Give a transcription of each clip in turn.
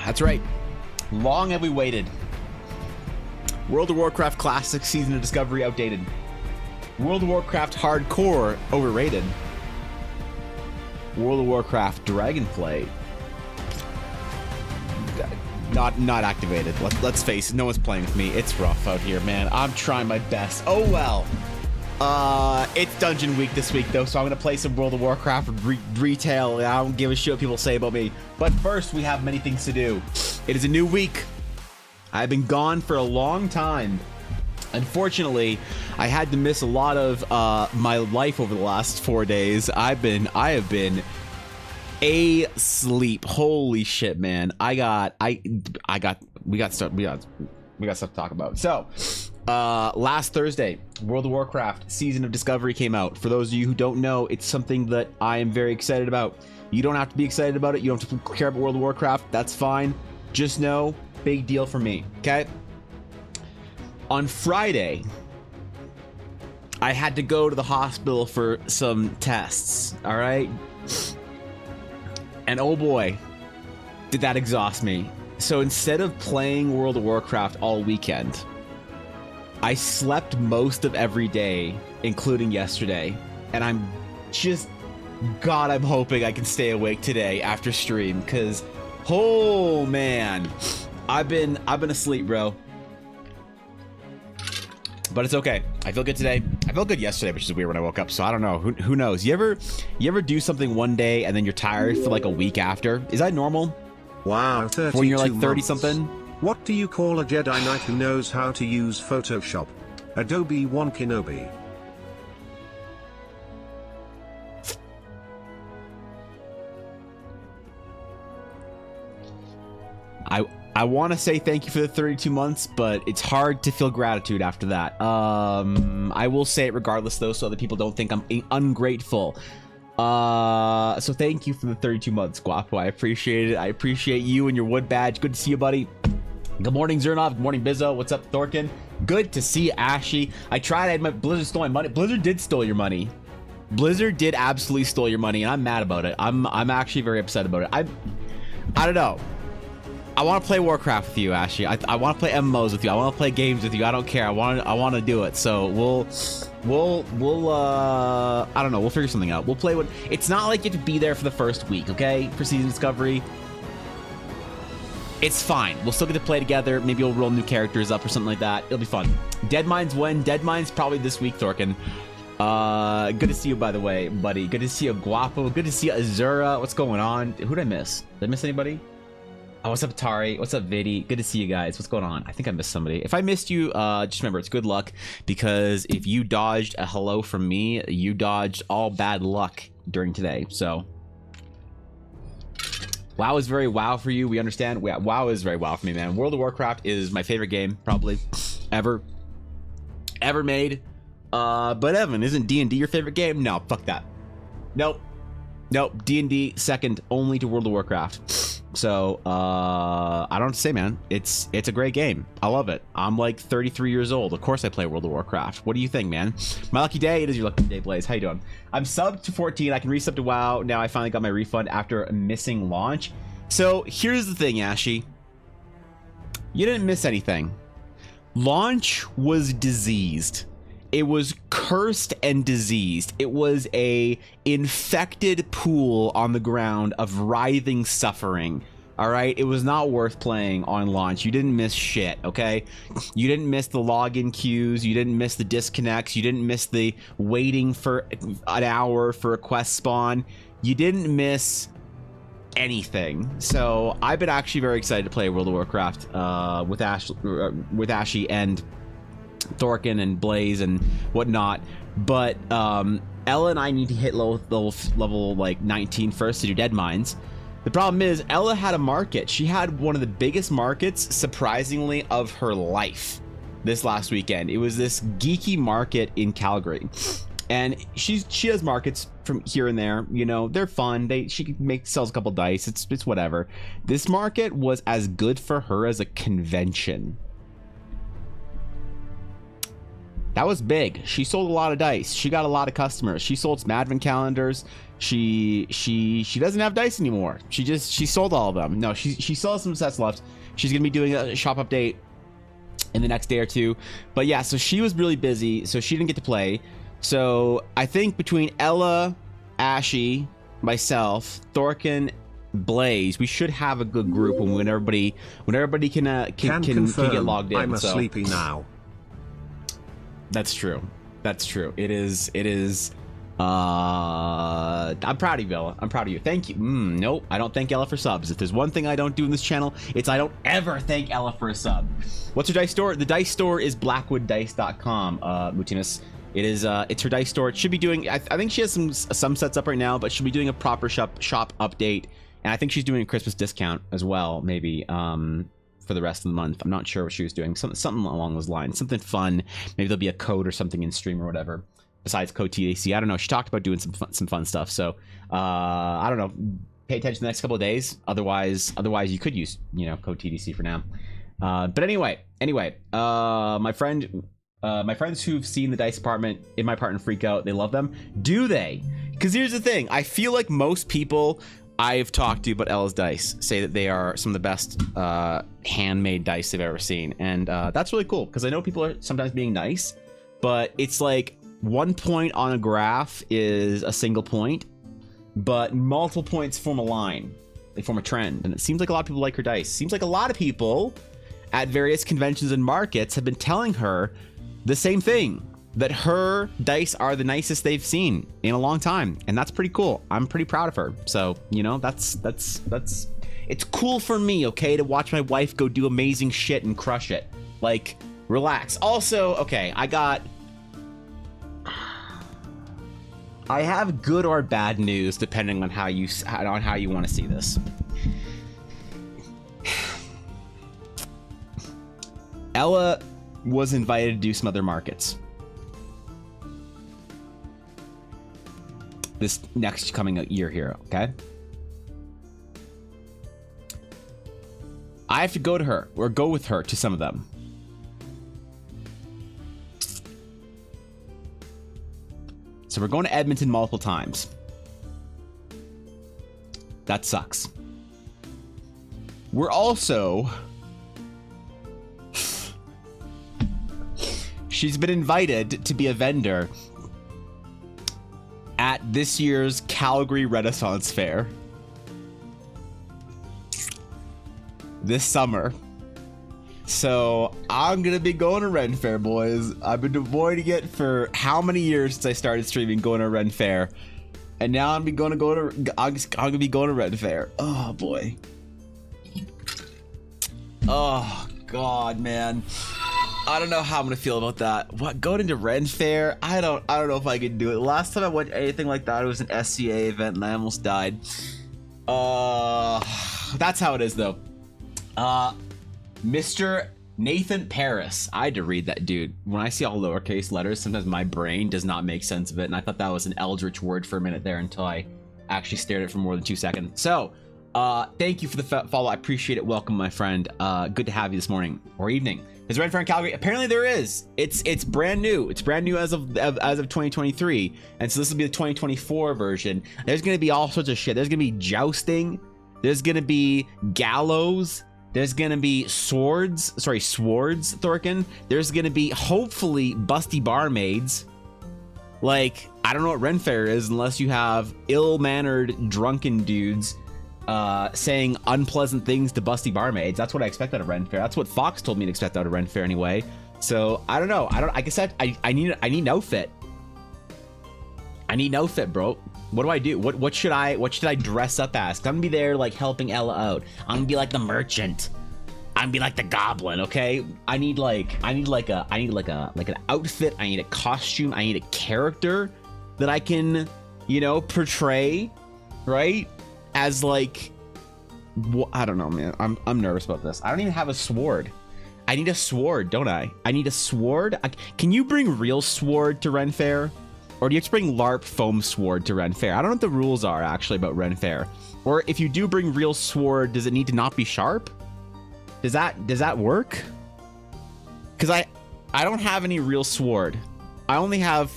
That's right. Long have we waited. World of Warcraft Classic Season of Discovery outdated. World of Warcraft Hardcore overrated. World of Warcraft Dragonflight not activated. Let's face it, no one's playing with me. It's rough out here, man. I'm trying my best. Oh well. It's Dungeon Week this week though, so I'm gonna play some World of Warcraft retail. I don't give a shit what people say about me. But first, we have many things to do. It is a new week. I've been gone for a long time. Unfortunately, I had to miss a lot of my life over the last 4 days. I have been asleep. Holy shit, man. We got stuff to talk about. So, last Thursday, World of Warcraft Season of Discovery came out. For those of you who don't know, it's something that I am very excited about. You don't have to be excited about it. You don't have to care about World of Warcraft. That's fine. Just know, big deal for me, okay? On Friday, I had to go to the hospital for some tests, all right? And oh boy, did that exhaust me. So instead of playing World of Warcraft all weekend, I slept most of every day, including yesterday. And I'm hoping I can stay awake today after stream, because, oh man, I've been asleep, bro. But it's okay. I feel good today. I felt good yesterday, which is weird when I woke up. So I don't know. Who knows? You ever do something one day and then you're tired for like a week after? Is that normal? Wow, 32 when you're like 30 months. something? What do you call a Jedi Knight who knows how to use Photoshop? Adobe One Kenobi. I want to say thank you for the 32 months, but it's hard to feel gratitude after that. I will say it regardless, though, so other people don't think I'm ungrateful. So thank you for the 32 months, Guapo. I appreciate it. I appreciate you and your wood badge. Good to see you, buddy. Good morning, Zernov. Good morning, Bizzo. What's up, Thorkin? Good to see you, Ashy. I tried. Blizzard stole my money. Blizzard did steal your money. Blizzard did absolutely steal your money, and I'm mad about it. I'm actually very upset about it. I don't know. I want to play Warcraft with you, Ashley. I want to play MMOs with you. I want to play games with you. I don't care. I want to do it. So we'll I don't know. We'll figure something out. We'll play what. It's not like you have to be there for the first week, okay? For Season Discovery. It's fine. We'll still get to play together. Maybe we'll roll new characters up or something like that. It'll be fun. Deadmines when? Deadmines probably this week, Thorkin. Good to see you, by the way, buddy. Good to see you, Guapo. Good to see you, Azura. What's going on? Who did I miss? Did I miss anybody? Oh, what's up, Tari? What's up, Vidi? Good to see you guys. What's going on? I think I missed somebody. If I missed you, just remember, it's good luck, because if you dodged a hello from me, you dodged all bad luck during today. So, WoW is very WoW for you. We understand. WoW is very WoW for me, man. World of Warcraft is my favorite game, probably, ever made. But Evan, isn't D&D your favorite game? No, fuck that. Nope. D&D second only to World of Warcraft. So, I don't have to say, man. It's a great game. I love it. I'm like 33 years old. Of course I play World of Warcraft. What do you think, man? My lucky day. It is your lucky day, Blaze. How you doing? I'm subbed to 14. I can resub to WoW. Now I finally got my refund after missing launch. So, here's the thing, Ashy. You didn't miss anything. Launch was diseased. It was cursed and diseased. It was a infected pool on the ground of writhing suffering. All right, it was not worth playing on launch. You didn't miss shit, okay? You didn't miss the login queues. You didn't miss the disconnects. You didn't miss the waiting for an hour for a quest spawn. You didn't miss anything. So I've been actually very excited to play World of Warcraft with Ashy and Thorkin and Blaze and whatnot, but Ella and I need to hit level like 19 first to do Deadmines. The problem is Ella had a market. She had one of the biggest markets, surprisingly, of her life this last weekend. It was this geeky market in Calgary, and she has markets from here and there. You know, they're fun. She sells a couple dice. It's whatever. This market was as good for her as a convention. That was big. She sold a lot of dice. She got a lot of customers. She sold some advent calendars. She doesn't have dice anymore. She sold all of them. No, she still has some sets left. She's gonna be doing a shop update in the next day or two. But yeah, so she was really busy, so she didn't get to play. So I think between Ella, Ashy, myself, Thorkin, Blaze, we should have a good group when everybody can get logged in. I'm sleepy now. That's true. That's true. It is. I'm proud of you, Ella. I'm proud of you. Thank you. Nope, I don't thank Ella for subs. If there's one thing I don't do in this channel, it's I don't ever thank Ella for a sub. What's her dice store? The dice store is blackwooddice.com, Mutimus. It is, it's her dice store. It should be doing, I think she has some sets up right now, but she'll be doing a proper shop update. And I think she's doing a Christmas discount as well, maybe, for the rest of the month. I'm not sure what she was doing. Something along those lines. Something fun. Maybe there'll be a code or something in stream or whatever. Besides code TAC. I don't know. She talked about doing some fun stuff. So, I don't know. Pay attention the next couple of days. Otherwise you could use, code TDC for now. But anyway, my friends who've seen the dice department in my apartment freak out. They love them. Do they? Because here's the thing. I feel like most people I've talked to about Ella's dice say that they are some of the best handmade dice they've ever seen. And that's really cool because I know people are sometimes being nice, but it's like 1 point on a graph is a single point, but multiple points form a line. They form a trend. And it seems like a lot of people like her dice. Seems like a lot of people at various conventions and markets have been telling her the same thing, that her dice are the nicest they've seen in a long time. And that's pretty cool. I'm pretty proud of her. So, that's it's cool for me, okay, to watch my wife go do amazing shit and crush it. Like, relax. Also, okay, I have good or bad news depending on how you want to see this. Ella was invited to do some other markets this next coming year here, okay? I have to go to her or go with her to some of them. So we're going to Edmonton multiple times. That sucks. We're also... She's been invited to be a vendor at this year's Calgary Renaissance Fair this summer. So I'm gonna be going to Ren Fair, boys. I've been avoiding it for how many years since I started streaming, going to Ren Fair, and now I'm gonna be going to Ren Fair. Oh boy. Oh god, man. I don't know how I'm gonna feel about that. What, going into Ren Fair? I don't know if I can do it. Last time I went to anything like that, it was an SCA event and I almost died. That's how it is though. Mr. Nathan Paris. I had to read that, dude. When I see all lowercase letters, sometimes my brain does not make sense of it, and I thought that was an eldritch word for a minute there until I actually stared at it for more than 2 seconds. So, thank you for the follow. I appreciate it. Welcome, my friend. Good to have you this morning or evening. Is Ren Fair in Calgary? Apparently there is. It's brand new. It's brand new as of 2023, and so this will be the 2024 version. There's gonna be all sorts of shit. There's gonna be jousting. There's gonna be gallows. There's gonna be swords, Thorkin. There's gonna be, hopefully, busty barmaids. Like, I don't know what Ren Fair is unless you have ill-mannered, drunken dudes saying unpleasant things to busty barmaids. That's what I expect out of Ren Fair. That's what Fox told me to expect out of Ren Fair anyway. So, I don't know. I guess I need an outfit. I need an outfit, bro. What do I do? What should I dress up as? I'm gonna be there like helping Ella out. I'm gonna be like the merchant. I'm gonna be like the goblin, okay? I need like an outfit. I need a costume. I need a character that I can, portray, right? As like, I don't know, man. I'm nervous about this. I don't even have a sword. I need a sword, don't I? I need a sword. Can you bring real sword to Ren Fair? Or do you have to bring LARP foam sword to Ren Fair? I don't know what the rules are actually about Ren Fair. Or if you do bring real sword, does it need to not be sharp? Does that work? Because I don't have any real sword. I only have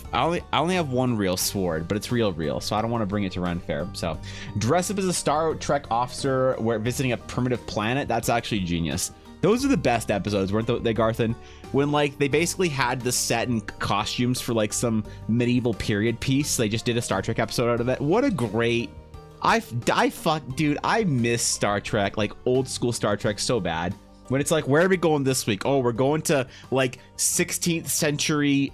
one real sword, but it's real, so I don't want to bring it to Ren Fair. So, dress up as a Star Trek officer where visiting a primitive planet. That's actually genius. Those are the best episodes, weren't they, Garthen? When like they basically had the set and costumes for like some medieval period piece. They just did a Star Trek episode out of it. What a great. Dude, I miss Star Trek, like old school Star Trek so bad. When it's like, where are we going this week? Oh, we're going to like 16th century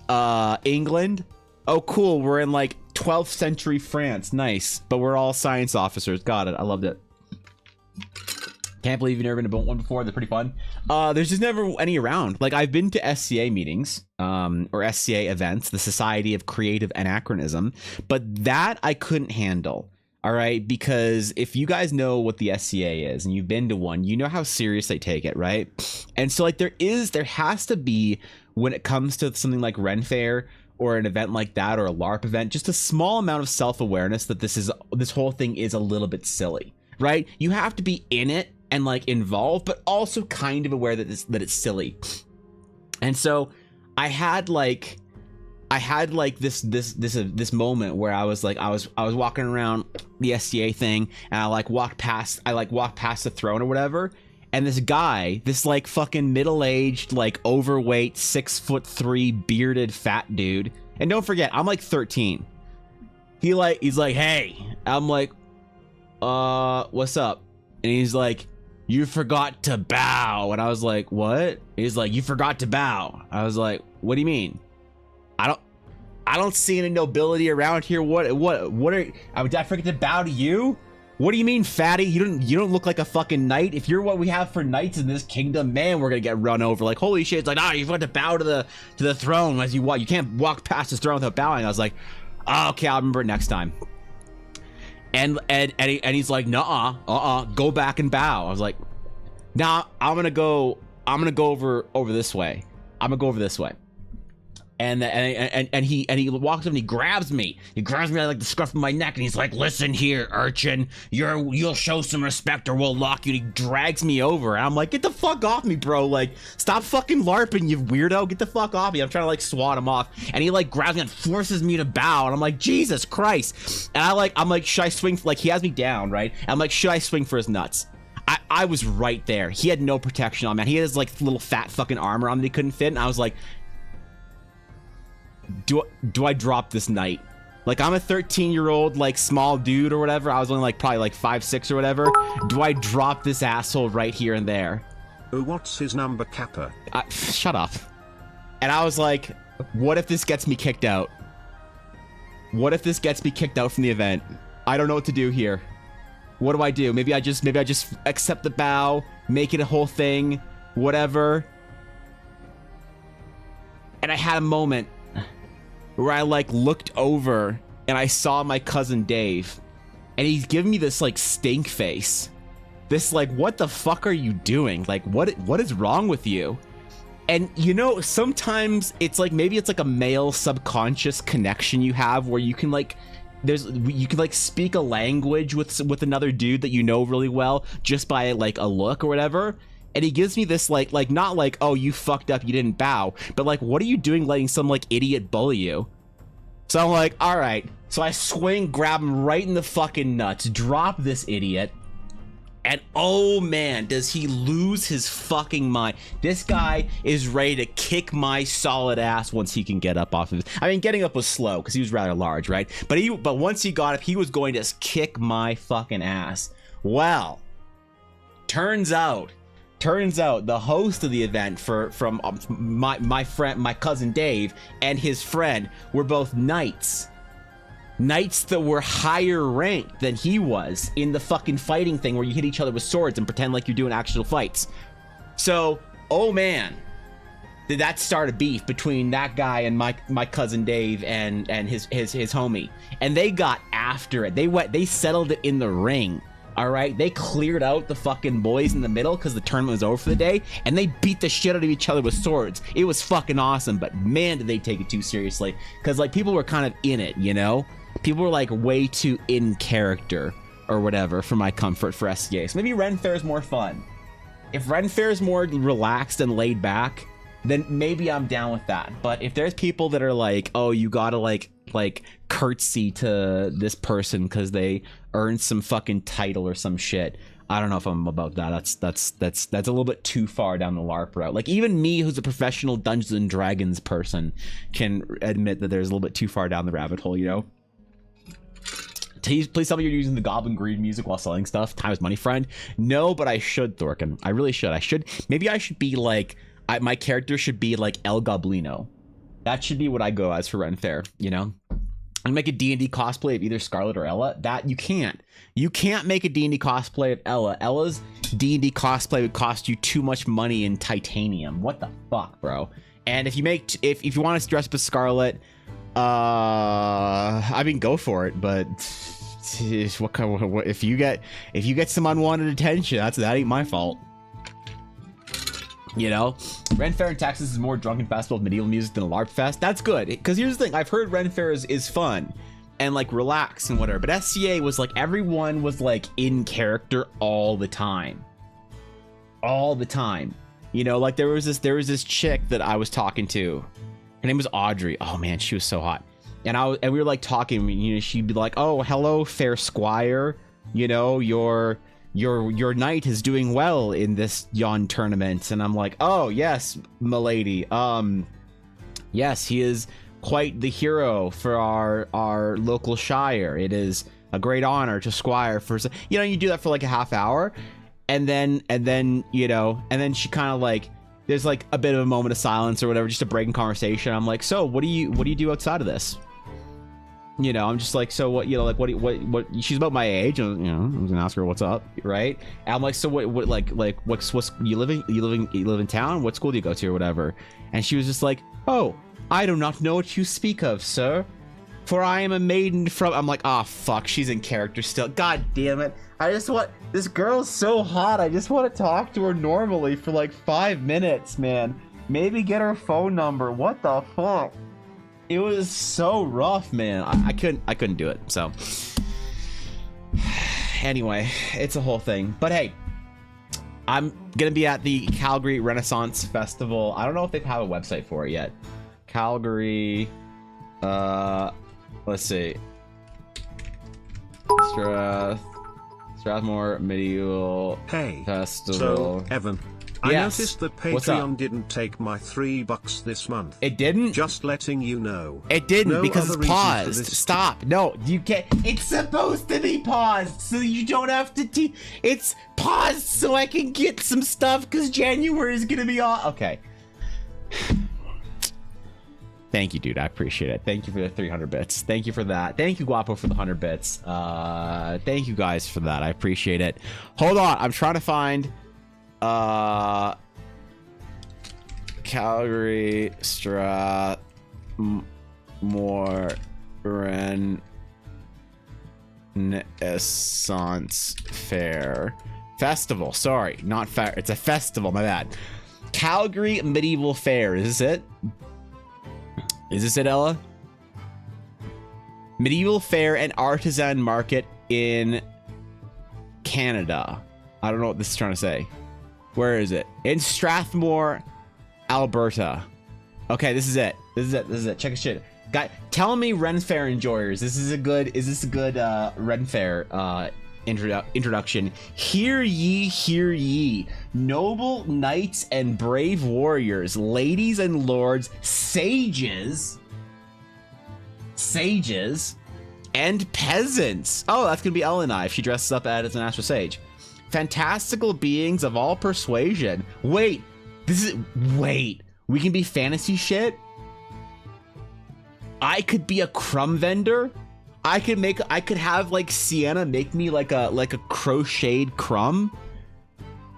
England. Oh, cool. We're in like 12th century France. Nice. But we're all science officers. Got it. I loved it. Can't believe you've never been to one before. They're pretty fun. There's just never any around. Like I've been to SCA meetings or SCA events, the Society of Creative Anachronism, but that I couldn't handle. All right, because if you guys know what the SCA is and you've been to one, you know how serious they take it, right? And so like there has to be, when it comes to something like Ren Fair or an event like that or a LARP event, just a small amount of self-awareness that this whole thing is a little bit silly, right? You have to be in it and like involved, but also kind of aware that it's silly. And so I had this moment where I was walking around the SCA thing and I walked past the throne or whatever, and this guy, this like fucking middle-aged, like overweight 6'3" bearded fat dude, and don't forget I'm like 13, he's like, hey, I'm like, what's up? And he's like, you forgot to bow. And I was like, what? He's like, you forgot to bow. I was like, what do you mean? I don't see any nobility around here. What are, did I forget to bow to you? What do you mean, fatty? You don't look like a fucking knight. If you're what we have for knights in this kingdom, man, we're gonna get run over. Like, holy shit. It's like, you forgot to bow to the throne as you walk. You can't walk past this throne without bowing. I was like, oh, okay, I'll remember it next time. And he's like, nuh-uh, go back and bow. I was like, nah, I'm gonna go over this way. I'm gonna go over this way. And he walks up and he grabs me. He grabs me like the scruff of my neck and he's like, listen here, urchin, you'll show some respect or we'll lock you. And he drags me over and I'm like, get the fuck off me, bro. Like, stop fucking LARPing, you weirdo. Get the fuck off me. I'm trying to like swat him off. And he like grabs me and forces me to bow. And I'm like, Jesus Christ. And I'm like, should I swing? Like, he has me down, right? And I'm like, should I swing for his nuts? I was right there. He had no protection on, man. He had his like little fat fucking armor on that he couldn't fit. And I was like, do I drop this knight? Like, I'm a 13-year-old like small dude or whatever. I was only like probably like 5'6" or whatever. Do I drop this asshole right here and there? Oh, what's his number, Kappa? Shut up. And I was like, what if this gets me kicked out? What if this gets me kicked out from the event? I don't know what to do here. What do I do? Maybe I just accept the bow, make it a whole thing, whatever. And I had a moment where I like looked over and I saw my cousin Dave, and he's giving me this like stink face. This like, what the fuck are you doing? Like, what is wrong with you? And you know, sometimes it's like, maybe it's like a male subconscious connection you have where you can like, you can like speak a language with another dude that you know really well just by like a look or whatever. And he gives me this like not like, oh, you fucked up, you didn't bow, but like, what are you doing letting some like idiot bully you? So I'm like, all right. So I swing, grab him right in the fucking nuts, drop this idiot, and oh man, does he lose his fucking mind. This guy is ready to kick my solid ass once he can get up off of it. I mean, getting up was slow because he was rather large, right? But once he got up, he was going to kick my fucking ass. Well, turns out the host of the event from my friend, my cousin Dave, and his friend were both knights that were higher ranked than he was in the fucking fighting thing where you hit each other with swords and pretend like you're doing actual fights. So, oh man, did that start a beef between that guy and my cousin Dave and his homie, and they got after it. They settled it in the ring. All right, they cleared out the fucking boys in the middle because the tournament was over for the day, and they beat the shit out of each other with swords. It was fucking awesome, but man, did they take it too seriously, because like people were kind of in it, you know? People were like way too in character or whatever for my comfort for SCA. So maybe Ren Fair is more fun. If Ren Fair is more relaxed and laid back, then maybe I'm down with that. But if there's people that are like, oh, you gotta like curtsy to this person because they earned some fucking title or some shit, I don't know if I'm about that. That's a little bit too far down the LARP route. Like even me, who's a professional Dungeons and Dragons person, can admit that there's a little bit too far down the rabbit hole, you know? Please tell me you're using the Goblin Greed music while selling stuff. Time is money, friend. No, but I should, Thorkin. I really should. Maybe I should be like, my character should be like El Goblino. That should be what I go as for Ren Fair, you know? And make a D&D cosplay of either Scarlet or Ella. That you can't. You can't make a D&D cosplay of Ella. Ella's D&D cosplay would cost you too much money in titanium. What the fuck, bro? And if you want to dress up as Scarlet, I mean, go for it. But if you get some unwanted attention, that ain't my fault. You know, Ren Fair in Texas is more drunken festival of medieval music than a LARP fest. That's good, because here's the thing. I've heard Ren Fair is fun and like relax and whatever, but SCA was like everyone was like in character all the time. You know, like there was this chick that I was talking to. Her name was Audrey. Oh man, she was so hot. And we were like talking, you know, she'd be like, "Oh, hello, fair squire. You know, your knight is doing well in this yon tournament." And I'm like, "Oh yes, milady. Yes, he is quite the hero for our local shire. It is a great honor to squire for," you know, you do that for like a half hour, and then you know, and then she kind of like, there's like a bit of a moment of silence or whatever, just a break in conversation. I'm like, "So what do you do outside of this?" You know, I'm just like, "So what, you know, like what she's about my age, and you know, I was gonna ask her what's up, right?" And I'm like, "So what what's you live in town? What school do you go to or whatever?" And she was just like, "Oh, I do not know what you speak of, sir, for I am a maiden from," I'm like, "Ah, fuck, she's in character still. God damn it. This girl's so hot. I just want to talk to her normally for like 5 minutes, man. Maybe get her phone number. What the fuck?" It was so rough, man. I couldn't do it. So anyway, it's a whole thing. But hey, I'm gonna be at the Calgary Renaissance Festival. I don't know if they have a website for it yet. Calgary, let's see, Strathmore Medieval Festival. So Evan, I noticed that Patreon didn't take my $3 this month. It didn't? Just letting you know. It didn't, because it's paused. Stop. No, you can't. It's supposed to be paused, so you don't have to. It's paused so I can get some stuff, because January is gonna be off. Okay. Thank you, dude. I appreciate it. Thank you for the 300 bits. Thank you for that. Thank you, Guapo, for the 100 bits. Thank you guys for that. I appreciate it. Hold on. I'm trying to find Calgary Strathmore Renaissance Fair Festival. Sorry, not fair. It's a festival. My bad. Calgary Medieval Fair. Is this it? Is this it, Ella? Medieval Fair and Artisan Market in Canada. I don't know what this is trying to say. Where is it? In Strathmore, Alberta. Okay, this is it. Check this shit. Guy, tell me, Ren Fair enjoyers, is this a good Ren Fair introduction? Hear ye, noble knights and brave warriors, ladies and lords, sages, and peasants. Oh, that's gonna be Ella and I if she dresses up as an Astro Sage. Fantastical beings of all persuasion. Wait, we can be fantasy shit? I could be a crumb vendor? I could have like Sienna make me like a crocheted crumb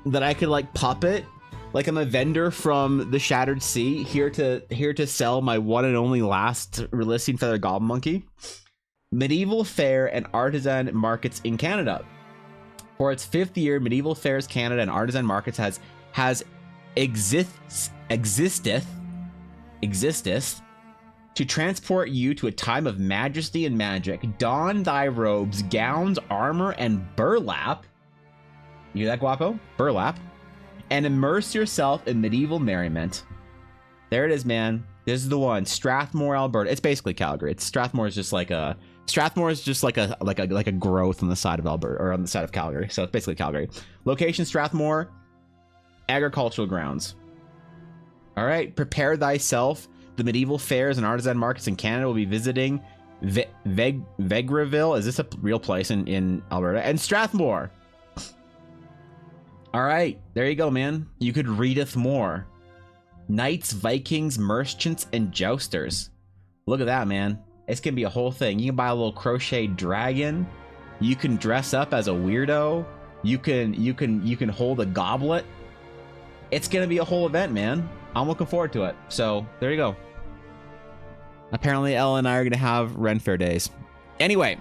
that I could like puppet. Like I'm a vendor from the Shattered Sea, here to sell my one and only last releasing feather goblin monkey. Medieval Fair and Artisan Markets in Canada. For its 5th year, Medieval Fairs Canada and Artisan Markets existeth to transport you to a time of majesty and magic. Don thy robes, gowns, armor, and burlap. You hear that, Guapo? Burlap. And immerse yourself in medieval merriment. There it is, man. This is the one. Strathmore, Alberta. It's basically Calgary. Strathmore is just like a growth on the side of Alberta, or on the side of Calgary. So it's basically Calgary. Location: Strathmore. Agricultural grounds. All right. Prepare thyself. The medieval fairs and artisan markets in Canada will be visiting Vegreville. Is this a real place in Alberta? And Strathmore. All right. There you go, man. You could readeth more. Knights, Vikings, merchants, and jousters. Look at that, man. It's gonna be a whole thing. You can buy a little crocheted dragon. You can dress up as a weirdo. You can hold a goblet. It's gonna be a whole event, man. I'm looking forward to it. So there you go. Apparently, Ella and I are gonna have Ren Fair days. Anyway,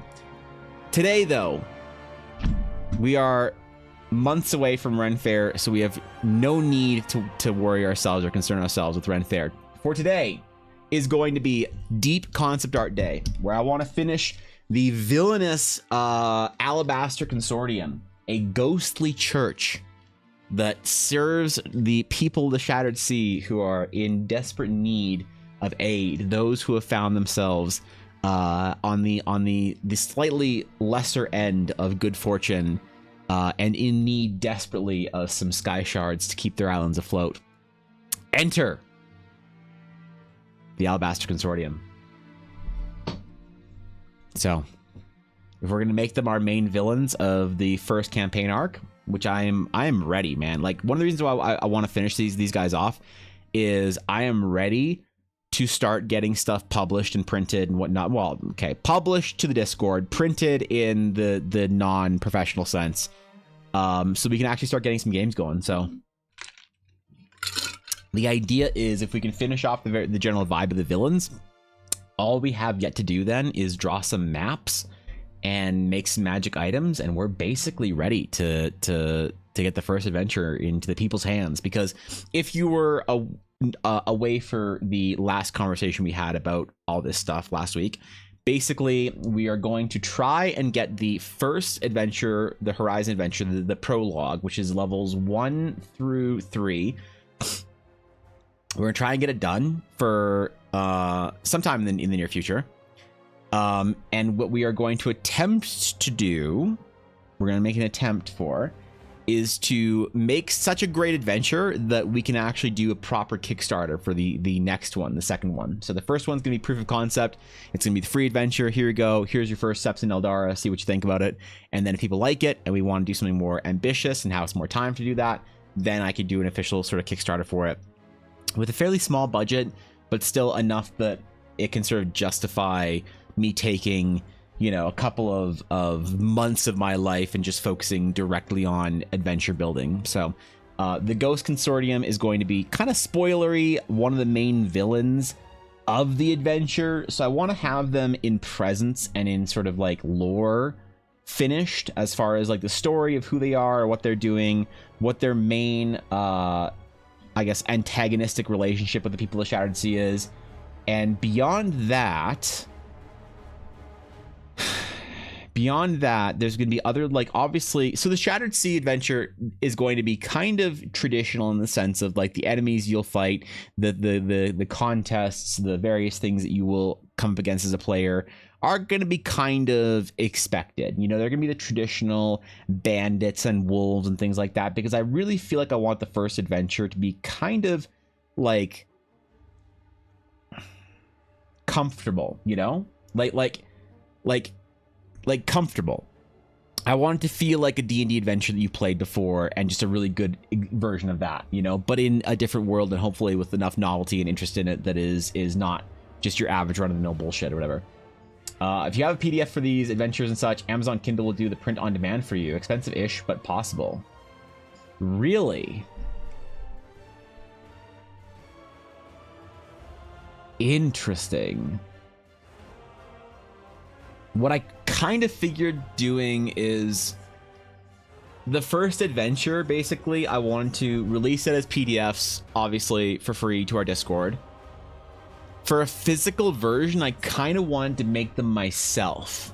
today though, we are months away from Ren Fair, so we have no need to worry ourselves or concern ourselves with Ren Fair. For today is going to be Deep Concept Art Day, where I want to finish the villainous Alabaster Consortium, a ghostly church that serves the people of the Shattered Sea who are in desperate need of aid, those who have found themselves on the slightly lesser end of good fortune, and in need desperately of some sky shards to keep their islands afloat. Enter the Alabaster Consortium. So, if we're gonna make them our main villains of the first campaign arc, which I am ready, man. Like, one of the reasons why I want to finish these guys off is I am ready to start getting stuff published and printed and whatnot. Well, okay, published to the Discord, printed in the non-professional sense, so we can actually start getting some games going. So the idea is, if we can finish off the general vibe of the villains, all we have yet to do then is draw some maps and make some magic items, and we're basically ready to get the first adventure into the people's hands. Because if you were away for the last conversation we had about all this stuff last week, basically we are going to try and get the first adventure, the Horizon adventure, the prologue, which is levels 1 through 3. We're gonna try and get it done for sometime in the near future. And what we are going to attempt to do, we're going to make an attempt for, is to make such a great adventure that we can actually do a proper Kickstarter for the next one, the second one. So the first one's going to be proof of concept. It's going to be the free adventure. Here you go. Here's your first steps in Eldara. See what you think about it. And then if people like it and we want to do something more ambitious and have some more time to do that, then I could do an official sort of Kickstarter for it with a fairly small budget, but still enough that it can sort of justify me taking, you know, a couple of months of my life and just focusing directly on adventure building. So the Ghost Consortium is going to be kind of spoilery, one of the main villains of the adventure. So I want to have them in presence and in sort of like lore finished, as far as like the story of who they are, what they're doing, what their main I guess antagonistic relationship with the people of Shattered Sea is. And beyond that, there's going to be other, like, obviously, so the Shattered Sea adventure is going to be kind of traditional in the sense of like the enemies you'll fight, the contests, the various things that you will come up against as a player are going to be kind of expected. You know, they're going to be the traditional bandits and wolves and things like that, because I really feel like I want the first adventure to be kind of like comfortable, you know, like comfortable. I want it to feel like a D&D adventure that you played before, and just a really good version of that, you know, but in a different world, and hopefully with enough novelty and interest in it that is not just your average run-of-the-mill bullshit or whatever. If you have a PDF for these adventures and such, Amazon Kindle will do the print on demand for you. Expensive-ish, but possible. Really? Interesting. What I kind of figured doing is the first adventure, basically, I wanted to release it as PDFs, obviously for free, to our Discord. For a physical version, I kind of wanted to make them myself,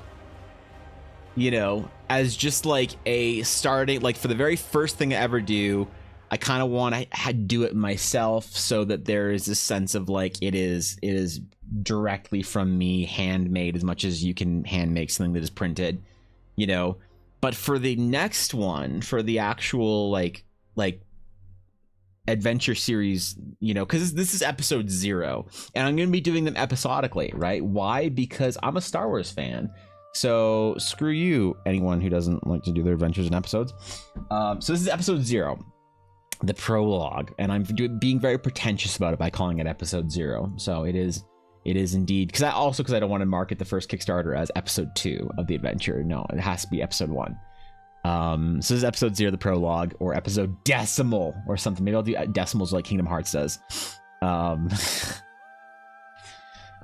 you know, as just like a starting, like for the very first thing I ever do, I kind of want to do it myself so that there is this sense of like it is directly from me, handmade, as much as you can hand make something that is printed, you know. But for the next one, for the actual like adventure series, you know, because this is episode 0 and I'm going to be doing them episodically, right? Why? Because I'm a Star Wars fan. So screw you, anyone who doesn't like to do their adventures in episodes. So this is episode 0, the prologue, and I'm being very pretentious about it by calling it episode 0. So it is indeed, because I don't want to market the first Kickstarter as episode 2 of the adventure. No, it has to be episode 1. So this is episode 0, the prologue, or episode decimal or something. Maybe I'll do decimals like Kingdom Hearts does. I'll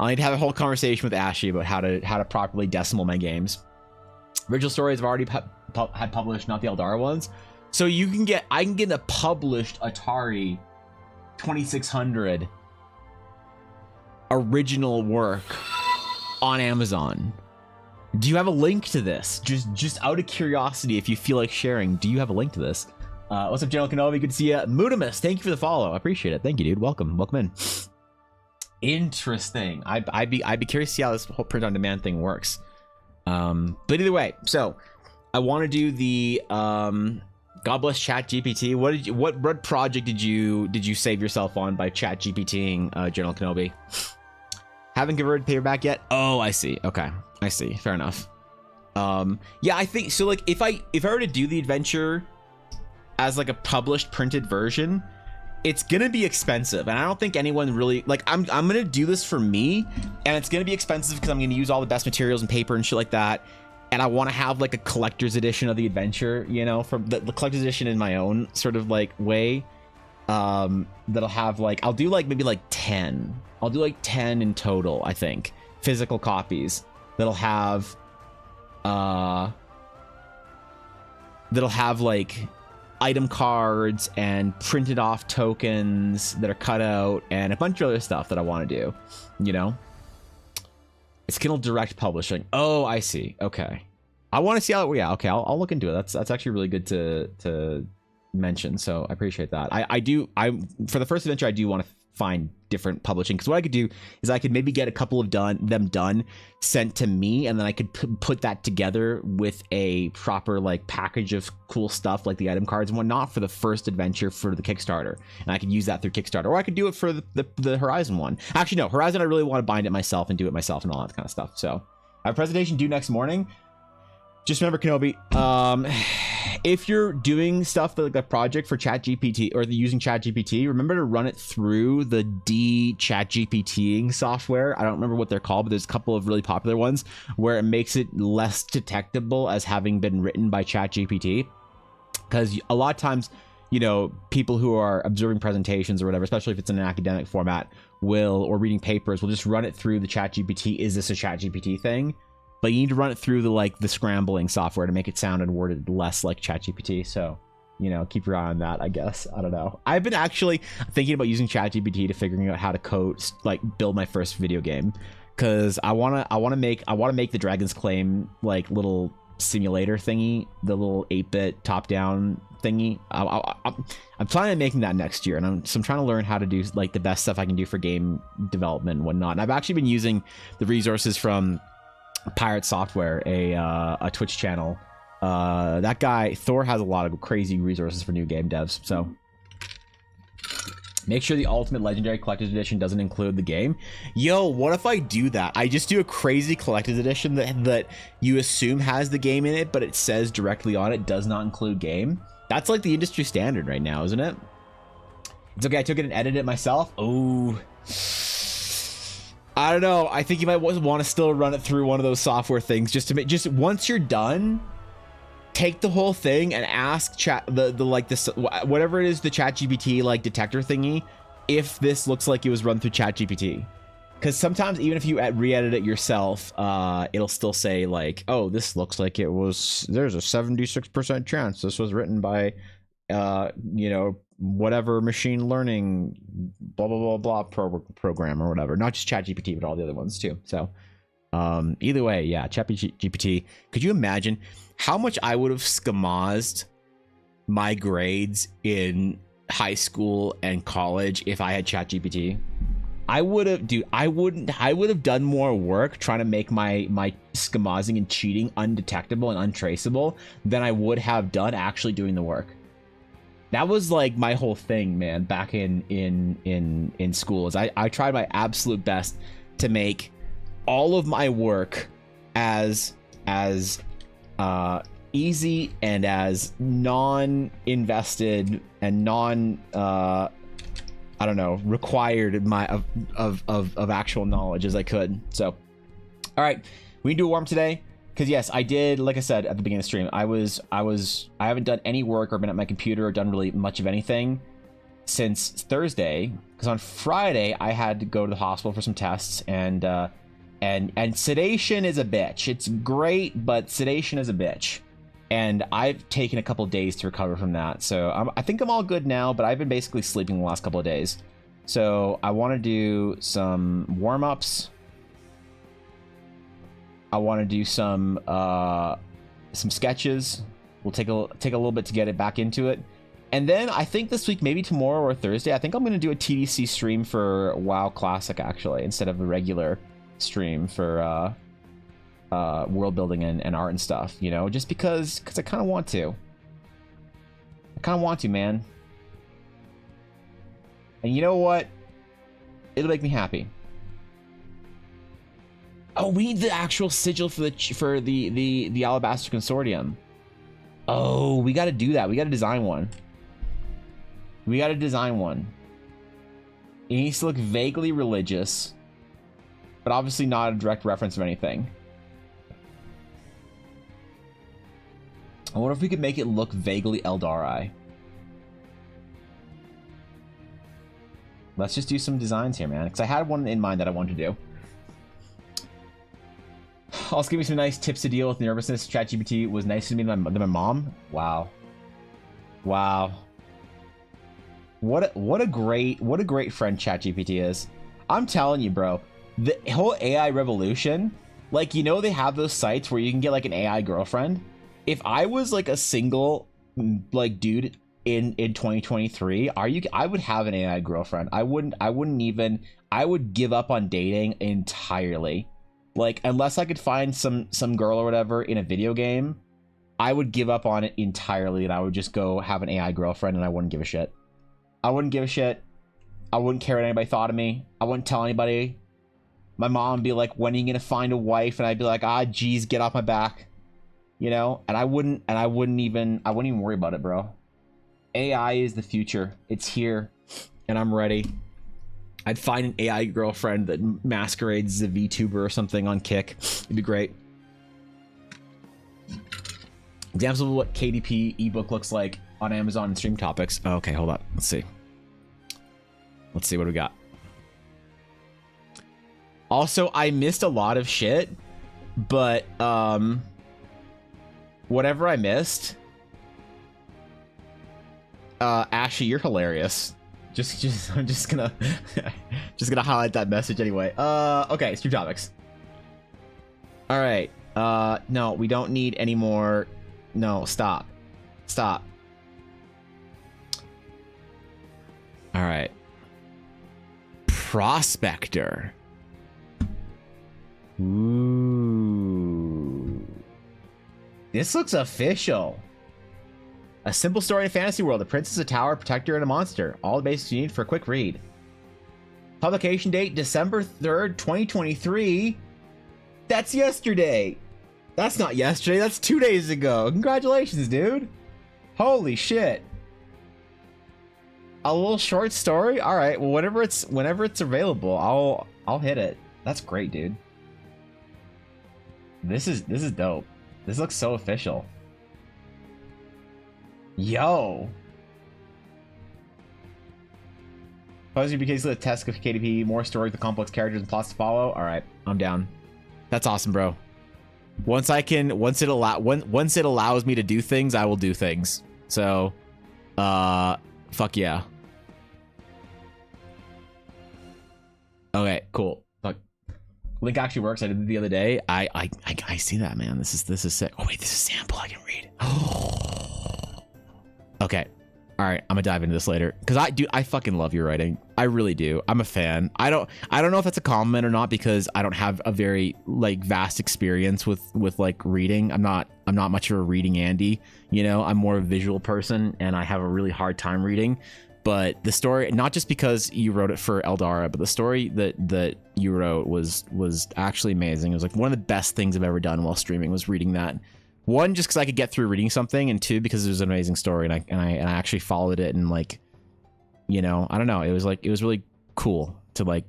need to have a whole conversation with Ashley about how to properly decimal my games. Original stories I've already had published, not the Eldar ones. So I can get a published Atari 2600 original work on Amazon. Do you have a link to this? Just out of curiosity, if you feel like sharing, do you have a link to this? What's up, General Kenobi? Good to see you. Mudamus, thank you for the follow. I appreciate it. Thank you, dude. Welcome in. Interesting. I'd be curious to see how this whole print on demand thing works. But either way, so I want to do the God bless ChatGPT. What project did you save yourself on by ChatGPTing General Kenobi? Haven't converted paperback yet? Oh, I see. Okay. I see. Fair enough. Yeah, I think so. Like, if I were to do the adventure as like a published printed version, it's gonna be expensive, and I don't think anyone really like. I'm gonna do this for me, and it's gonna be expensive because I'm gonna use all the best materials and paper and shit like that. And I want to have like a collector's edition of the adventure, you know, from the collector's edition in my own sort of like way. That'll have like, I'll do like maybe like 10. I'll do like 10 in total, I think, physical copies that'll have like item cards and printed off tokens that are cut out and a bunch of other stuff that I want to do, you know. It's Kindle Direct Publishing. Oh, I see. Okay, I want to see how. Yeah, okay, I'll look into it. That's actually really good to mention. So I appreciate that. I for the first adventure, I do want to find different publishing, because what I could do is I could maybe get a couple of them done, sent to me, and then I could put that together with a proper like package of cool stuff like the item cards and whatnot for the first adventure for the Kickstarter, and I could use that through Kickstarter, or I could do it for the Horizon one. Actually, no, Horizon I really want to bind it myself and do it myself and all that kind of stuff. So I have a presentation due next morning. Just remember, Kenobi, if you're doing stuff like a project for ChatGPT or using ChatGPT, remember to run it through the ChatGPTing software. I don't remember what they're called, but there's a couple of really popular ones where it makes it less detectable as having been written by ChatGPT. Because a lot of times, you know, people who are observing presentations or whatever, especially if it's in an academic format, or reading papers, will just run it through the ChatGPT. Is this a ChatGPT thing? But you need to run it through the scrambling software to make it sound and worded less like ChatGPT. So, you know, keep your eye on that, I guess. I don't know. I've been actually thinking about using ChatGPT to figuring out how to code, like build my first video game, because I wanna make the Dragon's Claim like little simulator thingy, the little 8-bit top-down thingy. I'm planning on making that next year, and I'm trying to learn how to do like the best stuff I can do for game development and whatnot. And I've actually been using the resources from Pirate Software, a Twitch channel. That guy Thor has a lot of crazy resources for new game devs, so make sure the Ultimate Legendary Collector's Edition doesn't include the game. Yo, what if I do that? I just do a crazy Collector's Edition that you assume has the game in it, but it says directly on it does not include game. That's like the industry standard right now, isn't it? It's okay, I took it and edited it myself. Oh, I don't know. I think you might want to still run it through one of those software things just to make, just once you're done, take the whole thing and ask chat whatever it is, the ChatGPT like detector thingy, if this looks like it was run through ChatGPT. Because sometimes even if you re-edit it yourself, it'll still say like, oh, this looks like it was, there's a 76% chance this was written by you know, whatever machine learning blah blah blah program or whatever, not just ChatGPT but all the other ones too. So either way, yeah, ChatGPT. Could you imagine how much I would have skamazed my grades in high school and college if I had ChatGPT. I would have, dude. I would have done more work trying to make my schemazing and cheating undetectable and untraceable than I would have done actually doing the work. That was like my whole thing, man. Back in school, is I tried my absolute best to make all of my work as easy and as non-invested and I don't know, required of actual knowledge as I could. So, all right, we can do a warm today because yes, I did. Like I said at the beginning of the stream, I haven't done any work or been at my computer or done really much of anything since Thursday. Because on Friday I had to go to the hospital for some tests, and sedation is a bitch. It's great, but sedation is a bitch. And I've taken a couple days to recover from that. So I think I'm all good now, but I've been basically sleeping the last couple of days. So I want to do some warm-ups. I want to do some sketches. We'll take a little bit to get it back into it. And then I think this week, maybe tomorrow or Thursday, I think I'm going to do a TDC stream for WoW Classic, actually, instead of a regular stream for world building and art and stuff, you know, just because I kind of want to. I kind of want to, man. And you know what? It'll make me happy. Oh, we need the actual sigil for the Alabaster Consortium. Oh, we got to do that. We got to design one. We got to design one. It needs to look vaguely religious, but obviously not a direct reference of anything. I wonder if we could make it look vaguely Eldari. Let's just do some designs here, man, because I had one in mind that I wanted to do. Also, give me some nice tips to deal with nervousness. ChatGPT was nicer to me than my mom. Wow. Wow. What a great friend ChatGPT is. I'm telling you, bro. The whole AI revolution, like, you know, they have those sites where you can get like an AI girlfriend. If I was like a single like dude in 2023, I would have an AI girlfriend. I would give up on dating entirely. Like, unless I could find some girl or whatever in a video game, I would give up on it entirely, and I would just go have an AI girlfriend, and I wouldn't give a shit. I wouldn't give a shit. I wouldn't care what anybody thought of me. I wouldn't tell anybody. My mom would be like, "When are you gonna find a wife?" And I'd be like, "Ah, geez, get off my back." You know, and I wouldn't even worry about it, bro. AI is the future. It's here, and I'm ready. I'd find an AI girlfriend that masquerades as a VTuber or something on Kick. It'd be great. Examples of what KDP ebook looks like on Amazon and Stream Topics. Oh, okay, hold up. Let's see. Let's see what we got. Also, I missed a lot of shit, but whatever I missed, Ashley, you're hilarious. I'm just gonna highlight that message anyway. Okay, Stream Topics. All right. No, we don't need any more. No, stop. All right. Prospector. Ooh. This looks official. A simple story in fantasy world. A princess, a tower, a protector, and a monster. All the basics you need for a quick read. Publication date December 3rd, 2023. That's yesterday. That's not yesterday. That's 2 days ago. Congratulations, dude. Holy shit. A little short story? All right. Well, whenever it's available, I'll hit it. That's great, dude. This is dope. This looks so official. Yo. Suppose you became a test of KDP, more stories with complex characters and plots to follow. All right, I'm down. That's awesome, bro. Once it allows me to do things, I will do things. So, fuck yeah. Okay, cool. Fuck. Link actually works. I did it the other day. I see that, man. This is sick. Oh wait, this is sample. I can read. Okay. All right, I'm gonna dive into this later because I fucking love your writing. I really do. I'm a fan. I don't know if that's a compliment or not because I don't have a very like vast experience with like reading. I'm not much of a reading Andy. You know, I'm more of a visual person and I have a really hard time reading. But the story, not just because you wrote it for Eldara, but the story that you wrote was actually amazing. It was like one of the best things I've ever done while streaming was reading that. One, just because I could get through reading something, and two, because it was an amazing story, and I actually followed it, and like, you know, I don't know, it was really cool to like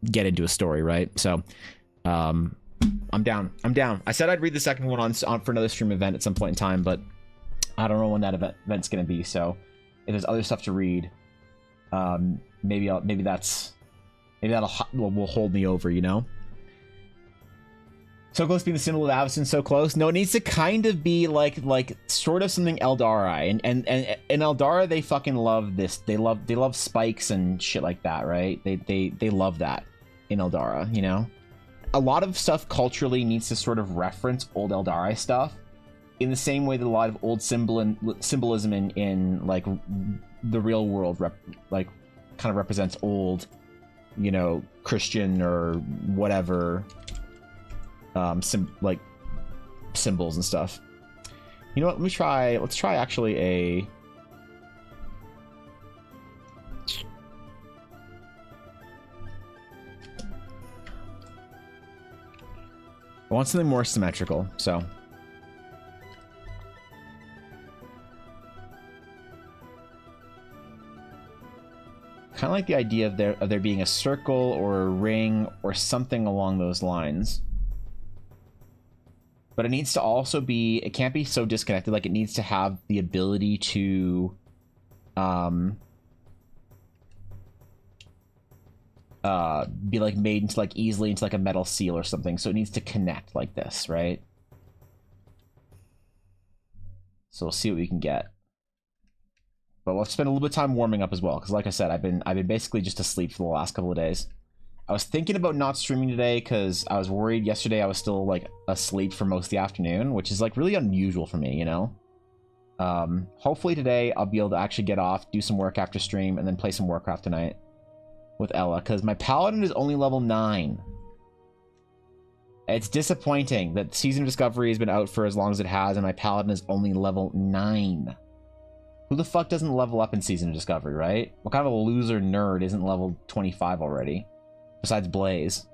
get into a story, right? So, I'm down. I said I'd read the second one on for another stream event at some point in time, but I don't know when that event's gonna be. So, if there's other stuff to read, maybe that'll will hold me over, you know. So close being the symbol of Avacyn, so close. No, it needs to kind of be like sort of something Eldara, and in Eldara they fucking love this. They love spikes and shit like that, right? They love that in Eldara, you know. A lot of stuff culturally needs to sort of reference old Eldara stuff, in the same way that a lot of old symbolism in like the real world kind of represents old, you know, Christian or whatever. Like symbols and stuff. You know what? Let's try actually a. I want something more symmetrical, so. Kind of like the idea of there being a circle or a ring or something along those lines. But it needs to also be, it can't be so disconnected. Like, it needs to have the ability to be like made into like easily into like a metal seal or something. So it needs to connect like this, right? So we'll see what we can get. But we'll spend a little bit of time warming up as well, because like I said, I've been basically just asleep for the last couple of days. I was thinking about not streaming today because I was worried yesterday I was still like asleep for most of the afternoon, which is like really unusual for me, you know. Hopefully today I'll be able to actually get off, do some work after stream, and then play some Warcraft tonight with Ella, because my Paladin is only level 9. It's disappointing that Season of Discovery has been out for as long as it has, and my Paladin is only level 9. Who the fuck doesn't level up in Season of Discovery, right? What kind of a loser nerd isn't level 25 already? Besides Blaze.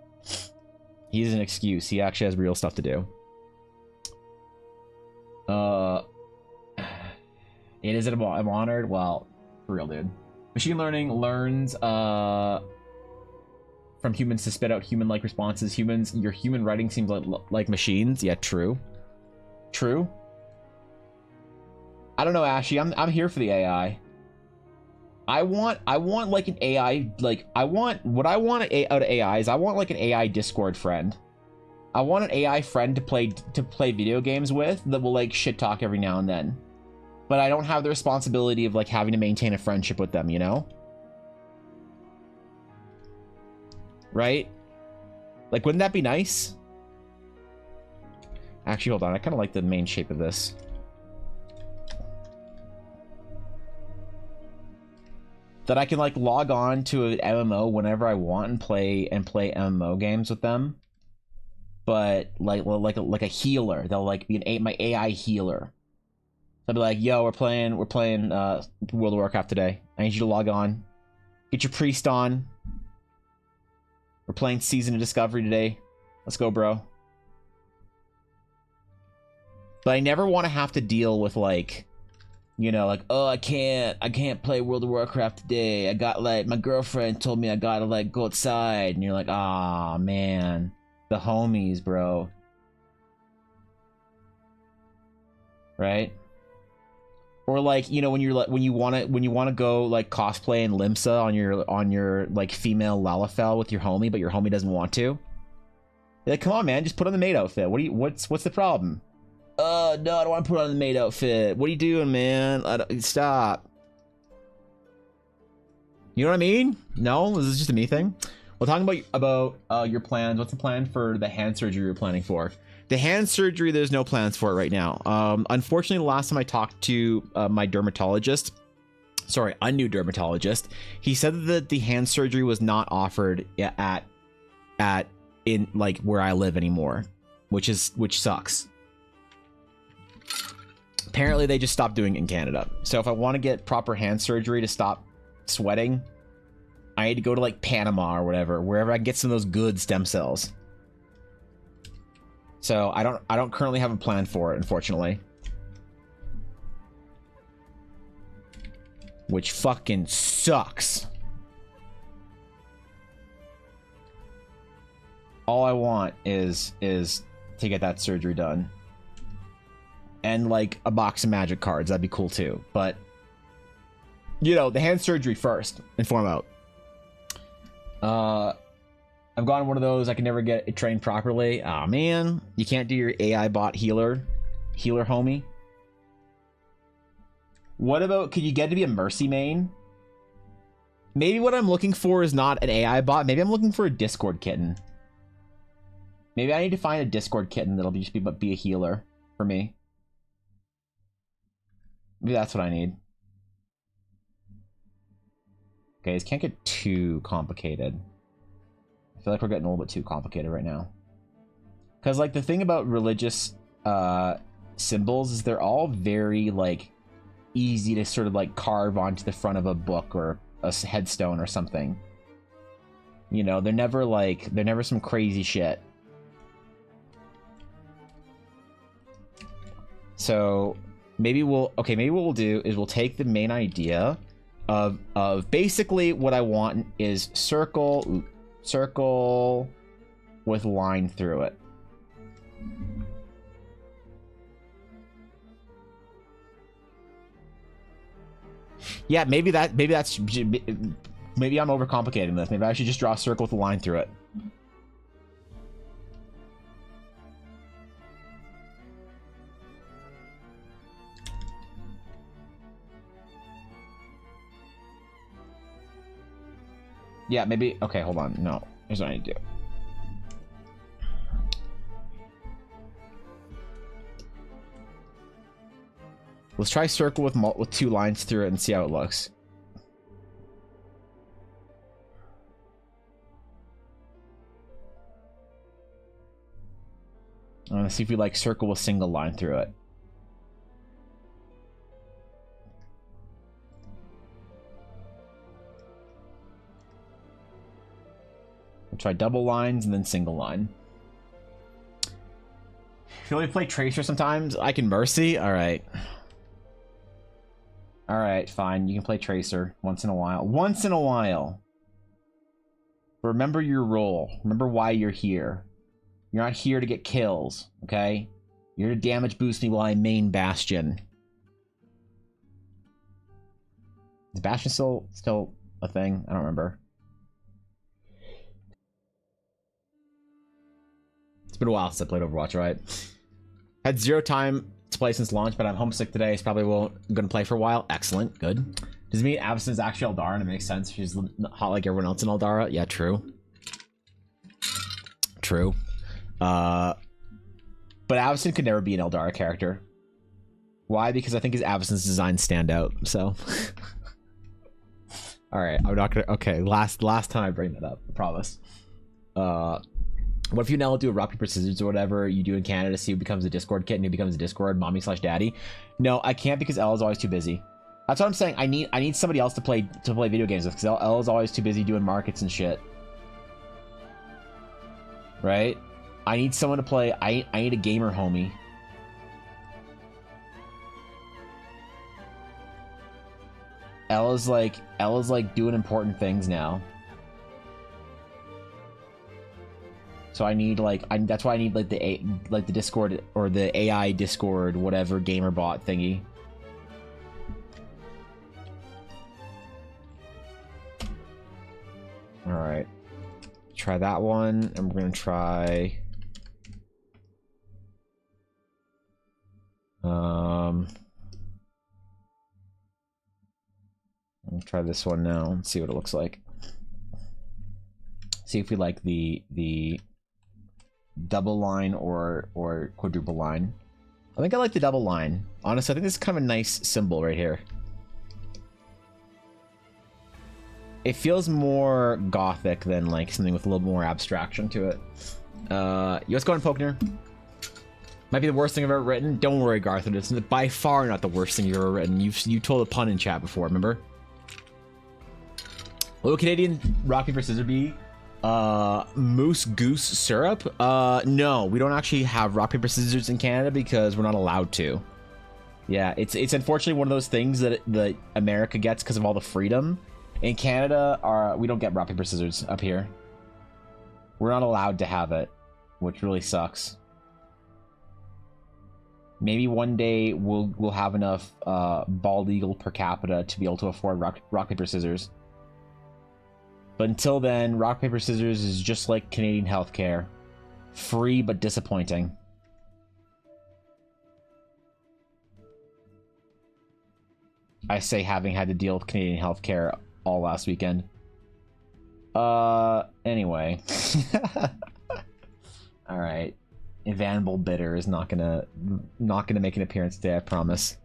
He's an excuse. He actually has real stuff to do. I'm honored. Well, for real, dude. Machine learning learns from humans to spit out human-like responses. Your human writing seems like machines. Yeah, true. True. I don't know, Ashy. I'm here for the AI. I want like an AI, like what I want out of AI is I want like an AI Discord friend. I want an AI friend to play video games with that will like shit talk every now and then. But I don't have the responsibility of like having to maintain a friendship with them, you know? Right? Like, wouldn't that be nice? Actually, hold on. I kind of like the main shape of this. That I can like log on to an MMO whenever I want and play MMO games with them, but like a healer. They'll like be my AI healer. They'll be like, "Yo, we're playing World of Warcraft today. I need you to log on, get your priest on. We're playing Season of Discovery today. Let's go, bro." But I never want to have to deal with like, you know, like, oh, I can't play World of Warcraft today. I got like, my girlfriend told me I gotta like go outside, and you're like, ah, man, the homies, bro. Right? Or like, you know, when you want to go like cosplay in Limsa on your like female Lalafell with your homie, but your homie doesn't want to. You're like, come on, man, just put on the maid outfit. What's the problem? No, I don't want to put on the maid outfit. What are you doing, man? Stop. You know what I mean? No, this is just a me thing. Well, talking about your plans. What's the plan for the hand surgery you're planning for? The hand surgery, there's no plans for it right now. Unfortunately, the last time I talked to my dermatologist, sorry, a new dermatologist, he said that the hand surgery was not offered in like where I live anymore, which sucks. Apparently, they just stopped doing it in Canada. So if I want to get proper hand surgery to stop sweating, I need to go to like Panama or whatever, wherever I can get some of those good stem cells. So I don't currently have a plan for it, unfortunately. Which fucking sucks. All I want is to get that surgery done. And like a box of magic cards, that'd be cool too. But you know, the hand surgery first and foremost. I've gotten one of those. I can never get it trained properly. Oh man, you can't do your AI bot healer homie. What about, could you get to be a Mercy main? Maybe what I'm looking for is not an AI bot. Maybe I'm looking for a Discord kitten. Maybe I need to find a Discord kitten that'll just be a healer for me. Maybe that's what I need. Okay, this can't get too complicated. I feel like we're getting a little bit too complicated right now. Because, like, the thing about religious symbols is they're all very, like, easy to sort of, like, carve onto the front of a book or a headstone or something. You know, they're never, like, they're never some crazy shit. So, maybe what we'll do is we'll take the main idea of basically what I want is circle with line through it. Yeah, maybe I'm overcomplicating this. Maybe I should just draw a circle with a line through it. Yeah, maybe. Okay, hold on. No, here's what I need to do. Let's try circle with two lines through it and see how it looks. I'm gonna see if we like circle with single line through it. We'll try double lines and then single line. If you only play Tracer sometimes, I can Mercy? Alright. Alright, fine. You can play Tracer once in a while. Once in a while! Remember your role. Remember why you're here. You're not here to get kills, okay? You're to damage boost me while I main Bastion. Is Bastion still a thing? I don't remember. It's been a while since I played Overwatch, right? Had zero time to play since launch, but I'm homesick today, so probably won't gonna play for a while. Excellent, good. Does it mean Avacyn is actually Eldara and it makes sense? She's hot like everyone else in Eldara? Yeah, true. True. But Avacyn could never be an Eldara character. Why? Because I think his Avacyn's designs stand out, so. Alright, I'm not gonna. Okay, last time I bring that up, I promise. What if you now do a rock paper scissors or whatever you do in Canada, see who becomes a Discord kitten, who becomes a Discord mommy/daddy? No, I can't because Ella's always too busy. That's what I'm saying. I need somebody else to play video games with, because Ella's always too busy doing markets and shit. Right? I need someone to play. I need a gamer homie. Ella's like doing important things now. So I need that's why I need like the Discord or the AI Discord whatever gamer bot thingy. All right, try that one, and we're gonna try. I'll try this one now and see what it looks like. See if we like the double line or quadruple line. I think I like the double line. Honestly, I think this is kind of a nice symbol right here. It feels more gothic than like something with a little more abstraction to it. What's going on, Pokner? Might be the worst thing I've ever written. Don't worry, Garth. It's by far not the worst thing you've ever written. You told a pun in chat before, remember? Little Canadian rock, paper, scissors bee. Moose goose syrup? No, we don't actually have rock, paper, scissors in Canada because we're not allowed to. Yeah, it's unfortunately one of those things that America gets because of all the freedom. In Canada, we don't get rock, paper, scissors up here. We're not allowed to have it, which really sucks. Maybe one day we'll have enough bald eagle per capita to be able to afford rock, paper, scissors. But until then, rock, paper, scissors is just like Canadian healthcare. Free but disappointing. I say having had to deal with Canadian healthcare all last weekend. Anyway. Alright. Evanable Bitter is not gonna make an appearance today, I promise.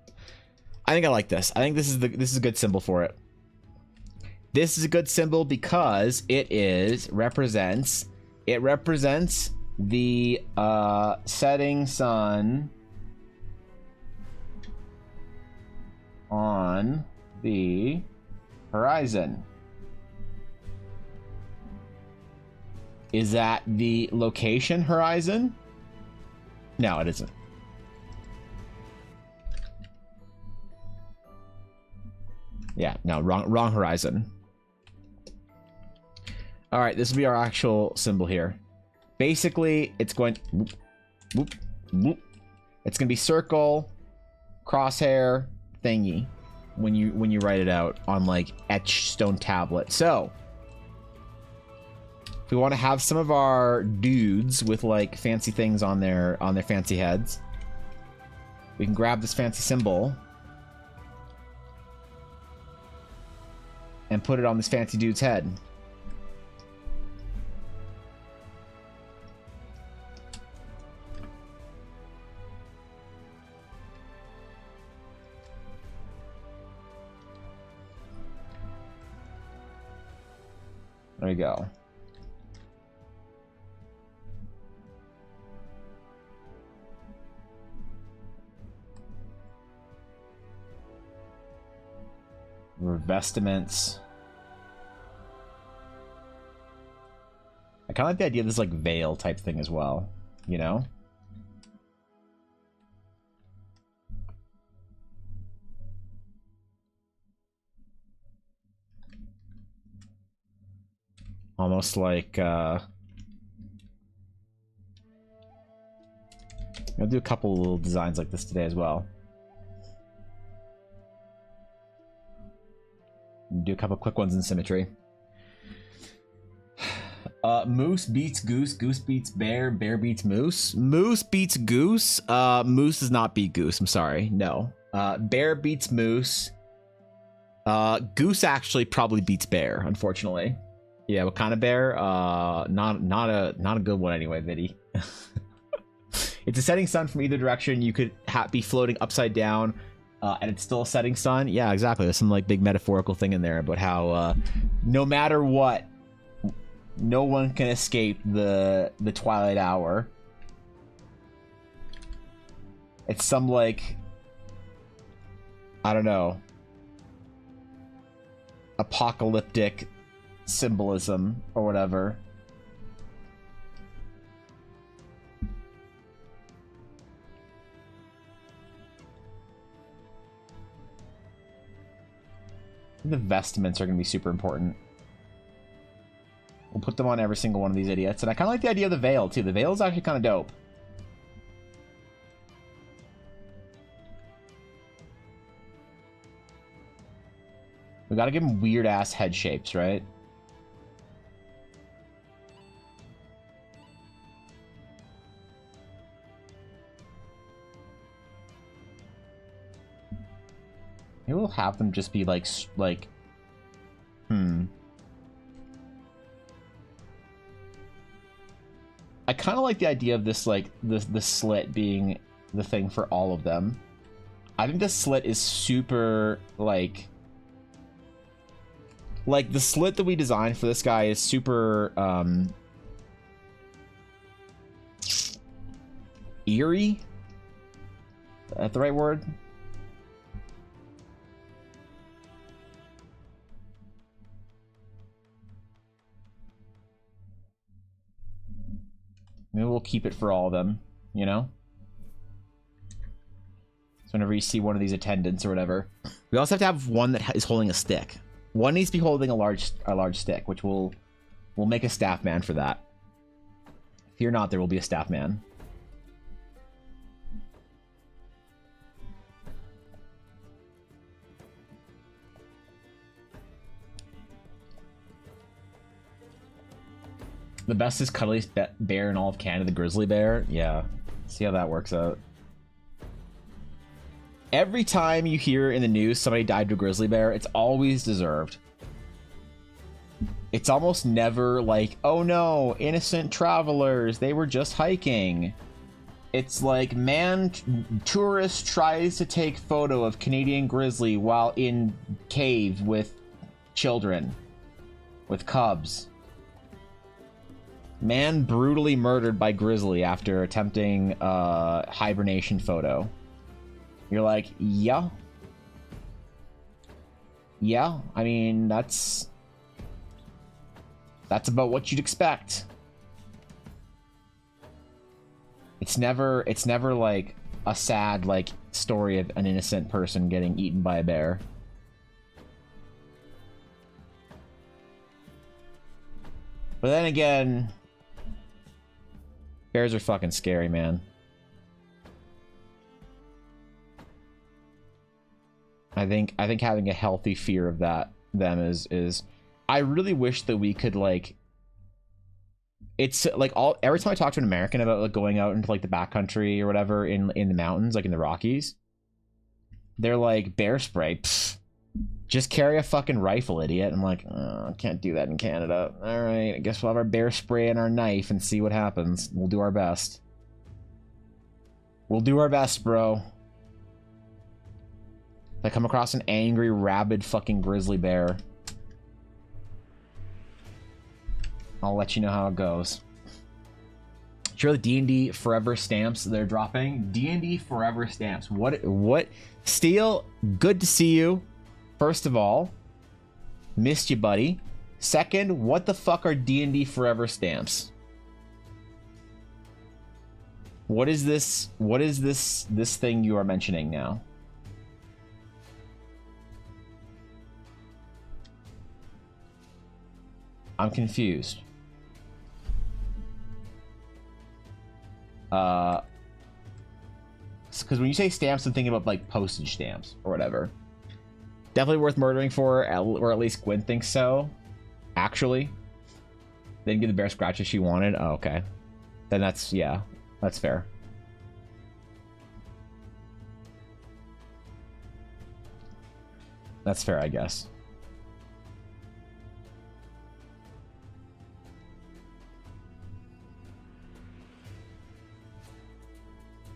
I think I like this. I think this is a good symbol for it. This is a good symbol because it represents the setting sun on the horizon. Is that the location horizon? No, it isn't. Yeah, no, wrong horizon. All right, this will be our actual symbol here. Basically, it's going whoop, whoop, whoop. It's going to be circle, crosshair, thingy when you write it out on like etched stone tablet. So, if we want to have some of our dudes with like fancy things on their fancy heads, we can grab this fancy symbol and put it on this fancy dude's head. There we go. Revestiments. I kind of like the idea of this like veil type thing as well, you know? Almost like I'll do a couple little designs like this today as well. Do a couple quick ones in symmetry. Moose beats goose, goose beats bear, bear beats moose. Moose beats goose. Moose does not beat goose. I'm sorry. No. Bear beats moose. Goose actually probably beats bear, unfortunately. Yeah, what kind of bear? Not a good one anyway, Viddy. It's a setting sun from either direction. You could be floating upside down, and it's still a setting sun. Yeah, exactly. There's some like big metaphorical thing in there about how no matter what, no one can escape the twilight hour. It's some like, I don't know, apocalyptic symbolism or whatever. The vestments are going to be super important. We'll put them on every single one of these idiots. And I kind of like the idea of the veil, too. The veil is actually kind of dope. We got to give them weird-ass head shapes, right? Maybe we'll have them just be like I kind of like the idea of this, like, the slit being the thing for all of them. I think the slit is super, like the slit that we designed for this guy is super, eerie? Is that the right word? Maybe we'll keep it for all of them, you know? So whenever you see one of these attendants or whatever. We also have to have one that is holding a stick. One needs to be holding a large stick, which we'll make a staff man for that. Fear not, there will be a staff man. The best is cuddliest bear in all of Canada, the grizzly bear. Yeah, see how that works out. Every time you hear in the news somebody died to a grizzly bear, it's always deserved. It's almost never like, oh no, innocent travelers, they were just hiking. It's like, man, tourist tries to take photo of Canadian grizzly while in cave with children, with cubs. Man brutally murdered by grizzly after attempting hibernation photo. You're like, yeah. Yeah, I mean, that's about what you'd expect. It's never like a sad, like, story of an innocent person getting eaten by a bear. But then again, bears are fucking scary, man. I think having a healthy fear of them is I really wish that we could, like, it's like every time I talk to an American about, like, going out into, like, the backcountry or whatever in the mountains, like in the Rockies, they're like, bear spray, pfft, just carry a fucking rifle, idiot. I'm like, oh, I can't do that in Canada. All right, I guess we'll have our bear spray and our knife and see what happens. We'll do our best. We'll do our best, bro. If I come across an angry, rabid fucking grizzly bear, I'll let you know how it goes. Sure, the D&D Forever stamps they're dropping. D&D Forever stamps. What? Steel, good to see you. First of all, missed you, buddy. Second, what the fuck are D&D Forever stamps? What is this? What is this thing you are mentioning now? I'm confused. Because when you say stamps, I'm thinking about, like, postage stamps or whatever. Definitely worth murdering for, or at least Gwen thinks so. Actually, didn't get the bear scratches she wanted. Oh, okay. Then that's, yeah, that's fair. That's fair, I guess.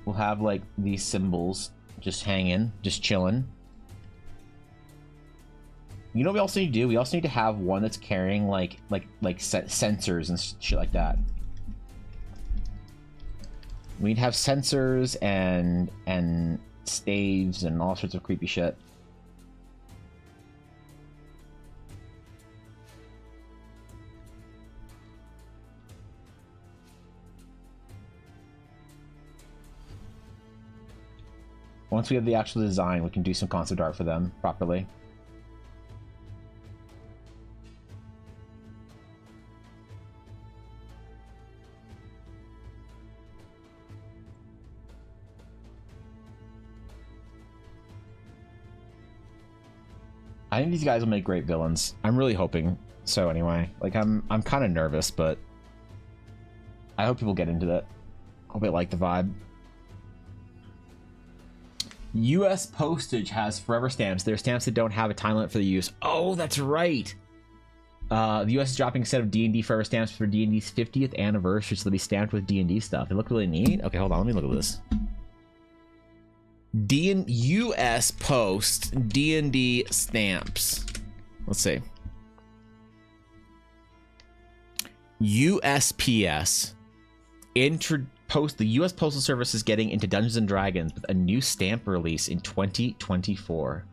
We'll have, like, these symbols just hanging, just chilling. You know what we also need to do? We also need to have one that's carrying, like sensors and shit like that. We need to have sensors and staves and all sorts of creepy shit. Once we have the actual design, we can do some concept art for them properly. I think these guys will make great villains. I'm really hoping so anyway. Like, I'm kind of nervous, but I hope people get into that. Hope they like the vibe. US postage has forever stamps. They're stamps that don't have a time limit for the use. Oh, that's right. The U.S. is dropping a set of D&D Forever stamps for D&D's 50th anniversary, so they'll be stamped with D&D stuff. They look really neat. Okay, hold on. Let me look at this. U.S. Post D&D stamps. Let's see. USPS. The U.S. Postal Service is getting into Dungeons & Dragons with a new stamp release in 2024.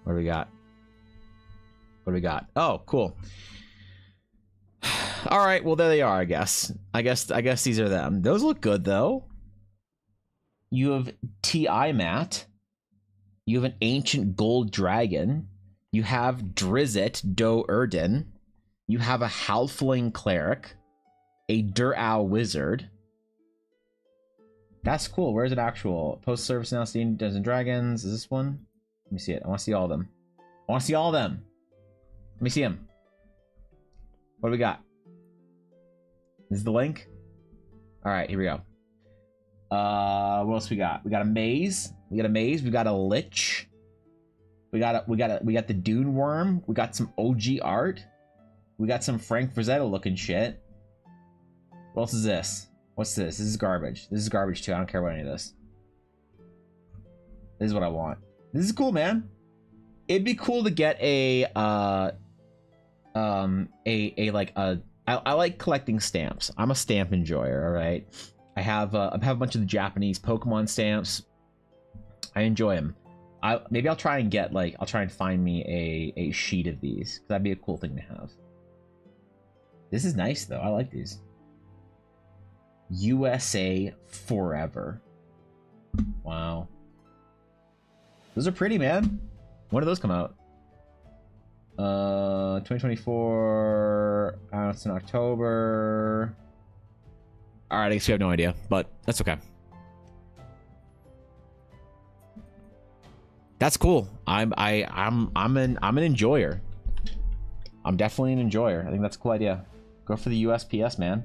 What do we got? What do we got? Oh, cool. All right, well, there they are, I guess. I guess these are them. Those look good, though. You have T.I. Matt. You have an ancient gold dragon. You have Drizzt Do Erden. You have a halfling cleric. A Dur-Ow wizard. That's cool. Where's it actual? Post service now, Steam Dungeons & Dragons. Is this one? Let me see it. I want to see all of them. I want to see all of them. Let me see them. What do we got? This is the link? All right, here we go. What else we got? We got a maze. We got a lich. We got the Dune Worm. We got some OG art. We got some Frank Frazetta looking shit. What else is this? What's this? This is garbage. This is garbage too. I don't care about any of this. This is what I want. This is cool, man. It'd be cool to get I like collecting stamps. I'm a stamp enjoyer, all right? I have a bunch of the Japanese Pokemon stamps. I enjoy them. Maybe I'll try and get I'll try and find me a sheet of these, because that'd be a cool thing to have. This is nice though. I like these. USA Forever. Wow. Those are pretty, man. When do those come out? 2024. It's in October. All right, I guess we have no idea, but that's okay. That's cool. I'm an enjoyer. I'm definitely an enjoyer. I think that's a cool idea. Go for the USPS, man.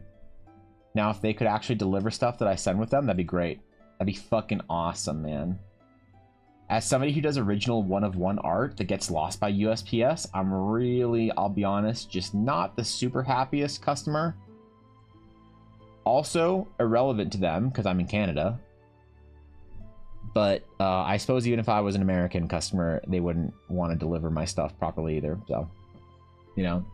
Now, if they could actually deliver stuff that I send with them, that'd be great. That'd be fucking awesome, man. As somebody who does original one-of-one art that gets lost by USPS, I'm really, I'll be honest, just not the super happiest customer. Also, irrelevant to them, because I'm in Canada. But I suppose even if I was an American customer, they wouldn't want to deliver my stuff properly either. So, you know.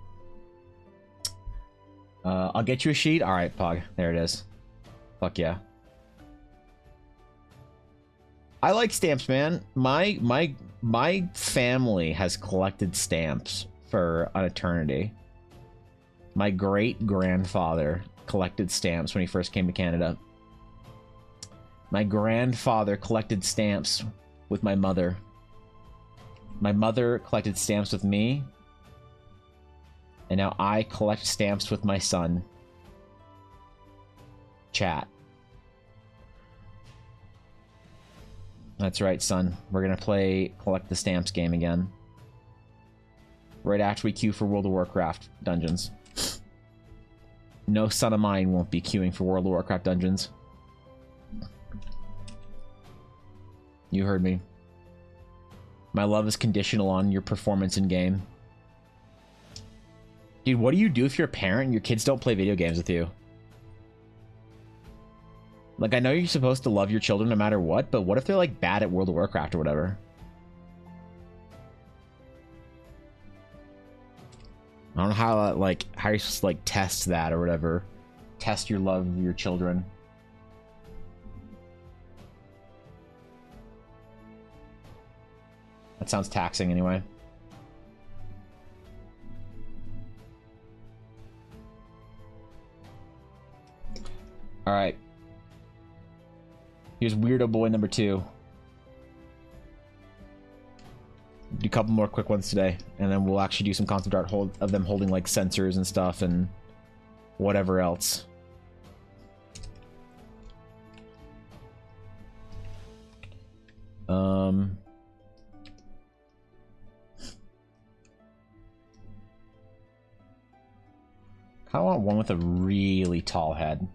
I'll get you a sheet. All right, Pog. There it is. Fuck yeah. I like stamps, man. My family has collected stamps for an eternity. My great-grandfather collected stamps when he first came to Canada. My grandfather collected stamps with my mother. My mother collected stamps with me. And now I collect stamps with my son. Chat. That's right, son. We're gonna play Collect the Stamps game again. Right after we queue for World of Warcraft dungeons. No son of mine won't be queuing for World of Warcraft dungeons. You heard me. My love is conditional on your performance in game. Dude, what do you do if you're a parent and your kids don't play video games with you? Like, I know you're supposed to love your children no matter what, but what if they're, like, bad at World of Warcraft or whatever? I don't know how, like, how you're supposed to, like, test that or whatever. Test your love of your children. That sounds taxing anyway. All right. Here's Weirdo Boy number 2. Do a couple more quick ones today, and then we'll actually do some concept art of them holding like sensors and stuff and whatever else. I want one with a really tall head.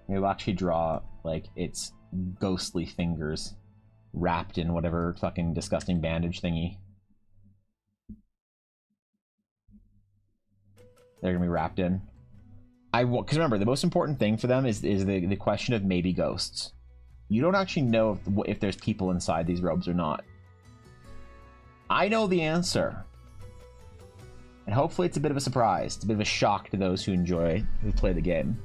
Maybe we'll actually draw, like, its ghostly fingers wrapped in whatever fucking disgusting bandage thingy. They're gonna be wrapped in. Because remember, the most important thing for them is the question of maybe ghosts. You don't actually know if there's people inside these robes or not. I know the answer. And hopefully it's a bit of a surprise. It's a bit of a shock to those who play the game.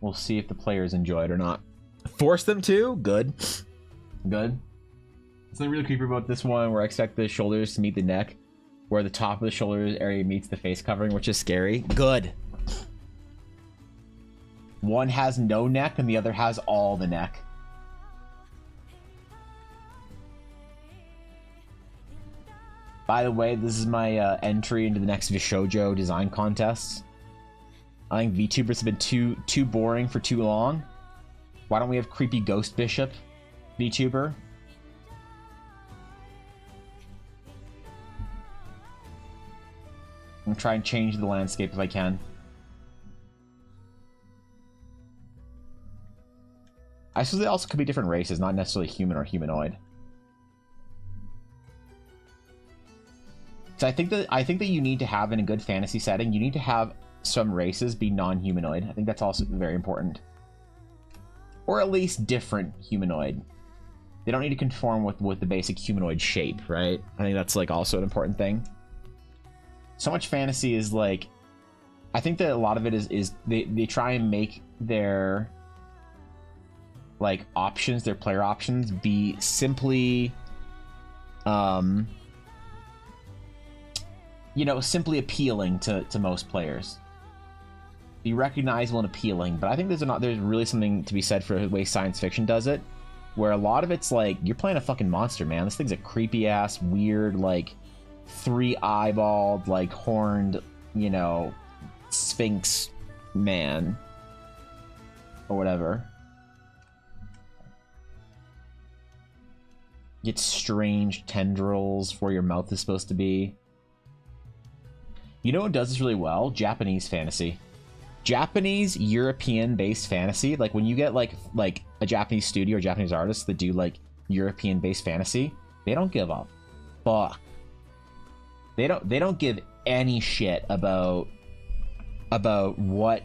We'll see if the players enjoy it or not. Force them to? Good. Good. Something really creepy about this one where I expect the shoulders to meet the neck, where the top of the shoulders area meets the face covering, which is scary. Good. One has no neck and the other has all the neck. By the way, this is my entry into the next Shoujo design contests. I think VTubers have been too boring for too long. Why don't we have creepy ghost bishop VTuber? I'm gonna try and change the landscape if I can. I suppose they also could be different races, not necessarily human or humanoid. So I think that you need to have in a good fantasy setting, you need to have some races be non-humanoid. I think that's also very important. Or at least different humanoid. They don't need to conform with the basic humanoid shape, right? I think that's like also an important thing. So much fantasy is like, I think that a lot of it is they try and make their like options, their player options, be simply you know, simply appealing to most players. Be recognizable and appealing, but I think there's really something to be said for the way science fiction does it, where a lot of it's like, you're playing a fucking monster, man. This thing's a creepy ass, weird, like 3-eyeballed, like horned, you know, sphinx man or whatever. Get strange tendrils where your mouth is supposed to be. You know what does this really well? Japanese fantasy. Japanese European-based fantasy, like when you get like a Japanese studio or Japanese artists that do like European-based fantasy, they don't give a fuck. They don't give any shit about what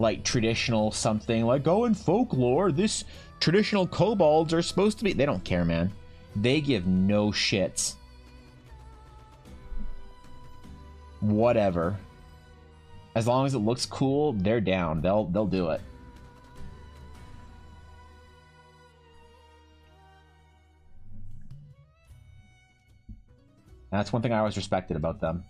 like traditional something like, oh, in folklore this traditional kobolds are supposed to be. They don't care, man. They give no shits. Whatever. As long as it looks cool, they're down. They'll do it. That's one thing I always respected about them.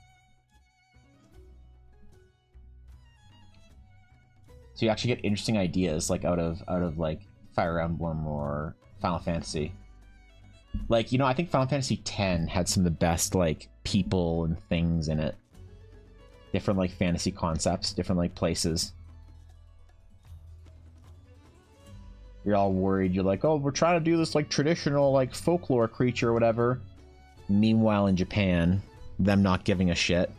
So you actually get interesting ideas like out of like Fire Emblem or Final Fantasy. Like, you know, I think Final Fantasy X had some of the best like people and things in it. Different like fantasy concepts, different like places. You're all worried. You're like, oh, we're trying to do this like traditional like folklore creature or whatever. Meanwhile, in Japan, them not giving a shit.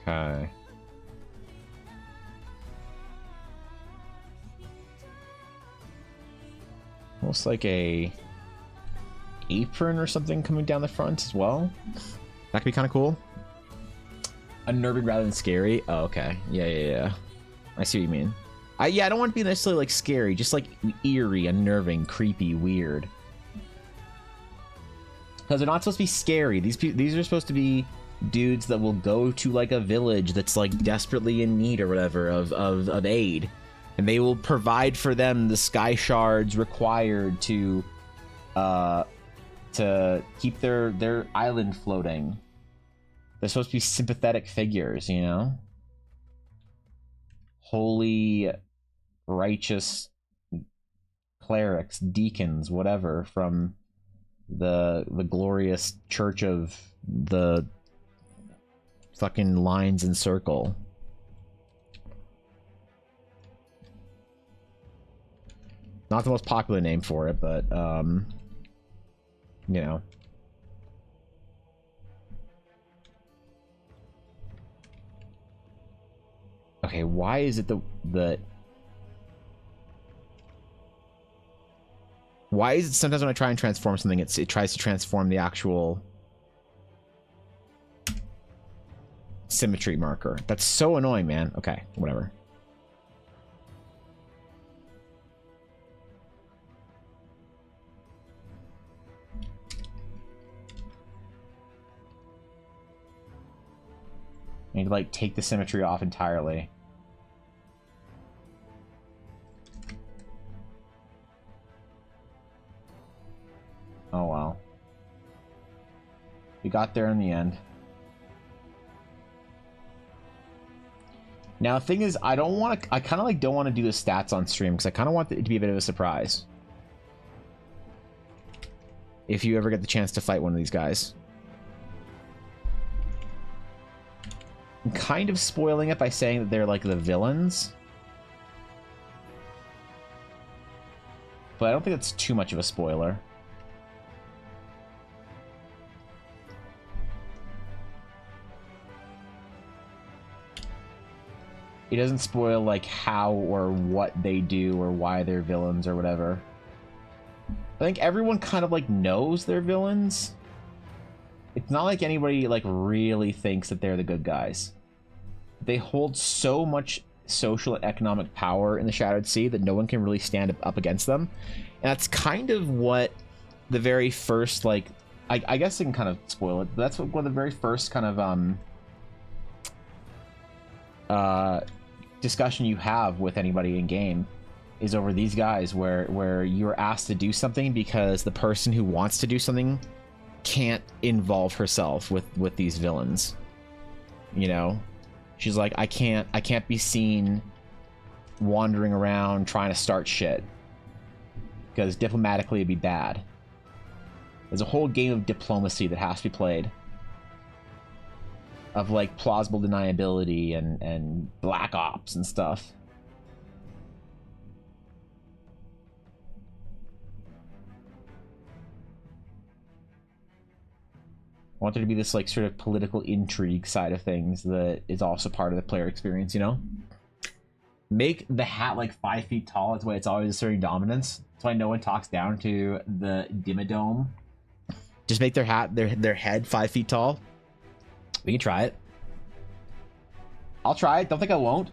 Okay. Almost like a apron or something coming down the front as well. That could be kind of cool. Unnerving rather than scary. Oh, okay. Yeah. I see what you mean. I don't want to be necessarily like scary, just like eerie, unnerving, creepy, weird. Because they're not supposed to be scary. These are supposed to be dudes that will go to like a village that's like desperately in need or whatever of aid. And they will provide for them the sky shards required to keep their island floating. They're supposed to be sympathetic figures, you know? Holy, righteous clerics, deacons, whatever, from the glorious church of the fucking lines and circle. Not the most popular name for it, but you know. Okay, why is it why is it sometimes when I try and transform something, it tries to transform the actual symmetry marker? That's so annoying, man. Okay, whatever. I need to like take the symmetry off entirely. Oh wow. We got there in the end. Now the thing is, I don't want to. I kind of like don't want to do the stats on stream because I kind of want it to be a bit of a surprise. If you ever get the chance to fight one of these guys, I'm kind of spoiling it by saying that they're like the villains, but I don't think that's too much of a spoiler. It doesn't spoil like how or what they do or why they're villains or whatever. I think everyone kind of like knows they're villains. It's not like anybody like really thinks that they're the good guys. They hold so much social and economic power in the Shattered Sea that no one can really stand up against them. And that's kind of what the very first like I guess I can kind of spoil it, but that's what one of the very first kind of discussion you have with anybody in game is over these guys, where you're asked to do something because the person who wants to do something can't involve herself with these villains. You know, she's like, I can't be seen wandering around trying to start shit because diplomatically it'd be bad. There's a whole game of diplomacy that has to be played, of like plausible deniability and black ops and stuff. I want there to be this like sort of political intrigue side of things that is also part of the player experience, you know? Make the hat like 5 feet tall. That's why it's always asserting dominance. That's why no one talks down to the Dimmadome. Just make their hat, their head 5 feet tall. We can try it. I'll try it. Don't think I won't.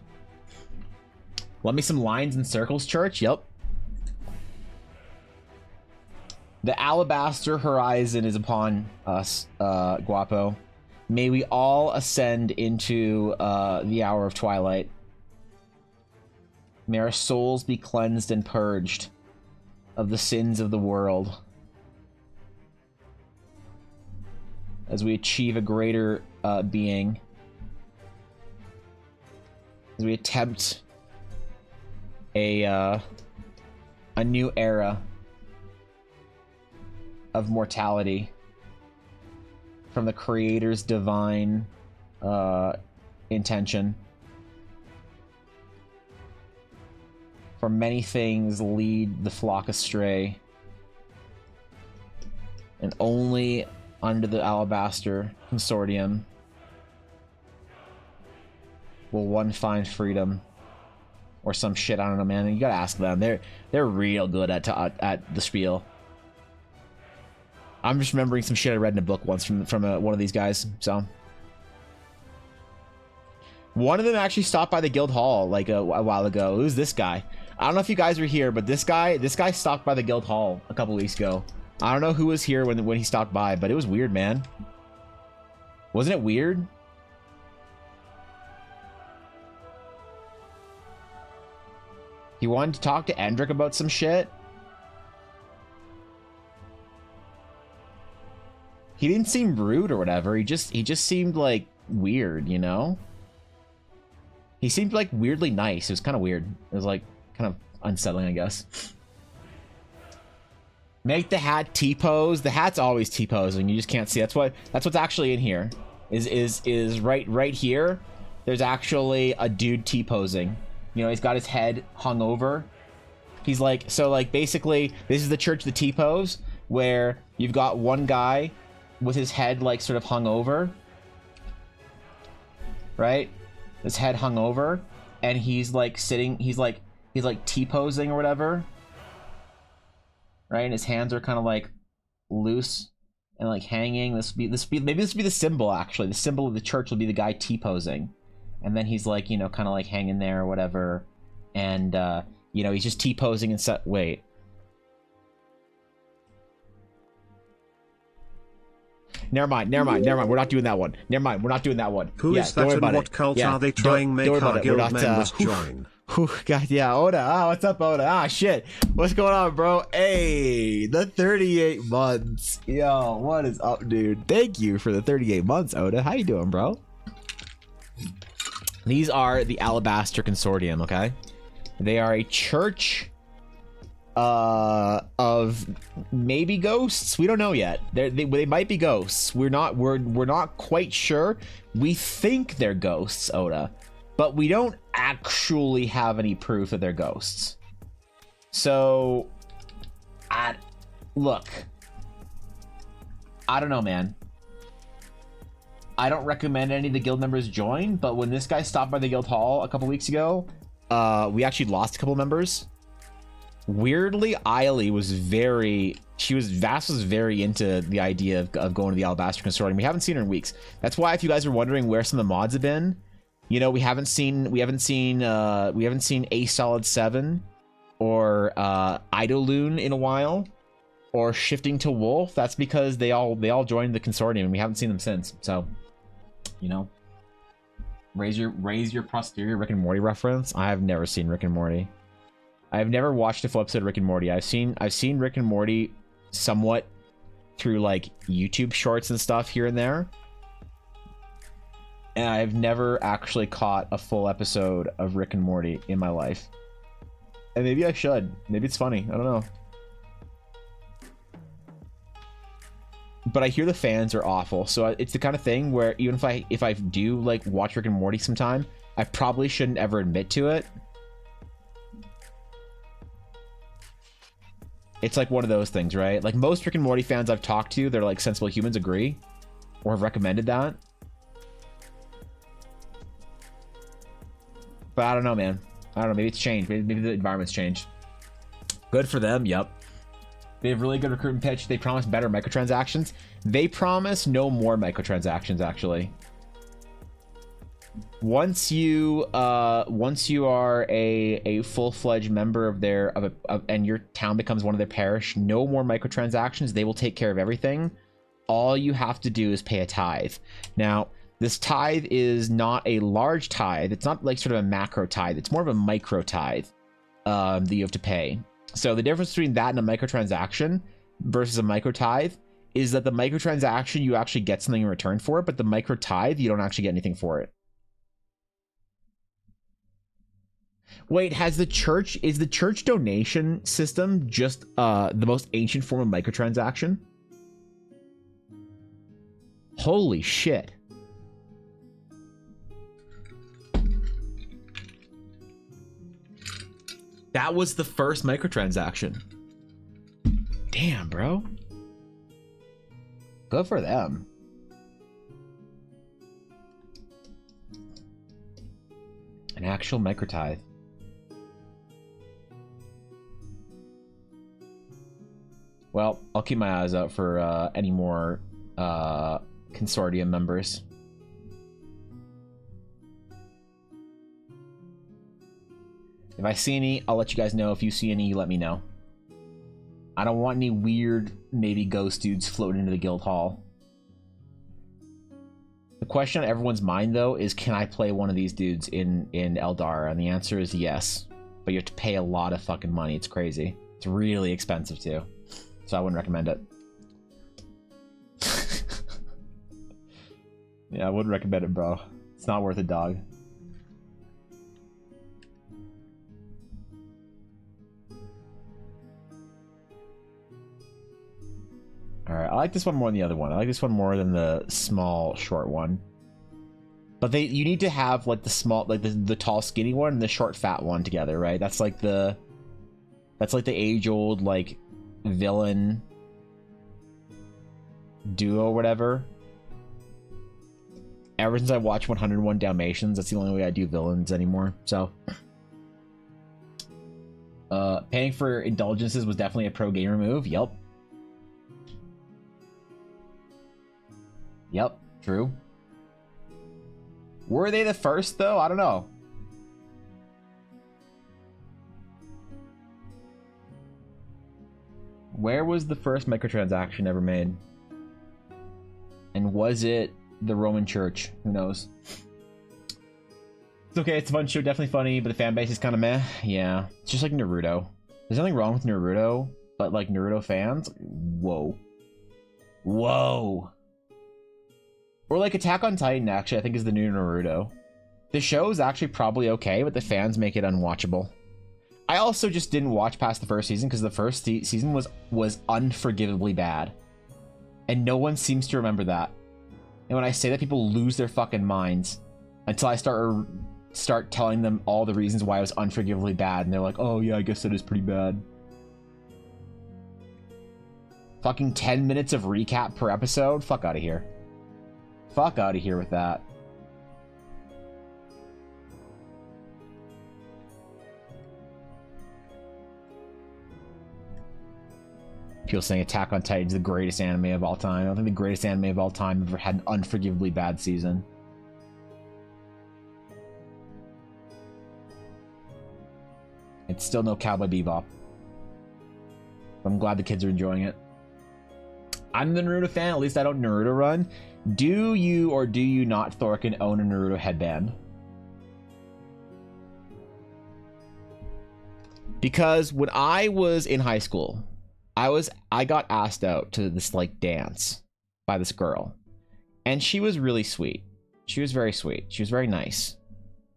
Let me some lines and circles, church. Yep. The alabaster horizon is upon us, Guapo. May we all ascend into the hour of twilight. May our souls be cleansed and purged of the sins of the world, as we achieve a greater being, as we attempt a new era of mortality from the Creator's divine intention. For many things lead the flock astray, and only under the Alabaster Consortium will one find freedom, or some shit. I don't know, man. You gotta ask them. They're real good at the spiel. I'm just remembering some shit I read in a book once from one of these guys. So one of them actually stopped by the guild hall like a while ago. Who's this guy? I don't know if you guys were here, but this guy stopped by the guild hall a couple weeks ago. I don't know who was here when he stopped by, but it was weird, man. Wasn't it weird? He wanted to talk to Endrick about some shit. He didn't seem rude or whatever. He just seemed like weird, you know? He seemed like weirdly nice. It was kind of weird. It was like kind of unsettling, I guess. Make the hat T-pose. The hat's always T-posing. You just can't see. That's what's actually in here. Is right here. There's actually a dude T-posing. You know, he's got his head hung over. He's like, so like basically this is the church of the T-pose, where you've got one guy with his head like sort of hung over. Right? His head hung over, and he's like sitting, he's like T-posing or whatever. Right, and his hands are kind of like loose and like hanging. Maybe this would be the symbol. Actually, the symbol of the church will be the guy T-posing, and then he's like, you know, kind of like hanging there or whatever, and you know, he's just T-posing and set. Wait, never mind. We're not doing that one. Never mind, we're not doing that one. Who is that, and what cult are they trying make our guild members join? God, yeah, Oda. What's up, Oda? Shit. What's going on, bro? Hey, the 38 months. Yo, what is up, dude? Thank you for the 38 months, Oda. How you doing, bro? These are the Alabaster Consortium, okay? They are a church of maybe ghosts. We don't know yet. They might be ghosts. We're not quite sure. We think they're ghosts, Oda. But we don't actually have any proof that they're ghosts. So, look, I don't know, man. I don't recommend any of the guild members join, but when this guy stopped by the guild hall a couple weeks ago, we actually lost a couple members. Weirdly, Eiley was Vass was very into the idea of going to the Alabaster Consortium. We haven't seen her in weeks. That's why, if you guys are wondering where some of the mods have been, you know, we haven't seen A Solid 7 or Idoloon in a while, or Shifting to Wolf. That's because they all joined the consortium and we haven't seen them since. So, you know, raise your posterior Rick and Morty reference. I have never seen Rick and Morty. I have never watched a full episode of Rick and Morty. I've seen Rick and Morty somewhat through like YouTube shorts and stuff here and there. And I've never actually caught a full episode of Rick and Morty in my life. And maybe I should. Maybe it's funny. I don't know. But I hear the fans are awful. So it's the kind of thing where even if I do like watch Rick and Morty sometime, I probably shouldn't ever admit to it. It's like one of those things, right? Like most Rick and Morty fans I've talked to, they're like sensible humans, agree or have recommended that. But I don't know, man. I don't know. Maybe it's changed. Maybe the environment's changed. Good for them. Yep. They have really good recruitment pitch. They promise better microtransactions. They promise no more microtransactions, actually. Once you are a full-fledged member and your town becomes one of their parish, no more microtransactions. They will take care of everything. All you have to do is pay a tithe. Now, this tithe is not a large tithe. It's not like sort of a macro tithe. It's more of a micro tithe that you have to pay. So the difference between that and a microtransaction versus a micro tithe is that the microtransaction, you actually get something in return for it, but the micro tithe, you don't actually get anything for it. Wait, is the church donation system just the most ancient form of microtransaction? Holy shit. That was the first microtransaction. Damn, bro. Good for them. An actual microtithe. Well, I'll keep my eyes out for any more consortium members. If I see any, I'll let you guys know. If you see any, you let me know. I don't want any weird, maybe ghost dudes floating into the guild hall. The question on everyone's mind, though, is can I play one of these dudes in Eldar? And the answer is yes. But you have to pay a lot of fucking money. It's crazy. It's really expensive, too. So I wouldn't recommend it. Yeah, I wouldn't recommend it, bro. It's not worth it, dog. Alright, I like this one more than the other one. I like this one more than the small, short one. But you need to have like the small, like the tall, skinny one and the short, fat one together, right? That's like the age-old like villain duo, or whatever. Ever since I watched 101 Dalmatians, that's the only way I do villains anymore. So, paying for indulgences was definitely a pro gamer move. Yep. Yep, true. Were they the first, though? I don't know. Where was the first microtransaction ever made? And was it the Roman Church? Who knows? It's okay, it's a fun show, definitely funny, but the fan base is kind of meh. Yeah, it's just like Naruto. There's nothing wrong with Naruto, but like Naruto fans, whoa. Whoa. Or like Attack on Titan, actually, I think is the new Naruto. The show is actually probably okay, but the fans make it unwatchable. I also just didn't watch past the first season because the first season was unforgivably bad. And no one seems to remember that. And when I say that, people lose their fucking minds until I start telling them all the reasons why it was unforgivably bad, and they're like, oh yeah, I guess that is pretty bad. Fucking 10 minutes of recap per episode? Fuck out of here. Fuck out of here with that. People saying Attack on Titan is the greatest anime of all time. I don't think the greatest anime of all time ever had an unforgivably bad season. It's still no Cowboy Bebop. I'm glad the kids are enjoying it. I'm the Naruto fan. At least I don't Naruto run. Do you or do you not, Thorkin, own a Naruto headband? Because when I was in high school, I got asked out to this like dance by this girl, and she was really sweet. She was very sweet. She was very nice.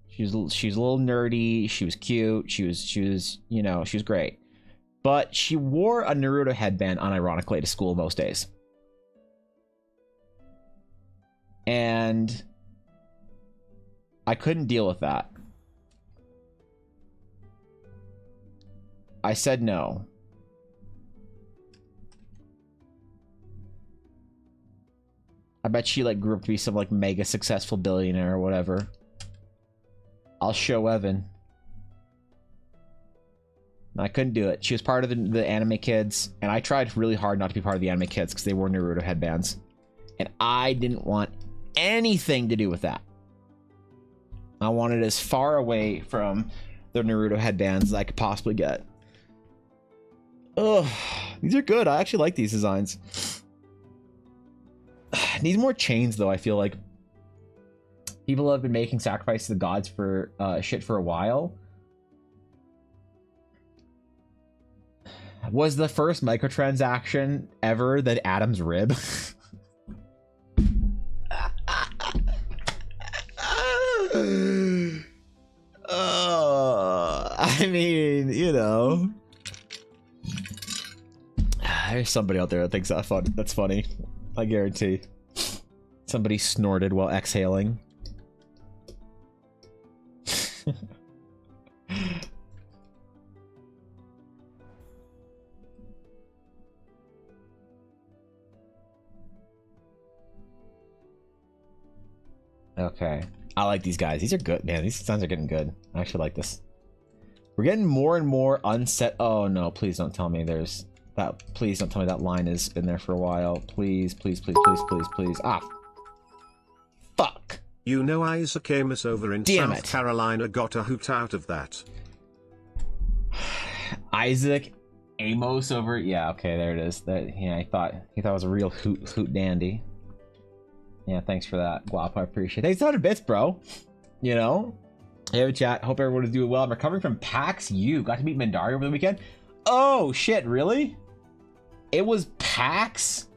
She was a little nerdy. She was cute. She was you know, she was great. But she wore a Naruto headband unironically to school most days. And I couldn't deal with that. I said no. I bet she like grew up to be some like mega successful billionaire or whatever. I'll show Evan. I couldn't do it. She was part of the anime kids, and I tried really hard not to be part of the anime kids because they wore Naruto headbands. And I didn't want anything to do with that. I wanted as far away from the Naruto headbands as I could possibly get. Ugh, these are good. I actually like these designs. Needs more chains, though, I feel like. People have been making sacrifices to the gods for shit for a while. Was the first microtransaction ever that Adam's rib? I mean, you know. There's somebody out there that thinks that's funny. I guarantee. Somebody snorted while exhaling. Okay. I like these guys. These are good, man. These designs are getting good. I actually like this. We're getting more and more unset. Oh no, please don't tell me there's that. Please don't tell me that line has been there for a while. Please, please, please, please, please, please. Ah. Fuck. You know Isaac Amos over in South Carolina got a hoot out of that. Isaac Amos over. Yeah, okay, there it is. Yeah, he thought it was a real hoot dandy. Yeah, thanks for that, Guapo. I appreciate it. Thanks 100 bits, bro. You know? Hey, chat. Hope everyone is doing well. I'm recovering from PAX U. Got to meet Mandari over the weekend. Oh, shit, really? It was PAX?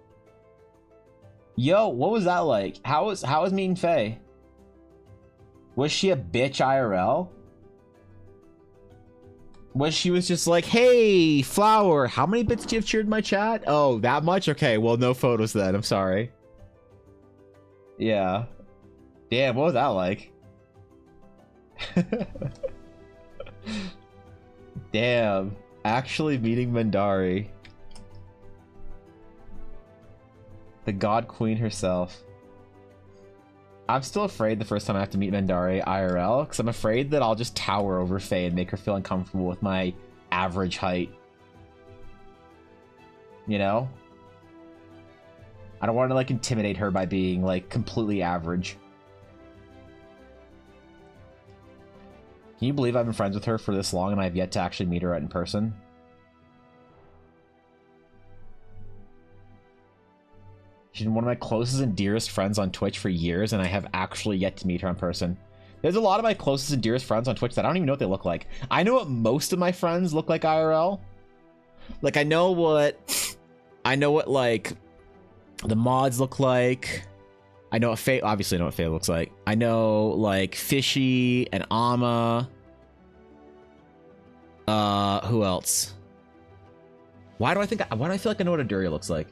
Yo, what was that like? How was meeting Faye? Was she a bitch IRL? Was she was just like, hey, Flower, how many bits do you have cheered in my chat? Oh, that much? Okay, well, no photos then. I'm sorry. Yeah. Damn, what was that like? Damn. Actually meeting Mandari. The God Queen herself. I'm still afraid the first time I have to meet Mandari IRL, because I'm afraid that I'll just tower over Faye and make her feel uncomfortable with my average height. You know? I don't want to, like, intimidate her by being, like, completely average. Can you believe I've been friends with her for this long and I've yet to actually meet her in person? She's been one of my closest and dearest friends on Twitch for years, and I have actually yet to meet her in person. There's a lot of my closest and dearest friends on Twitch that I don't even know what they look like. I know what most of my friends look like IRL. Like, I know what, like, the mods look like. I know what Faye, obviously I know what Faye looks like. I know, like, Fishy and Ama. Who else? Why do I feel like I know what Aduria looks like?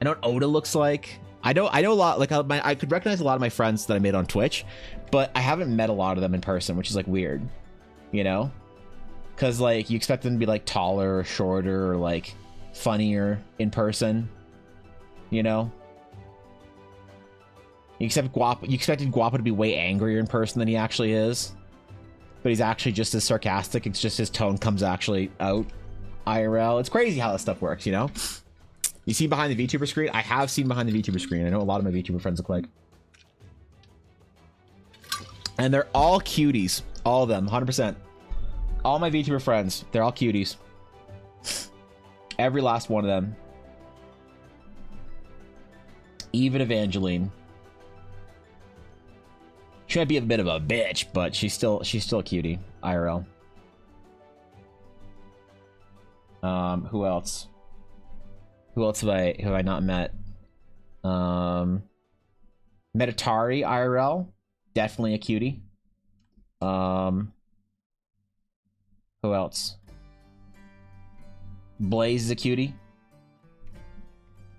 I know what Oda looks like. I know a lot, like, I could recognize a lot of my friends that I made on Twitch, but I haven't met a lot of them in person, which is, like, weird, you know? Because, like, you expect them to be, like, taller or shorter or, like, funnier in person, you know? You expected Guapo to be way angrier in person than he actually is, but he's actually just as sarcastic. It's just his tone comes actually out IRL. It's crazy how that stuff works, you know? You see behind the VTuber screen? I have seen behind the VTuber screen. I know a lot of my VTuber friends look like. And they're all cuties. All of them, 100%. All my VTuber friends, they're all cuties. Every last one of them. Even Evangeline. She might be a bit of a bitch, but she's still a cutie. IRL. Who else? Who else have I not met? Metatari IRL, definitely a cutie. Who else? Blaze is a cutie.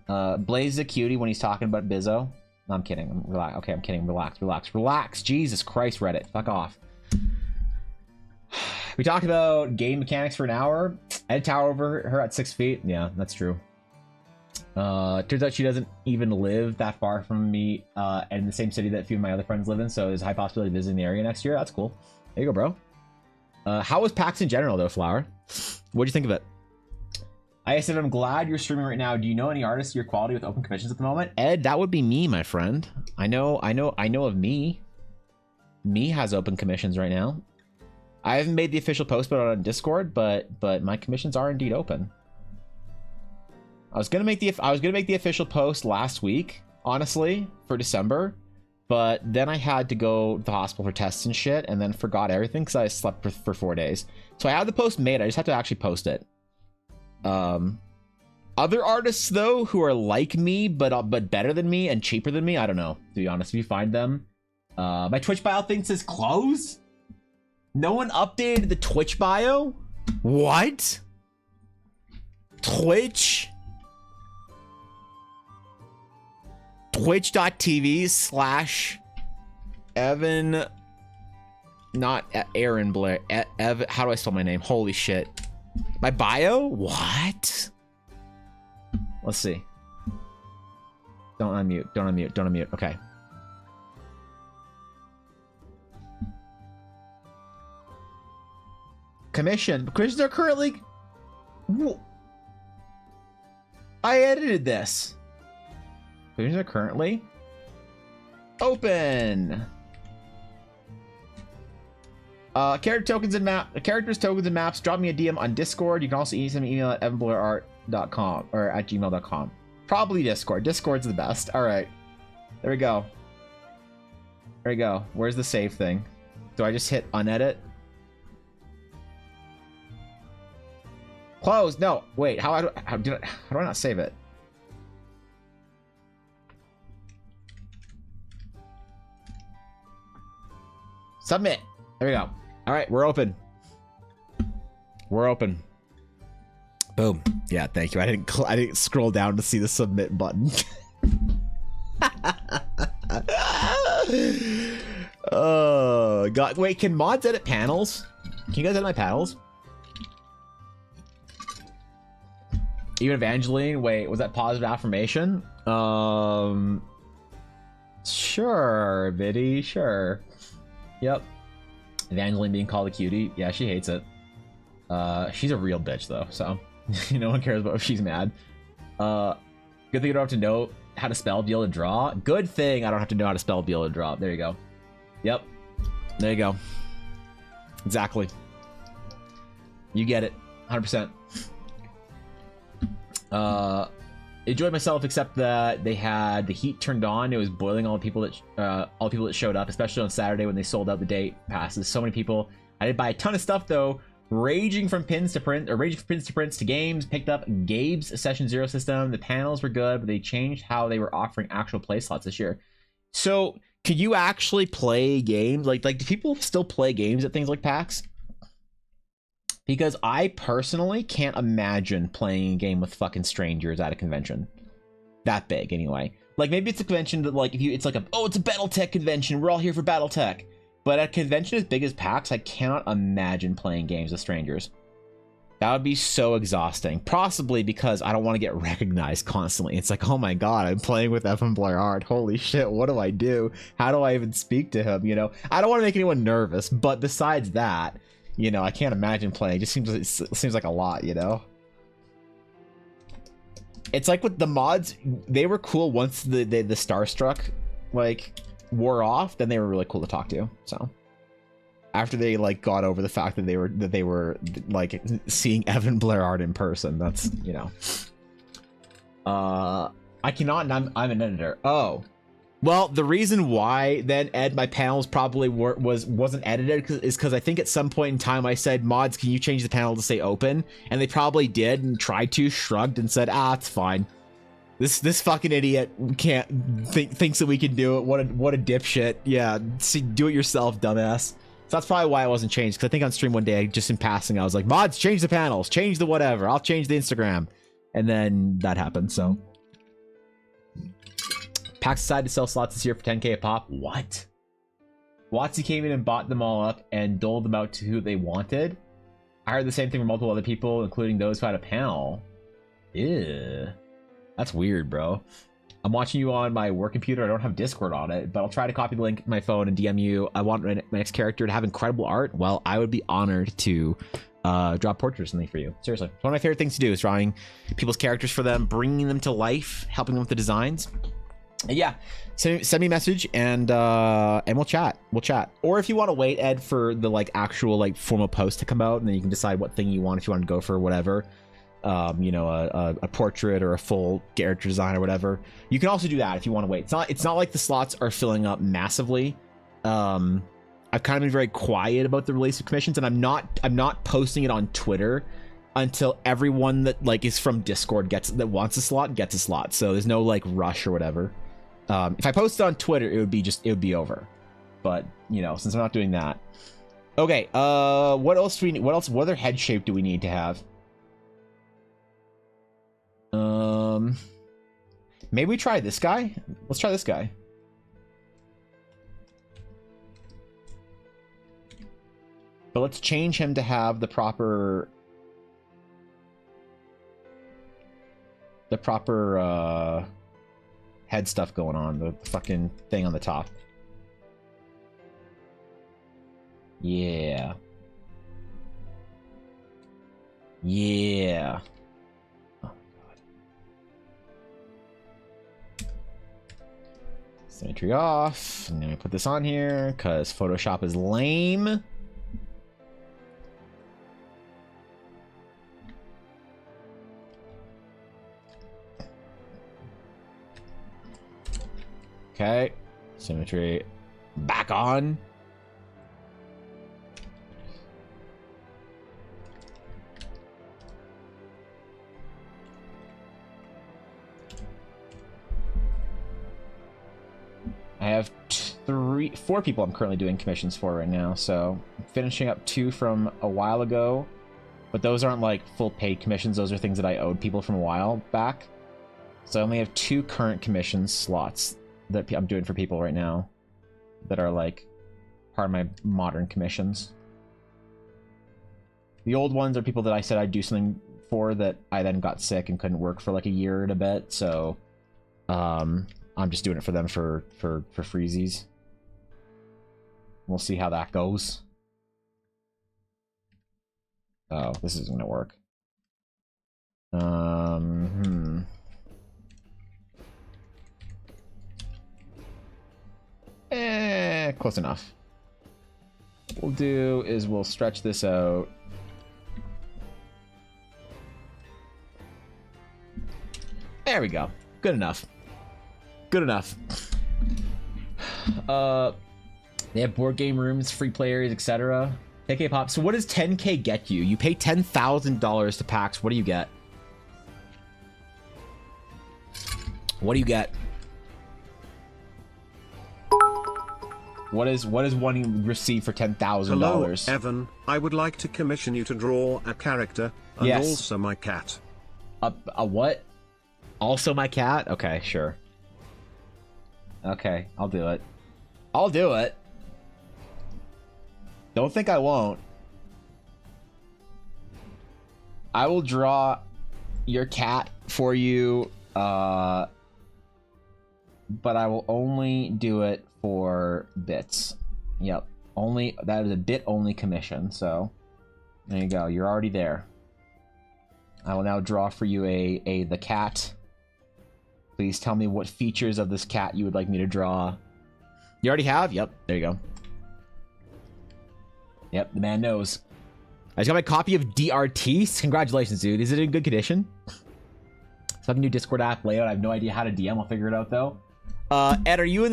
Blaze is a cutie when he's talking about Bizzo. No, I'm kidding. Relax. Okay, I'm kidding. Relax. Jesus Christ, Reddit. Fuck off. We talked about game mechanics for an hour. I had tower over her at 6 feet. Yeah, that's true. Turns out she doesn't even live that far from me and in the same city that a few of my other friends live in, so there's a high possibility of visiting the area next year. That's cool. There you go, bro. How was PAX in general, though, Flower? What'd you think of it? I said, I'm glad you're streaming right now. Do you know any artists of your quality with open commissions at the moment? Ed, that would be me, my friend. I know of me. Me has open commissions right now. I haven't made the official post about it on Discord, but my commissions are indeed open. I was gonna make the official post last week, honestly, for December, but then I had to go to the hospital for tests and shit, and then forgot everything because I slept for 4 days. So I had the post made. I just have to actually post it. Other artists though who are like me but better than me and cheaper than me, I don't know, to be honest. If you find them, my Twitch bio thing says close. No one updated the Twitch bio. What? Twitch.tv/Evan, not Aaron Blair. Evan, how do I spell my name? Holy shit. My bio? What? Let's see. Don't unmute. Okay. Commissions are currently... I edited this. Commissions are currently open. Characters, tokens, and maps. Drop me a DM on Discord. You can also send me an email at evanblairart.com or at gmail.com. Probably Discord. Discord's the best. All right. There we go. Where's the save thing? Do I just hit unedit? Close. No. Wait. How do I not save it? Submit. There we go. All right, we're open. We're open. Boom. Yeah, thank you. I didn't scroll down to see the submit button. Oh god. Wait, can mods edit panels? Can you guys edit my panels? Even Evangeline, wait, was that positive affirmation? Sure, Biddy, sure. Yep. Evangeline being called a cutie. Yeah, she hates it. She's a real bitch though, so no one cares about if she's mad. Good thing you don't have to know how to spell, be able to draw. Good thing I don't have to know how to spell, be able to draw. There you go. Yep. There you go. Exactly. You get it. 100%. Enjoyed myself, except that they had the heat turned on. It was boiling all the people that showed up, especially on Saturday when they sold out the day passes. So many people. I did buy a ton of stuff though. Raging from pins to prints to games. Picked up Gabe's Session Zero system. The panels were good, but they changed how they were offering actual play slots this year. So, could you actually play games? Like, do people still play games at things like PAX? Because I personally can't imagine playing a game with fucking strangers at a convention. That big, anyway. Like, maybe it's a convention that, like, it's like it's a Battletech convention. We're all here for Battletech. But at a convention as big as PAX, I cannot imagine playing games with strangers. That would be so exhausting. Possibly because I don't want to get recognized constantly. It's like, oh my god, I'm playing with Evan Blair Hart. Holy shit, what do I do? How do I even speak to him, you know? I don't want to make anyone nervous, but besides that, you know, I can't imagine playing. It just seems like a lot, you know? It's like with the mods, they were cool once the Starstruck, like, wore off, then they were really cool to talk to. So after they like got over the fact that they were like seeing Evan Blair Hart in person, that's, you know. I cannot, and I'm an editor. Oh, well, the reason why then Ed, my panels probably wasn't edited is because I think at some point in time I said, mods, can you change the panel to say open? And they probably did and tried to, shrugged and said, it's fine. This fucking idiot thinks that we can do it. What a dipshit. Yeah, see, do it yourself, dumbass. So that's probably why it wasn't changed. Because I think on stream one day, just in passing, I was like, mods, change the panels, change the whatever. I'll change the Instagram. And then that happened, so. PAX decided to sell slots this year for 10k a pop. What? Watsy came in and bought them all up and doled them out to who they wanted. I heard the same thing from multiple other people, including those who had a panel. Ew. That's weird, bro. I'm watching you on my work computer. I don't have Discord on it, but I'll try to copy the link in my phone and DM you. I want my next character to have incredible art. Well, I would be honored to draw portraits or something for you. Seriously. It's one of my favorite things to do is drawing people's characters for them, bringing them to life, helping them with the designs. And yeah, send me a message and we'll chat. Or if you want to wait, Ed, for the like actual like formal post to come out, and then you can decide what thing you want, if you want to go for whatever. You know, a portrait or a full character design or whatever. You can also do that if you want to wait. It's not like the slots are filling up massively. I've kind of been very quiet about the release of commissions, and I'm not posting it on Twitter until everyone that like is from Discord that wants a slot gets a slot. So there's no like rush or whatever. If I posted on Twitter, it would be over. But you know, since I'm not doing that. Okay, what else do we need? What other head shape do we need to have? Maybe we try this guy. Let's try this guy. But let's change him to have the proper head stuff going on, the fucking thing on the top. Yeah. Symmetry off, and then we put this on here because Photoshop is lame. Okay, symmetry back on. I have 4 people I'm currently doing commissions for right now, so I'm finishing up 2 from a while ago, But those aren't like full paid commissions. Those are things that I owed people from a while back. So I only have 2 current commission slots that I'm doing for people right now that are like part of my modern commissions. The old ones are people that I said I'd do something for that I then got sick and couldn't work for like a year and a bit. So I'm just doing it for them for freezies. We'll see how that goes. Oh, this isn't gonna work. Close enough. What we'll do is we'll stretch this out. There we go. Good enough. Good enough. They have board game rooms, free players, etc. 10K pop. So what does 10K get you? You pay $10,000 to PAX. What do you get? What do you get? What is one you receive for $10,000? Hello, Evan. I would like to commission you to draw a character and Yes. also my cat. A what? Also my cat? Okay, sure. Okay, I'll do it. I'll do it. Don't think I won't. I will draw your cat for you, but I will only do it for bits. Yep. Only, that is a bit only commission, so there you go. You're already there. I will now draw for you the cat. Please tell me what features of this cat you would like me to draw. You already have? Yep. There you go. Yep, the man knows. I just got my copy of DRT. Congratulations, dude. Is it in good condition? So I can do Discord app layout. I have no idea how to DM. I'll figure it out though. Ed, are you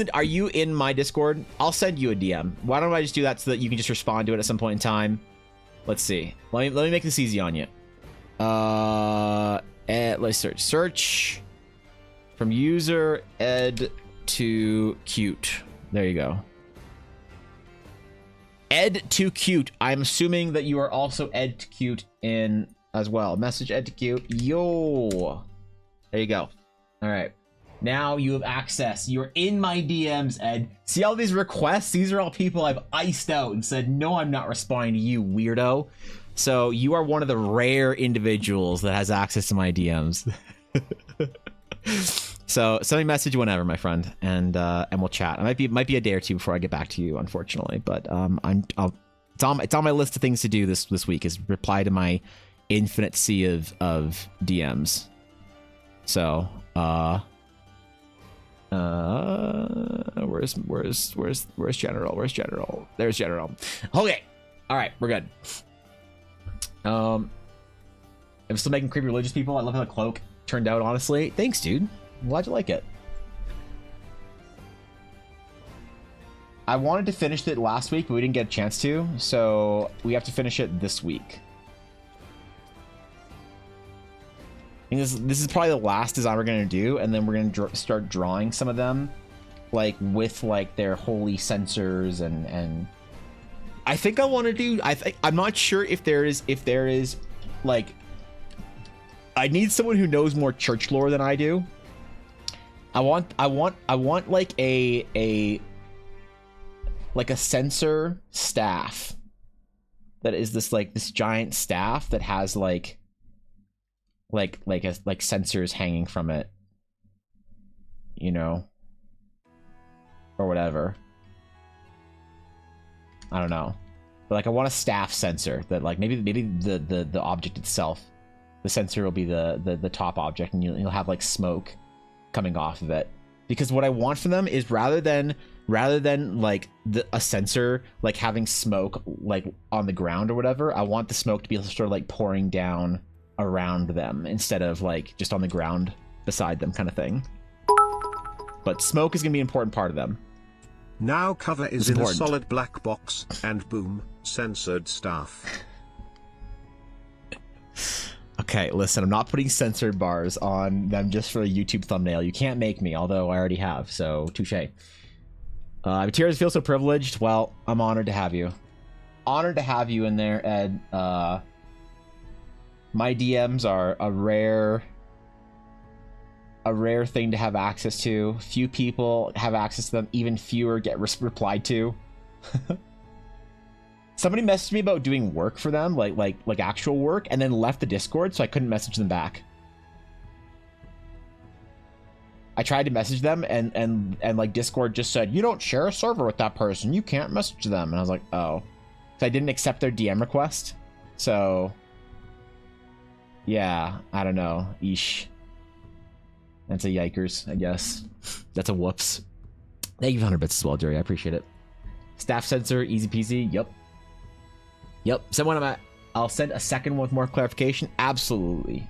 in my Discord? I'll send you a DM. Why don't I just do that so that you can just respond to it at some point in time? Let's see. Let me make this easy on you. Let's search from user Ed to cute. There you go. Ed to cute. I'm assuming that you are also Ed to cute in as well. Message Ed to cute. Yo. There you go. All right. Now you have access. You're in my DMs, Ed. See all these requests? These are all people I've iced out and said, no, I'm not responding to you, weirdo. So you are one of the rare individuals that has access to my DMs. So send me a message whenever, my friend, and we'll chat. It might be a day or two before I get back to you, unfortunately. But it's on my list of things to do this week is reply to my infinite sea of DMs. So where's General? Where's General? There's General. Okay. All right, we're good. I'm still making creepy religious people. I love how the cloak turned out, honestly. Thanks, dude. I'm glad you like it. I wanted to finish it last week, but we didn't get a chance to, so we have to finish it this week. I think this is probably the last design we're going to do, and then we're going to start drawing some of them, like with like their holy sensors and I think I want to do. I'm not sure if there is like, I need someone who knows more church lore than I do. I want like a sensor staff that is this giant staff that has like sensors hanging from it, you know, or whatever. I don't know, but like I want a staff sensor that like maybe the object itself, the sensor will be the top object, and you'll have like smoke coming off of it. Because what I want from them is rather than like a sensor like having smoke like on the ground or whatever, I want the smoke to be sort of like pouring down around them instead of like just on the ground beside them, kind of thing. But smoke is gonna be an important part of them. Now cover is in a solid black box, and boom, censored staff. Okay, listen, I'm not putting censored bars on them just for a YouTube thumbnail. You can't make me, although I already have, so touche. Materials feel so privileged. Well, I'm honored to have you. Honored to have you in there, Ed. My DMs are a rare thing to have access to. Few people have access to them. Even fewer get replied to. Somebody messaged me about doing work for them, like actual work, and then left the Discord, so I couldn't message them back. I tried to message them, and like Discord just said, you don't share a server with that person, you can't message them. And I was like, oh. So I didn't accept their DM request. So yeah, I don't know. Eesh. That's a yikers, I guess. That's a whoops. Thank you for 100 bits as well, Jerry. I appreciate it. Staff sensor, easy peasy. Yep. Send one of my. I'll send a second one with more clarification. Absolutely.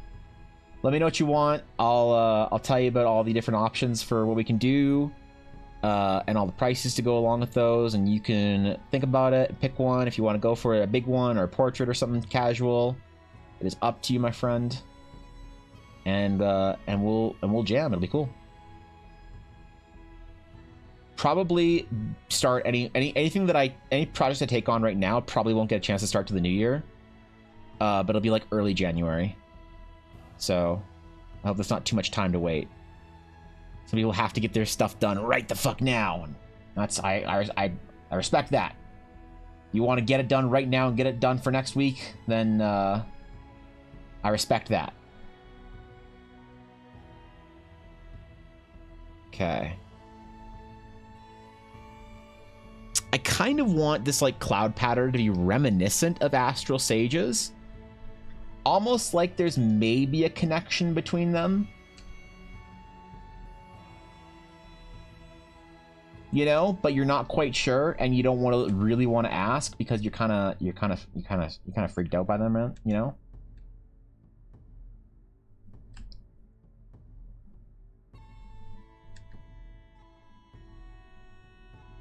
Let me know what you want. I'll tell you about all the different options for what we can do, and all the prices to go along with those. And you can think about it. Pick one if you want to go for a big one or a portrait or something casual. It is up to you, my friend. And we'll jam. It'll be cool. Probably start anything that any projects I take on right now probably won't get a chance to start to the new year. But it'll be like early January. So I hope there's not too much time to wait. Some people have to get their stuff done right the fuck now. And that's I respect that. You want to get it done right now and get it done for next week, then I respect that. Okay. I kind of want this like cloud pattern to be reminiscent of Astral Sages. Almost like there's maybe a connection between them. You know, but you're not quite sure, and you don't really want to ask because you're kind of freaked out by them, you know?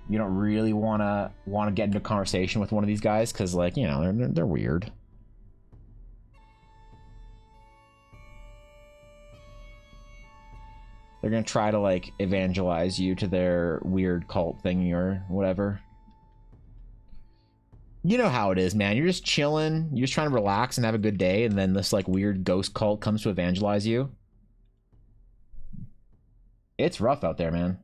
You don't really want to get into a conversation with one of these guys because, like, you know, they're weird. They're gonna try to like evangelize you to their weird cult thingy or whatever. You know how it is, man. You're just chilling. You're just trying to relax and have a good day, and then this like weird ghost cult comes to evangelize you. It's rough out there, man.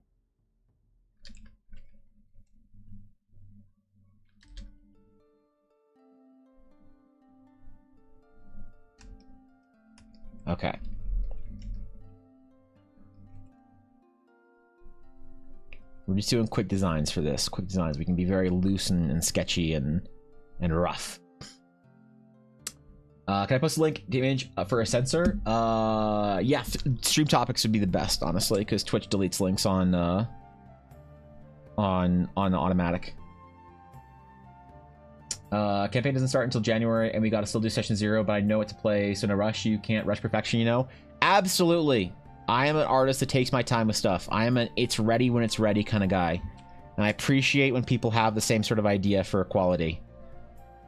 Okay. We're just doing quick designs for this. Quick designs. We can be very loose and sketchy and rough. Can I post a link to image for a sensor? Yeah, stream topics would be the best, honestly, because Twitch deletes links on automatic. Campaign doesn't start until January, and we gotta still do session 0, but I know what to play, so no rush. You can't rush perfection, you know? Absolutely. I am an artist that takes my time with stuff. I am an it's ready when it's ready kind of guy. And I appreciate when people have the same sort of idea for quality.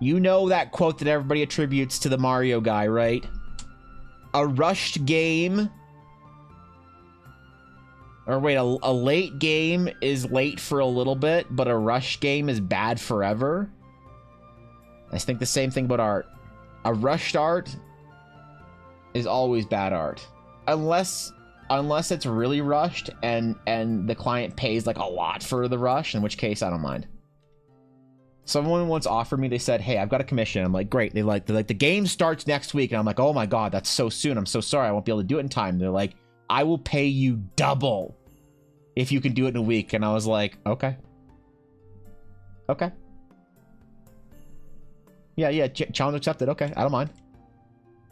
You know that quote that everybody attributes to the Mario guy, right? A rushed game... Or wait, a late game is late for a little bit, but a rushed game is bad forever? I think the same thing about art. A rushed art is always bad art. Unless it's really rushed and the client pays like a lot for the rush, in which case I don't mind. Someone once offered me, they said, hey, I've got a commission. I'm like, great. They're like, the game starts next week. And I'm like, oh my God, that's so soon. I'm so sorry. I won't be able to do it in time. They're like, I will pay you double if you can do it in a week. And I was like, okay. Okay. Yeah, challenge accepted. Okay, I don't mind.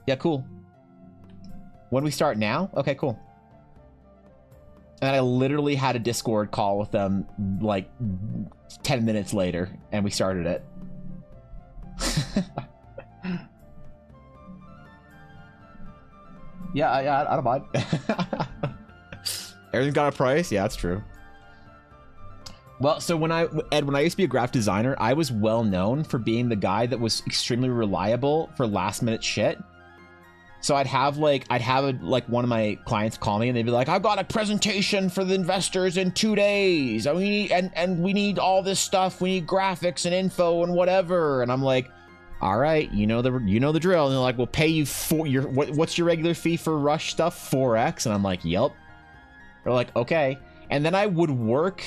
Yeah, cool. When we start now? Okay, cool. And I literally had a Discord call with them like 10 minutes later, and we started it. Yeah, I don't mind. Everything's got a price? Yeah, that's true. Well, so when I used to be a graphic designer, I was well known for being the guy that was extremely reliable for last minute shit. So I'd have one of my clients call me and they'd be like, I've got a presentation for the investors in 2 days. And we need all this stuff. We need graphics and info and whatever. And I'm like, all right, you know the drill. And they're like, we'll pay you for your what's your regular fee for rush stuff? 4x. And I'm like, yep. They're like, okay. And then I would work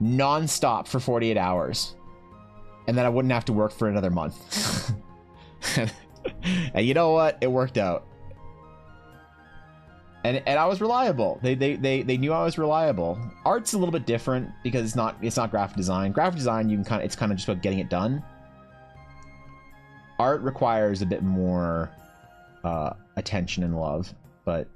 nonstop for 48 hours, and then I wouldn't have to work for another month. And you know what? It worked out. And I was reliable. They knew I was reliable. Art's a little bit different because it's not graphic design. Graphic design, it's kind of just about getting it done. Art requires a bit more attention and love, but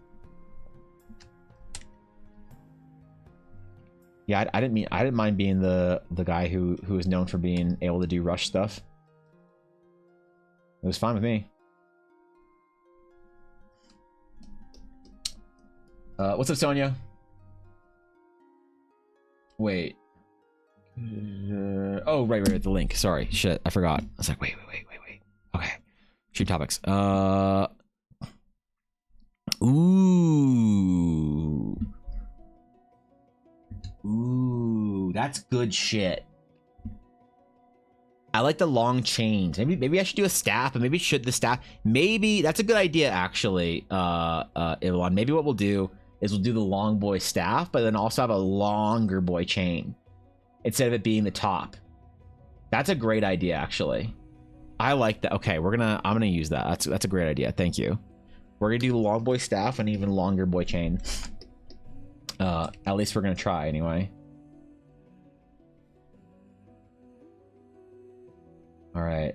yeah, I didn't mind being the guy who was known for being able to do rush stuff. It was fine with me. What's up, Sonia? Wait. Oh, right, the link. Sorry, shit, I forgot. I was like, wait. Okay, shoot topics. Ooh, that's good shit. I like the long chains. Maybe I should do a staff, but maybe the staff. Maybe that's a good idea, actually. Ivalon. Maybe what we'll do is we'll do the long boy staff, but then also have a longer boy chain instead of it being the top. That's a great idea, actually. I like that. Okay, I'm gonna use that. That's a great idea. Thank you. We're gonna do the long boy staff and even longer boy chain. At least we're gonna try anyway. All right.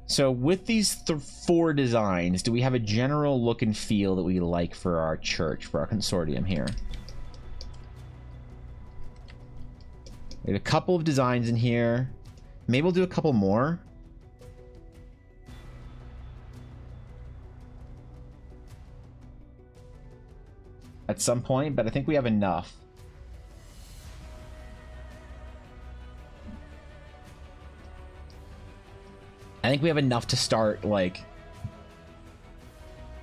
So with these 4 designs, do we have a general look and feel that we like for our church, for our consortium here? We have a couple of designs in here. Maybe we'll do a couple more. At some point, but I think we have enough. I think we have enough to start, like,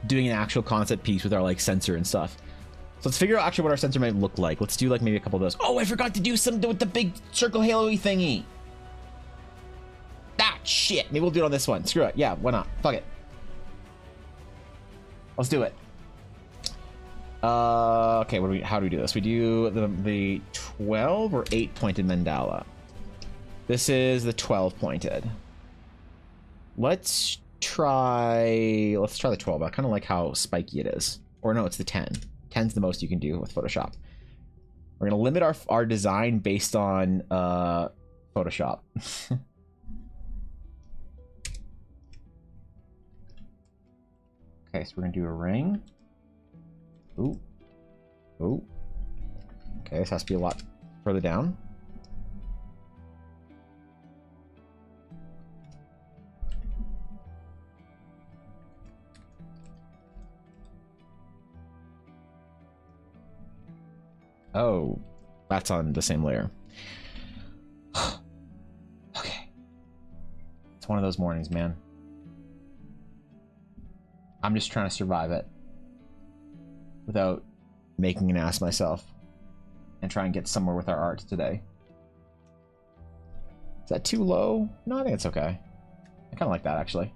doing an actual concept piece with our, like, sensor and stuff. So let's figure out actually what our sensor might look like. Let's do, like, maybe a couple of those. Oh, I forgot to do something with the big circle halo-y thingy. Ah, shit. Maybe we'll do it on this one. Screw it. Yeah, why not? Fuck it. Let's do it. Okay, how do we do this? We do the 12 or 8 pointed mandala. This is the 12 pointed. Let's try the 12. I kind of like how spiky it is. Or no, it's the 10. 10's the most you can do with Photoshop. We're gonna limit our design based on Photoshop. Okay, so we're gonna do a ring. Ooh. Okay, this has to be a lot further down. Oh, that's on the same layer. Okay. It's one of those mornings, man. I'm just trying to survive it without making an ass of myself and try and get somewhere with our art today. Is that too low? No, I think it's okay. I kind of like that, actually.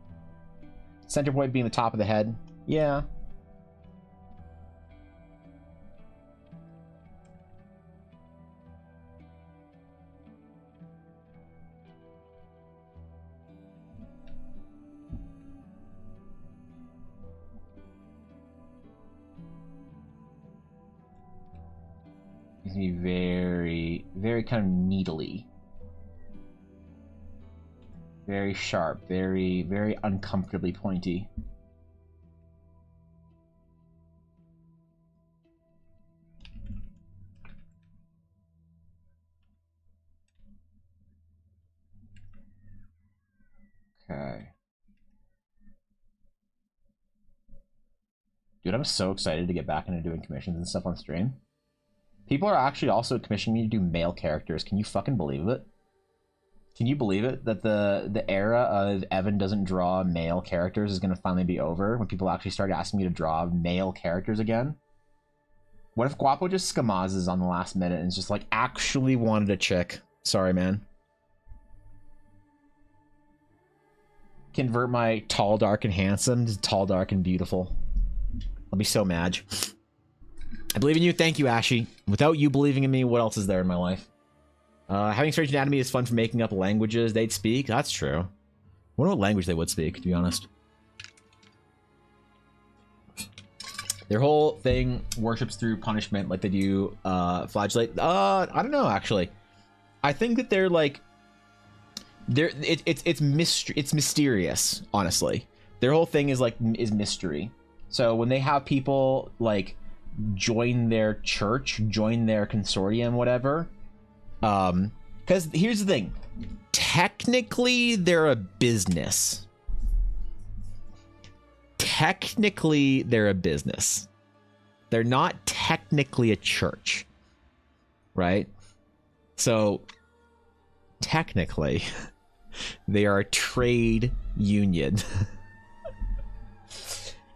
Center point being the top of the head. Yeah. Needs to be very, very kind of needly. Very sharp, very, very uncomfortably pointy. Okay. Dude, I'm so excited to get back into doing commissions and stuff on stream. People are actually also commissioning me to do male characters. Can you fucking believe it? Can you believe it that the era of Evan doesn't draw male characters is going to finally be over when people actually start asking me to draw male characters again? What if Guapo just skamazes on the last minute and is just like, actually wanted a chick? Sorry, man. convert my tall, dark, and handsome to tall, dark, and beautiful. I'll be so mad. I believe in you. Thank you, Ashy. Without you believing in me, what else is there in my life? Having strange anatomy is fun for making up languages they'd speak. That's true. I wonder what language they would speak, to be honest. Their whole thing worships through punishment like they do flagellate. I don't know, actually. I think that they're like... It's mysterious, honestly. Their whole thing is mystery. So when they have people like join their church, join their consortium, whatever, because here's the thing, technically they're a business. Technically they're a business. They're not technically a church, right? So technically they are a trade union.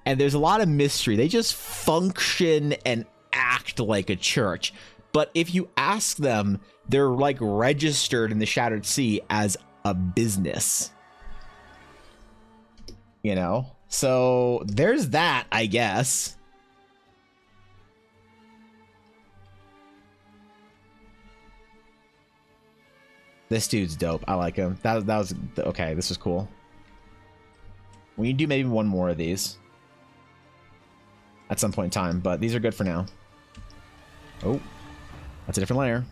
And there's a lot of mystery. They just function and act like a church. But if you ask them, they're like registered in the Shattered Sea as a business. You know? So there's that, I guess. This dude's dope. I like him. That was okay. This was cool. We need to do maybe one more of these at some point in time, but these are good for now. Oh, that's a different layer.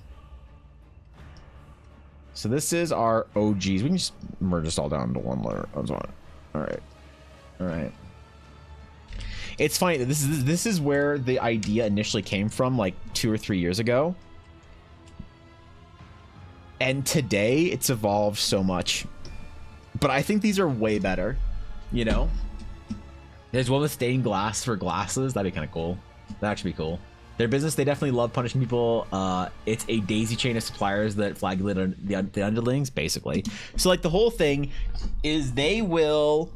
So this is our OGs. We can just merge this all down into one layer. All right. All right. It's funny that this is where the idea initially came from, like 2 or 3 years ago. And today it's evolved so much. But I think these are way better, you know? There's one with stained glass for glasses. That'd be kind of cool. That'd actually be cool. Their business, they definitely love punishing people. It's a daisy chain of suppliers that flagellate the underlings, basically. So, like, the whole thing is they will...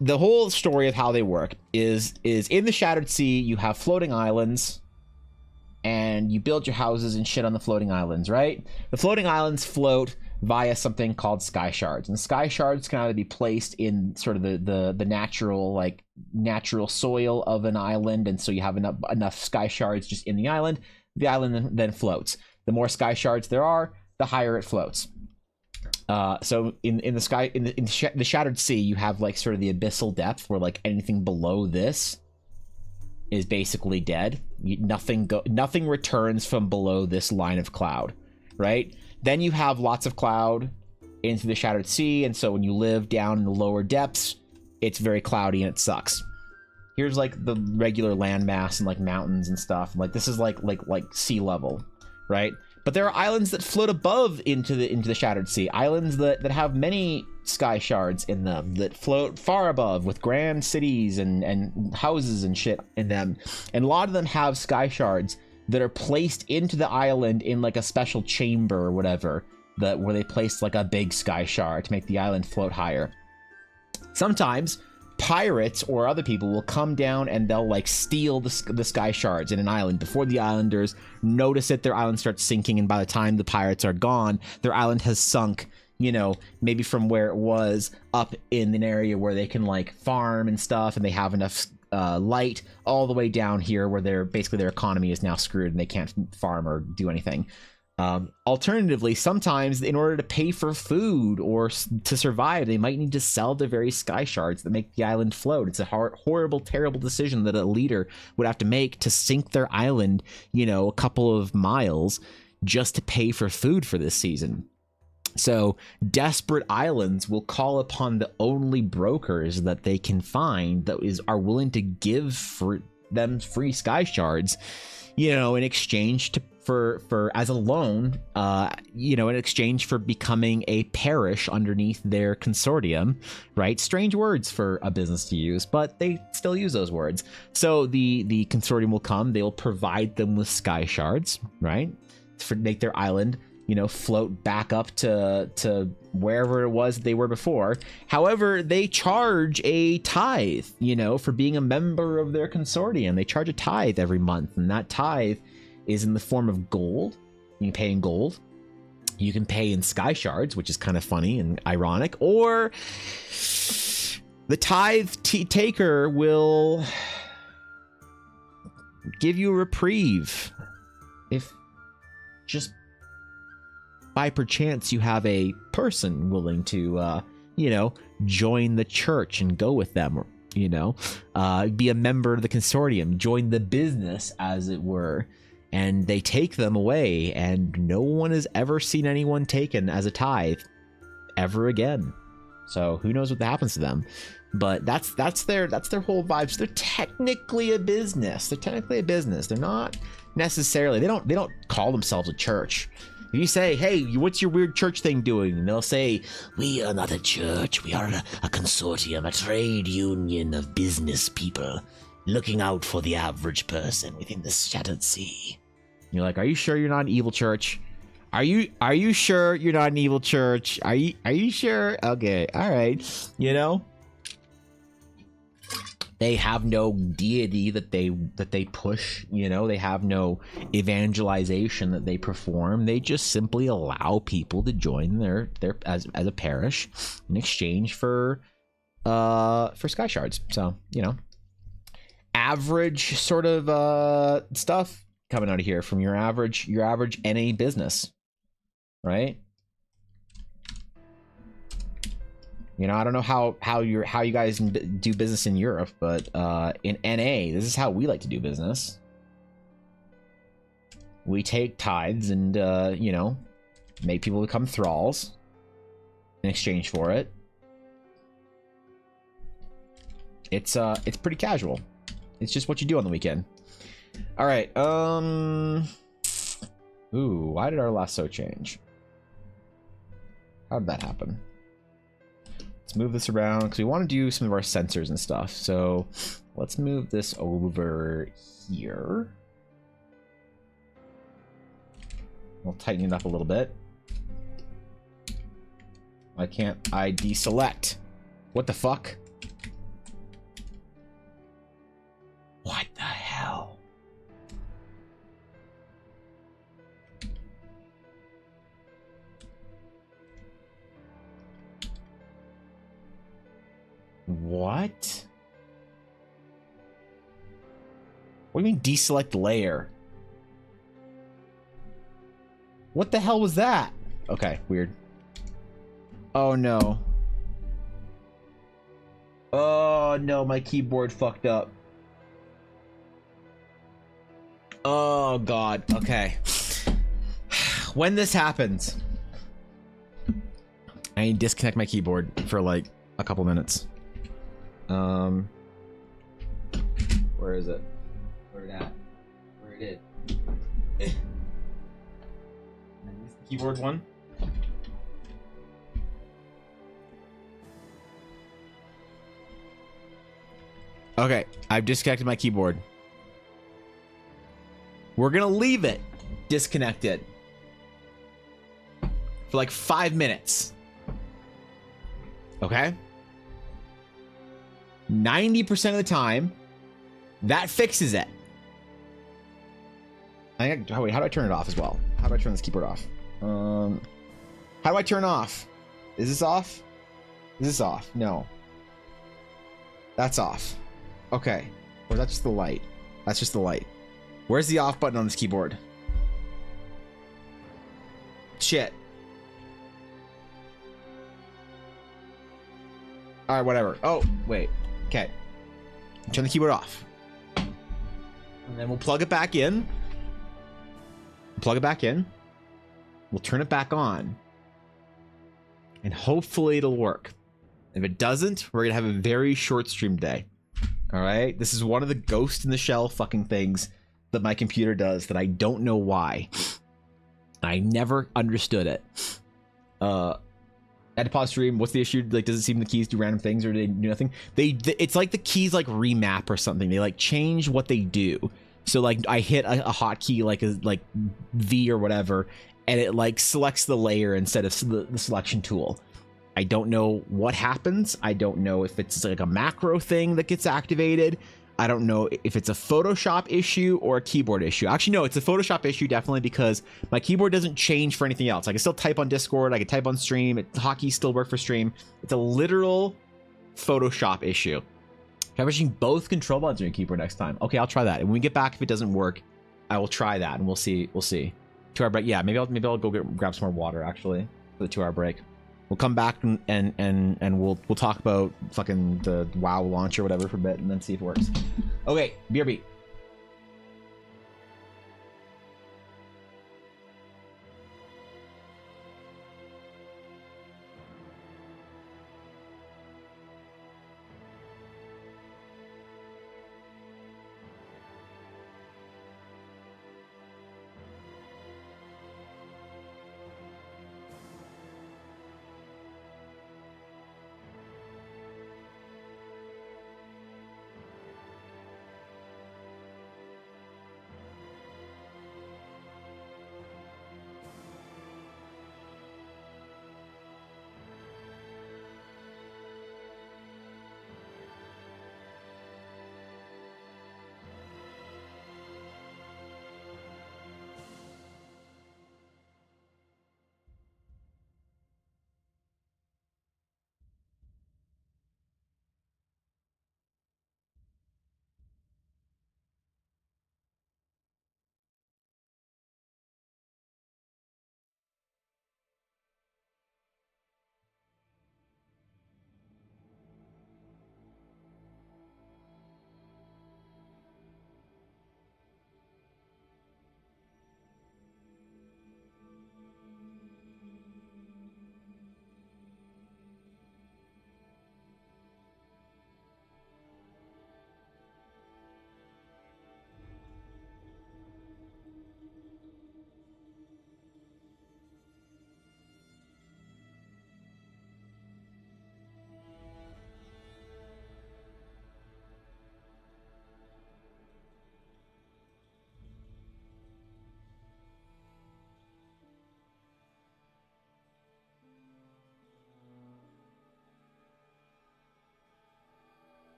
The whole story of how they work is in the Shattered Sea, you have floating islands, and you build your houses and shit on the floating islands, right? The floating islands float via something called sky shards, and sky shards can either be placed in sort of the natural soil of an island, and so you have enough sky shards just in the island then floats. The more sky shards there are, the higher it floats. So in the Shattered Sea, you have like sort of the abyssal depth where like anything below this is basically dead. Nothing returns from below this line of cloud, right? Then you have lots of cloud into the Shattered Sea, and so when you live down in the lower depths, it's very cloudy and it sucks. Here's like the regular landmass and like mountains and stuff. Like this is like sea level, right? But there are islands that float above into the Shattered Sea. Islands that have many sky shards in them, that float far above with grand cities and houses and shit in them. And a lot of them have sky shards that are placed into the island in like a special chamber or whatever, where they place like a big sky shard to make the island float higher. Sometimes pirates or other people will come down and they'll like steal the sky shards in an island before the islanders notice it. Their island starts sinking, and by the time the pirates are gone, their island has sunk, you know, maybe from where it was up in an area where they can like farm and stuff, and they have enough light, all the way down here where their economy is now screwed and they can't farm or do anything. Alternatively, sometimes in order to pay for food or to survive, they might need to sell the very sky shards that make the island float. It's a horrible, terrible decision that a leader would have to make to sink their island, you know, a couple of miles just to pay for food for this season. So desperate islands will call upon the only brokers that they can find that are willing to give them free sky shards, you know, in exchange for as a loan, you know, in exchange for becoming a parish underneath their consortium, right? Strange words for a business to use, but they still use those words. So the consortium will come, they will provide them with sky shards, right? Make their island, you know, float back up to wherever it was they were before. However, they charge a tithe, you know, for being a member of their consortium. They charge a tithe every month, and that tithe is in the form of gold. You pay in gold. You can pay in sky shards, which is kind of funny and ironic, or the tithe taker will give you a reprieve if just by perchance you have a person willing to, join the church and go with them, or, be a member of the consortium, join the business, as it were. And they take them away, and no one has ever seen anyone taken as a tithe ever again. So who knows what happens to them? But that's their whole vibes. They're technically a business. They're not necessarily. They don't call themselves a church. If you say, "Hey, what's your weird church thing doing?" And they'll say, "We are not a church. We are a consortium, a trade union of business people, looking out for the average person within the shattered sea." You're like, "Are you sure you're not an evil church? Are you sure you're not an evil church? Are you sure? Okay, all right." They have no deity that they push. They have no evangelization that they perform. They just simply allow people to join their as a parish in exchange for sky shards. So average sort of stuff coming out of here from your average NA business, right? I don't know how you guys do business in Europe, but in NA, this is how we like to do business. We take tithes and make people become thralls in exchange for it. It's pretty casual. It's just what you do on the weekend. All right. Ooh, why did our lasso change? How did that happen? Let's move this around because we want to do some of our sensors and stuff. So let's move this over here. We'll tighten it up a little bit. Why can't I deselect? What the fuck? What the hell? What? What do you mean deselect layer? What the hell was that? Okay, weird. Oh no. Oh no, my keyboard fucked up. Oh god, okay. When this happens, I need to disconnect my keyboard for like a couple minutes. Where is it? Where it at? Where it is? Keyboard one. Okay, I've disconnected my keyboard. We're gonna leave it disconnected for like 5 minutes. Okay? 90% of the time, that fixes it. Wait, how do I turn it off as well? How do I turn this keyboard off? How do I turn off? Is this off? Is this off? No. That's off. Okay. Or that's just the light. That's just the light. Where's the off button on this keyboard? Shit. Alright, whatever. Oh, wait. Okay. Turn the keyboard off. And then we'll plug it back in. Plug it back in. We'll turn it back on. And hopefully it'll work. If it doesn't, we're going to have a very short stream day. Alright? This is one of the ghost in the shell fucking things that my computer does that I don't know why. I never understood it. At the pause stream, what's the issue? Like, does it seem the keys do random things or do they do nothing? It's like the keys like remap or something. They like change what they do. So like I hit a hotkey like V or whatever, and it like selects the layer instead of the selection tool. I don't know what happens. I don't know if it's like a macro thing that gets activated. I don't know if it's a Photoshop issue or a keyboard issue. Actually, no, it's a Photoshop issue definitely because my keyboard doesn't change for anything else. I can still type on Discord. I can type on stream. Hockey still work for stream. It's a literal Photoshop issue. Try pushing both control buttons on your keyboard next time. Okay, I'll try that. And when we get back, if it doesn't work, I will try that, and we'll see. We'll see. 2-hour break. Yeah, maybe I'll go grab some more water actually for the 2-hour break. We'll come back and we'll talk about fucking the WoW launch or whatever for a bit, and then see if it works. Okay, BRB.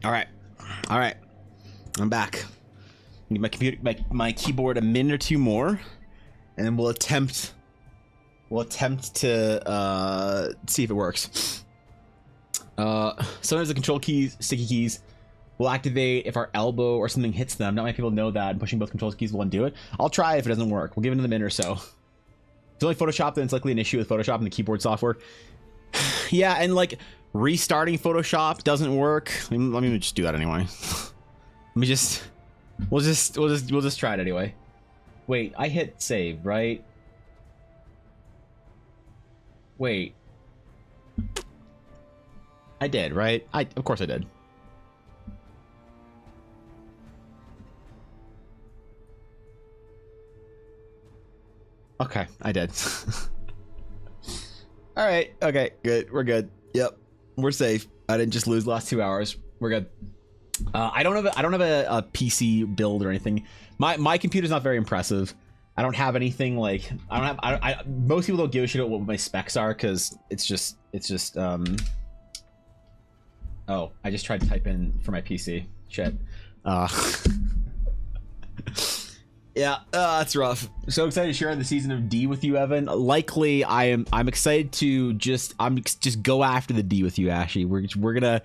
All right. All right. I'm back. Give my computer, my keyboard a minute or two more, and then we'll attempt to see if it works. Sometimes the control keys, sticky keys, will activate if our elbow or something hits them. Not many people know that, and pushing both control keys will undo it. I'll try if it doesn't work. We'll give it another minute or so. If it's only Photoshop, then it's likely an issue with Photoshop and the keyboard software. Yeah, and like restarting Photoshop doesn't work. Let me just do that anyway. We'll just try it anyway. Wait, I hit save, right? Wait. I did, right? Of course I did. Okay, I did. All right. Okay, good. We're good. Yep. We're safe. I didn't just lose the last 2 hours. We're good. I don't have a PC build or anything. My computer's not very impressive. I don't have anything like most people don't give a shit about what my specs are because it's just oh, I just tried to type in for my PC. Shit. Yeah, that's rough. So excited to share the season of D with you, Evan. Likely, I'm excited to just go after the D with you, Ashy. We're gonna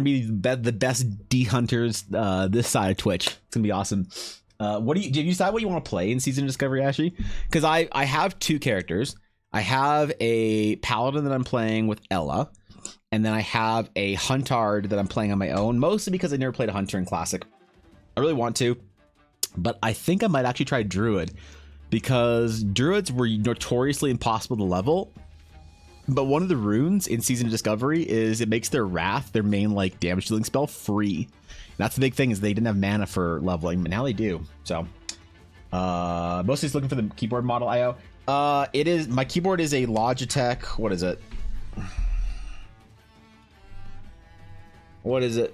be the best D hunters this side of Twitch. It's gonna be awesome. Did you decide what you want to play in Season of Discovery, Ashy? Because I have two characters. I have a paladin that I'm playing with Ella, and then I have a huntard that I'm playing on my own. Mostly because I never played a hunter in Classic. I really want to. But I think I might actually try Druid, because Druids were notoriously impossible to level. But one of the runes in Season of Discovery is it makes their Wrath, their main like damage dealing spell, free. And that's the big thing, is they didn't have mana for leveling, but now they do. So mostly just looking for the keyboard model IO. It is, my keyboard is a Logitech. What is it? What is it?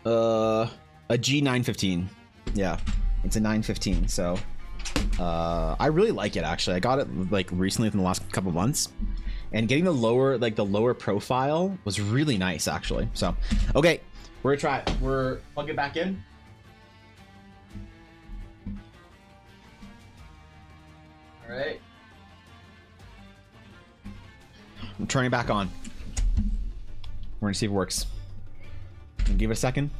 A G915. Yeah. It's a 915, so I really like it actually. I got it like recently within the last couple months, and getting the lower profile was really nice actually. So okay, we're gonna try it. We're plug it back in. All right, I'm turning it back on. We're gonna see if it works. Give it a second.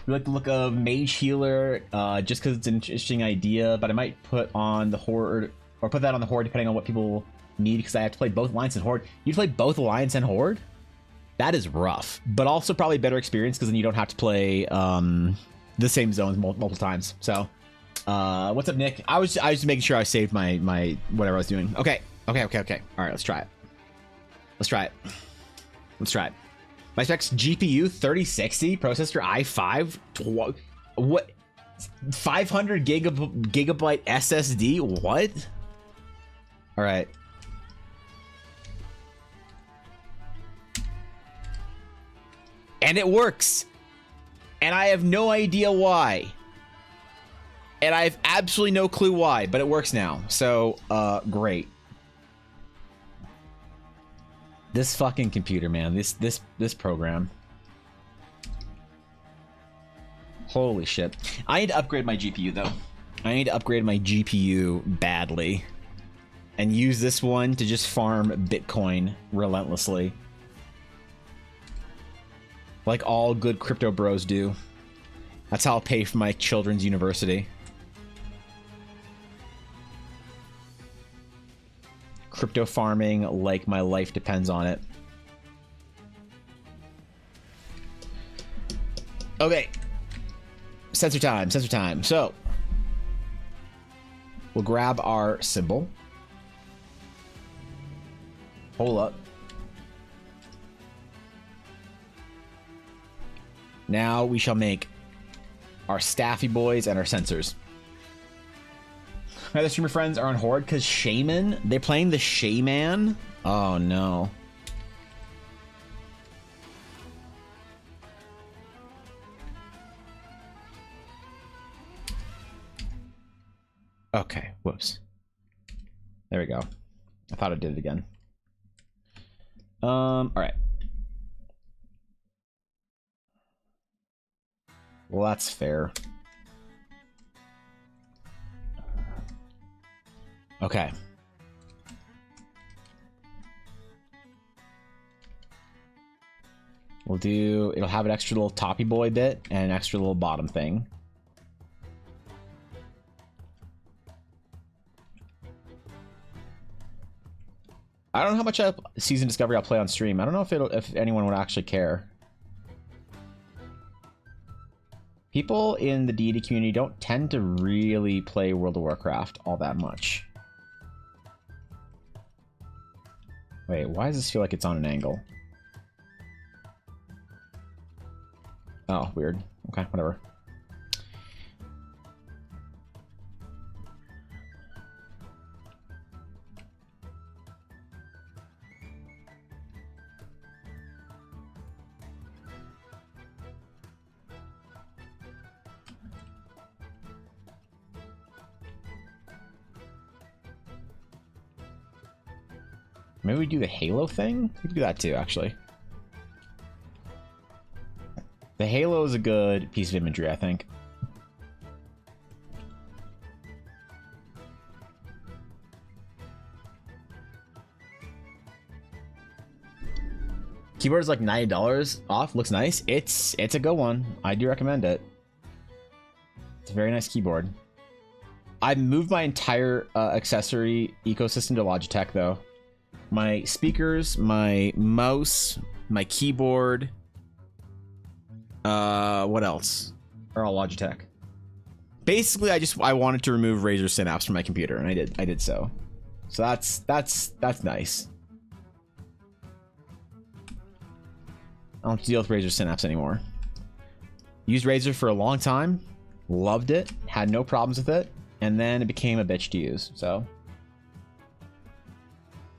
We like the look of Mage Healer, just because it's an interesting idea, but I might put on the Horde, or put that on the Horde depending on what people need, because I have to play both Alliance and Horde. You play both Alliance and Horde? That is rough, but also probably better experience, because then you don't have to play the same zones multiple times. So, what's up, Nick? I was just making sure I saved my whatever I was doing. Okay. All right, let's try it. Let's try it. My specs: GPU 3060, processor i5, what, 500 gigabyte SSD. What? All right. And it works. And I have no idea why. And I have absolutely no clue why, but it works now. So, great. This fucking computer, man. This program. Holy shit. I need to upgrade my GPU, though. I need to upgrade my GPU badly. And use this one to just farm Bitcoin relentlessly. Like all good crypto bros do. That's how I'll pay for my children's university. Crypto farming like my life depends on it. Okay. Sensor time. So, we'll grab our symbol. Hold up. Now we shall make our staffy boys and our sensors. My other streamer friends are on Horde because Shaman. They're playing the Shaman. Oh no. Okay, whoops. There we go. I thought I did it again. All right. Well, that's fair. Okay. We'll do... It'll have an extra little toppy boy bit and an extra little bottom thing. I don't know how much Season Discovery I'll play on stream. I don't know if anyone would actually care. People in the D&D community don't tend to really play World of Warcraft all that much. Wait, why does this feel like it's on an angle? Oh, weird. Okay, whatever. Maybe we do the Halo thing? We can do that too, actually. The Halo is a good piece of imagery, I think. Keyboard is like $90 off. Looks nice. It's a good one. I do recommend it. It's a very nice keyboard. I moved my entire accessory ecosystem to Logitech, though. My speakers, my mouse, my keyboard. What else? Are all Logitech. Basically, I wanted to remove Razer Synapse from my computer, and I did so. So that's nice. I don't have to deal with Razer Synapse anymore. Used Razer for a long time, loved it, had no problems with it, and then it became a bitch to use. So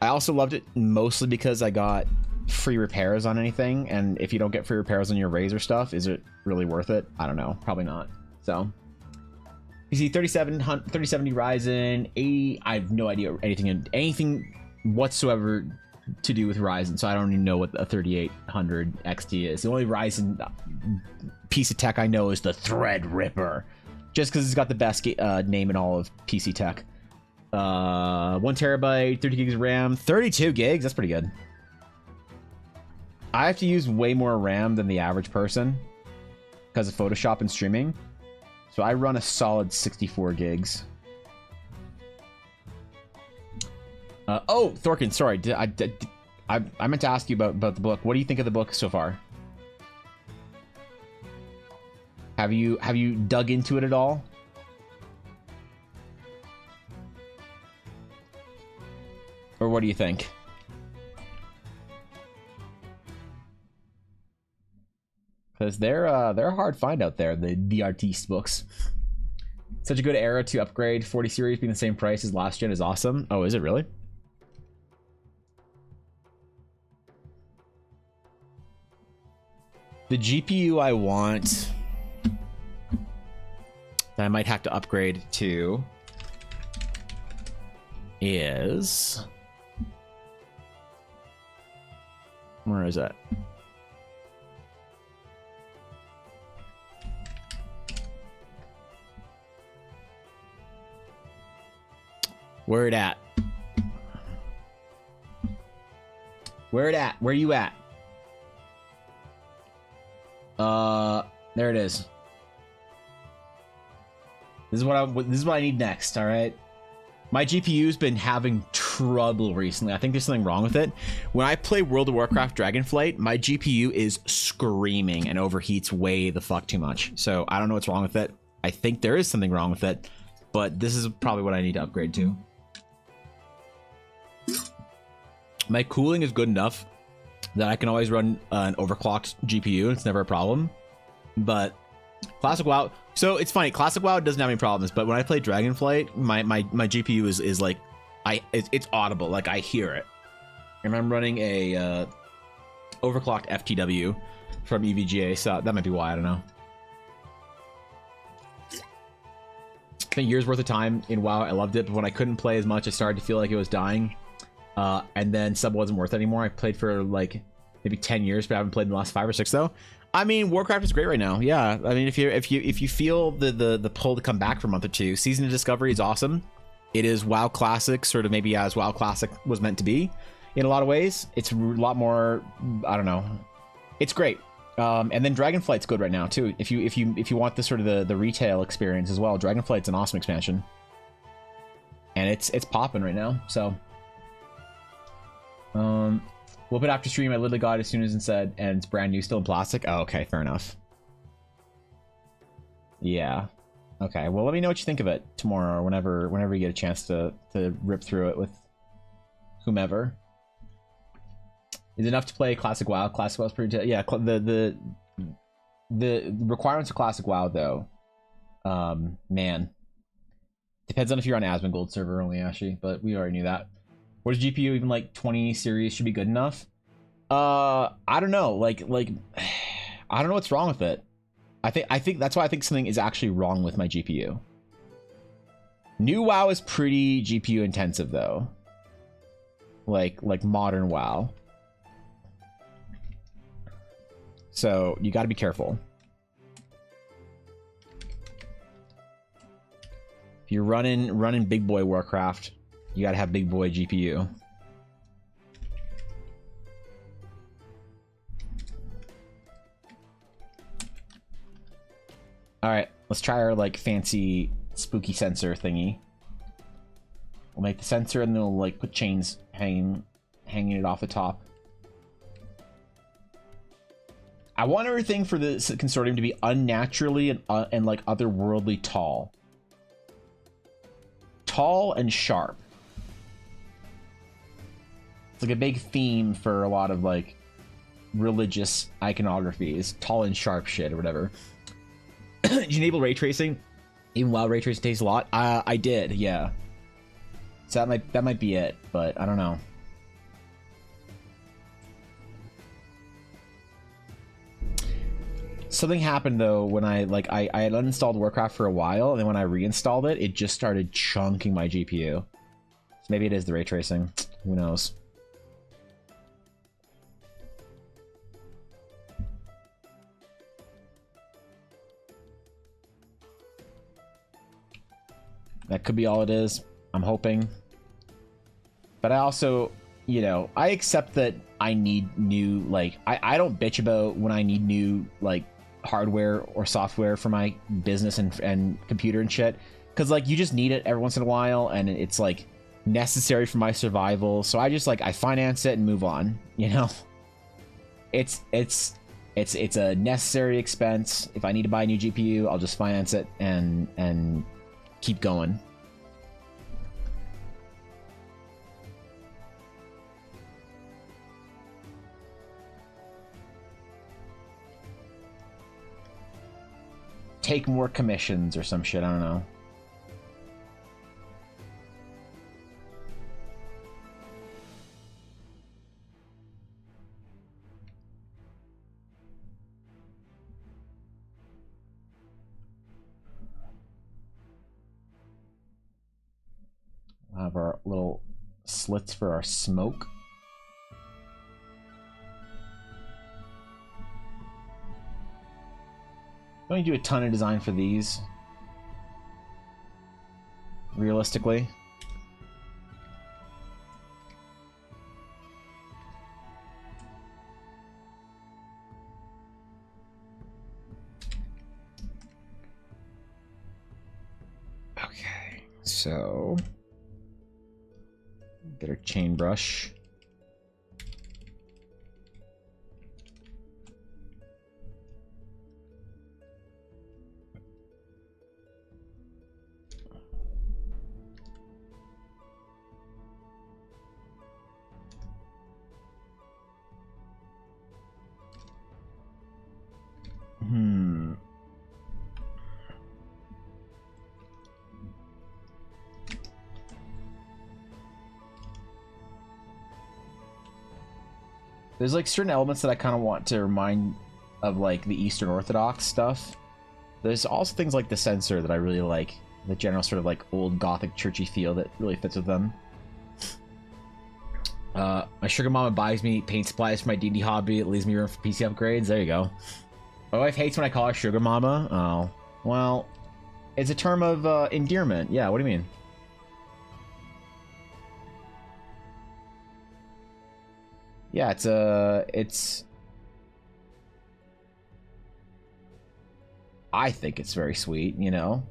I also loved it mostly because I got free repairs on anything, and if you don't get free repairs on your Razer stuff, is it really worth it? I don't know, probably not. So PC 3070 Ryzen 80. I have no idea anything whatsoever to do with Ryzen, so I don't even know what a 3800 XT is. The only Ryzen piece of tech I know is the Threadripper, just because it's got the best name in all of PC tech. 1 terabyte, 30 gigs of RAM, 32 gigs. That's pretty good. I have to use way more RAM than the average person because of Photoshop and streaming, so I run a solid 64 gigs. Oh, Thorkin, sorry. I meant to ask you about the book. What do you think of the book so far? Have you dug into it at all? Or what do you think? Because they're a hard find out there, the artiste books. Such a good era to upgrade. 40 series being the same price as last gen is awesome. Oh, is it really? The GPU I want that I might have to upgrade to is... Where is it? Where it at? Where it at? Where you at? There it is. This is what I need next, all right? My GPU's been having trouble recently. I think there's something wrong with it. When I play World of Warcraft Dragonflight, my GPU is screaming and overheats way the fuck too much. So I don't know what's wrong with it. I think there is something wrong with it, but this is probably what I need to upgrade to. My cooling is good enough that I can always run an overclocked GPU. It's never a problem. But Classic WoW, so it's funny. Classic WoW doesn't have any problems, but when I play Dragonflight, my GPU is like, it's audible. Like I hear it. And I'm running a overclocked FTW from EVGA, so that might be why. I don't know. It's been years worth of time in WoW. I loved it, but when I couldn't play as much, I started to feel like it was dying. And then sub wasn't worth it anymore. I played for like maybe 10 years, but I haven't played in the last 5 or 6 though. I mean, Warcraft is great right now. Yeah, I mean, if you feel the pull to come back for a month or two, Season of Discovery is awesome. It is WoW Classic, sort of maybe as WoW Classic was meant to be, in a lot of ways. It's a lot more, I don't know. It's great. And then Dragonflight's good right now too. If you want the sort of the retail experience as well, Dragonflight's an awesome expansion, and it's popping right now. So, whoop it after stream. I literally got it as soon as it said, and it's brand new, still in plastic. Oh, okay, fair enough. Yeah. Okay. Well, let me know what you think of it tomorrow or whenever you get a chance to rip through it with whomever. Is it enough to play Classic WoW? Classic WoW's pretty... Yeah, the requirements of Classic WoW, though, man. Depends on if you're on Asmongold server only, Ashi, but we already knew that. What is GPU? Even like 20 series should be good enough? I don't know. Like I don't know what's wrong with it. I think that's why I think something is actually wrong with my GPU. New WoW is pretty GPU intensive, though. Like modern WoW. So you got to be careful. If you're running big boy Warcraft, you got to have big boy GPU. All right, let's try our like fancy spooky sensor thingy. We'll make the sensor and then we'll like put chains hanging it off the top. I want everything for the consortium to be unnaturally and like otherworldly tall. Tall and sharp. It's like a big theme for a lot of like religious iconographies. Tall and sharp shit or whatever. Did you enable ray tracing? Even while ray tracing takes a lot? I did, yeah. So that might be it, but I don't know. Something happened though when I had uninstalled Warcraft for a while, and then when I reinstalled it, it just started chunking my GPU. So maybe it is the ray tracing. Who knows? That could be all it is. I'm hoping. But I also, you know, I accept that I need new, like, I don't bitch about when I need new, like, hardware or software for my business and computer and shit. Because, like, you just need it every once in a while, and it's, like, necessary for my survival. So I just, like, I finance it and move on, you know? It's a necessary expense. If I need to buy a new GPU, I'll just finance it and keep going. Take more commissions or some shit, I don't know. We'll have our little slits for our smoke. Don't you do a ton of design for these? Realistically. Okay, so get our chain brush. There's like certain elements that I kind of want to remind of like the Eastern Orthodox stuff. There's also things like the sensor that I really like. The general sort of like old Gothic churchy feel that really fits with them. My sugar mama buys me paint supplies for my D&D hobby. It leaves me room for PC upgrades. There you go. My wife hates when I call her sugar mama. Oh, well, it's a term of endearment. Yeah, what do you mean? Yeah, it's... I think it's very sweet, you know?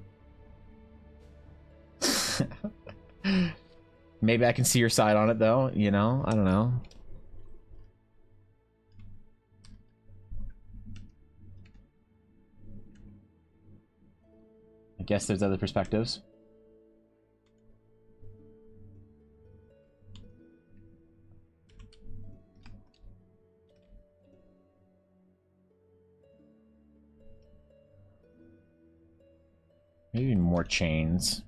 Maybe I can see your side on it, though, you know? I don't know. I guess there's other perspectives. Maybe more chains.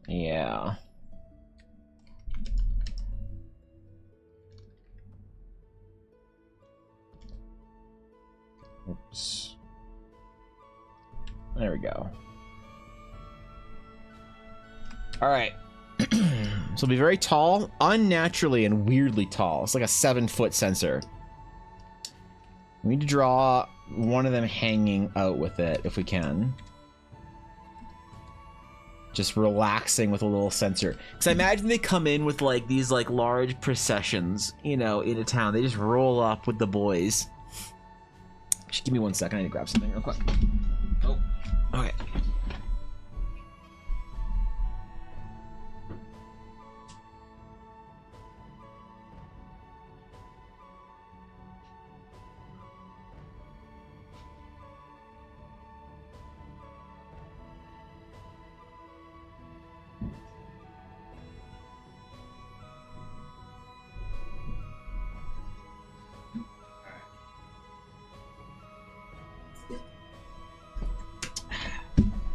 Yeah. Oops. There we go. All right. So it'll be very tall, unnaturally and weirdly tall. It's like a 7-foot sensor. We need to draw one of them hanging out with it if we can. Just relaxing with a little sensor. Because I imagine they come in with like these like large processions, you know, into town. They just roll up with the boys. Just give me 1 second. I need to grab something real quick. Oh, okay.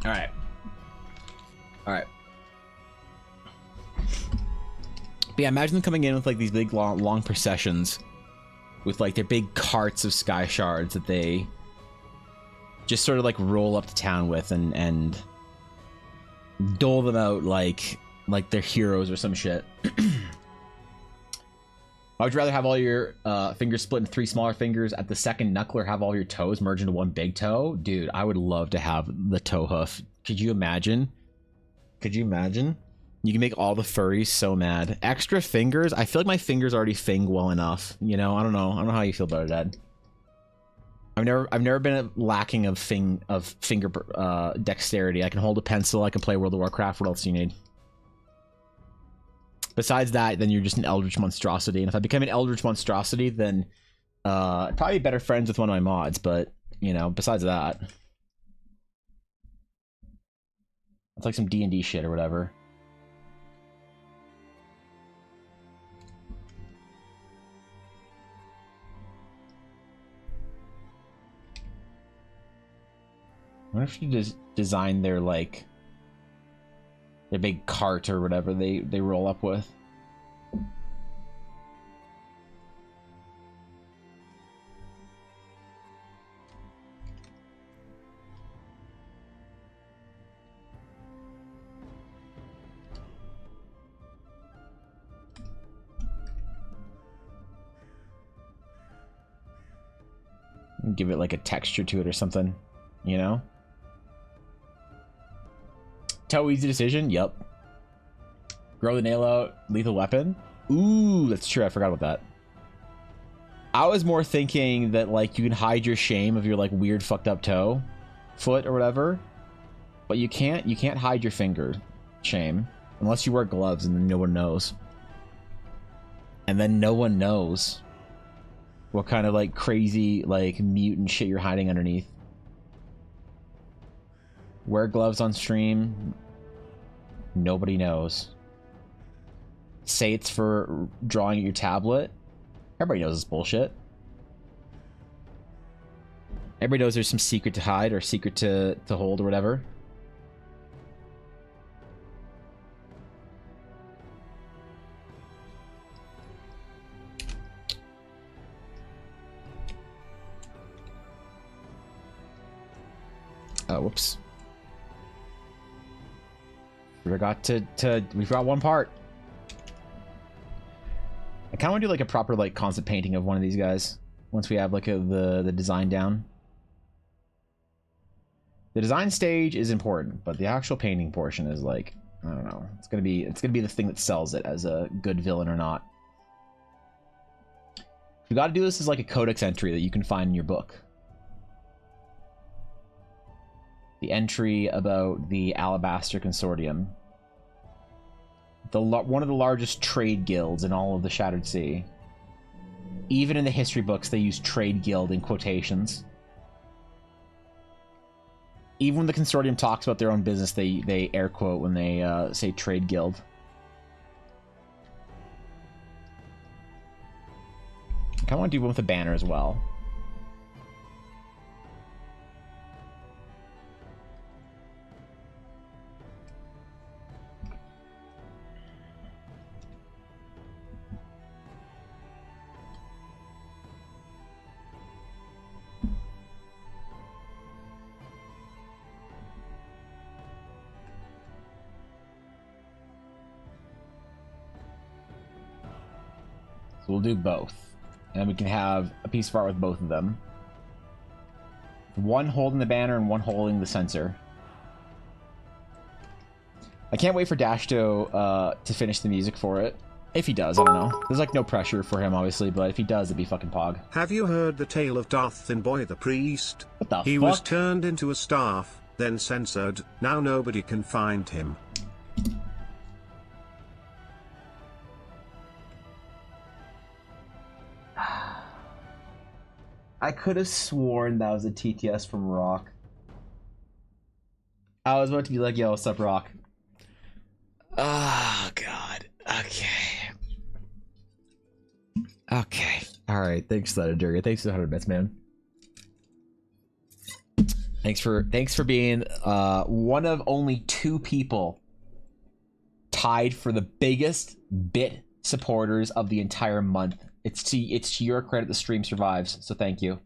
All right. All right. But yeah, imagine them coming in with like these big long processions with like their big carts of sky shards that they just sort of like roll up to town with and dole them out like they're heroes or some shit. I would rather have all your fingers split into 3 smaller fingers at the second knuckle, or have all your toes merge into 1 big toe. Dude, I would love to have the toe hoof. Could you imagine? Could you imagine? You can make all the furries so mad. Extra fingers? I feel like my fingers already fing well enough. You know, I don't know. I don't know how you feel about it, Dad. I've never been lacking of finger dexterity. I can hold a pencil. I can play World of Warcraft. What else do you need? Besides that, then you're just an eldritch monstrosity. And if I become an eldritch monstrosity, then I'd probably be better friends with one of my mods. But, you know, besides that, it's like some D&D shit or whatever. What if you just design their, like, their big cart or whatever they roll up with? Give it like a texture to it or something, you know? Toe easy decision? Yup. Grow the nail out, lethal weapon? Ooh, that's true. I forgot about that. I was more thinking that like you can hide your shame of your like weird fucked up toe, foot or whatever, but you can't hide your finger shame unless you wear gloves, and then no one knows. And then no one knows what kind of like crazy like mutant shit you're hiding underneath. Wear gloves on stream. Nobody knows. Say it's for drawing at your tablet. Everybody knows it's bullshit. Everybody knows there's some secret to hide or secret to hold or whatever. Oh, whoops. We forgot we forgot one part. I kind of want to do like a proper like concept painting of one of these guys once we have like the design down. The design stage is important, but the actual painting portion is like, I don't know. It's gonna be the thing that sells it as a good villain or not. We got to do this as like a codex entry that you can find in your book. The entry about the Alabaster Consortium. One of the largest trade guilds in all of the Shattered Sea. Even in the history books, they use trade guild in quotations. Even when the Consortium talks about their own business, they air quote when they say trade guild. I kind of want to do one with a banner as well. So we'll do both. And we can have a piece of art with both of them. One holding the banner and one holding the sensor. I can't wait for Dashto to finish the music for it. If he does, I don't know. There's like no pressure for him, obviously, but if he does, it'd be fucking pog. Have you heard the tale of Darth Boy the priest? What the He fuck? was turned into a staff, then censored. Now nobody can find him. I could have sworn that was a TTS from Rock. I was about to be like, yo, what's up, Rock? Oh, God. Okay. Okay. Alright, thanks for that, Durga. Thanks for the 100 bits, man. Thanks for being one of only 2 people tied for the biggest bit supporters of the entire month. It's to your credit the stream survives, so thank you.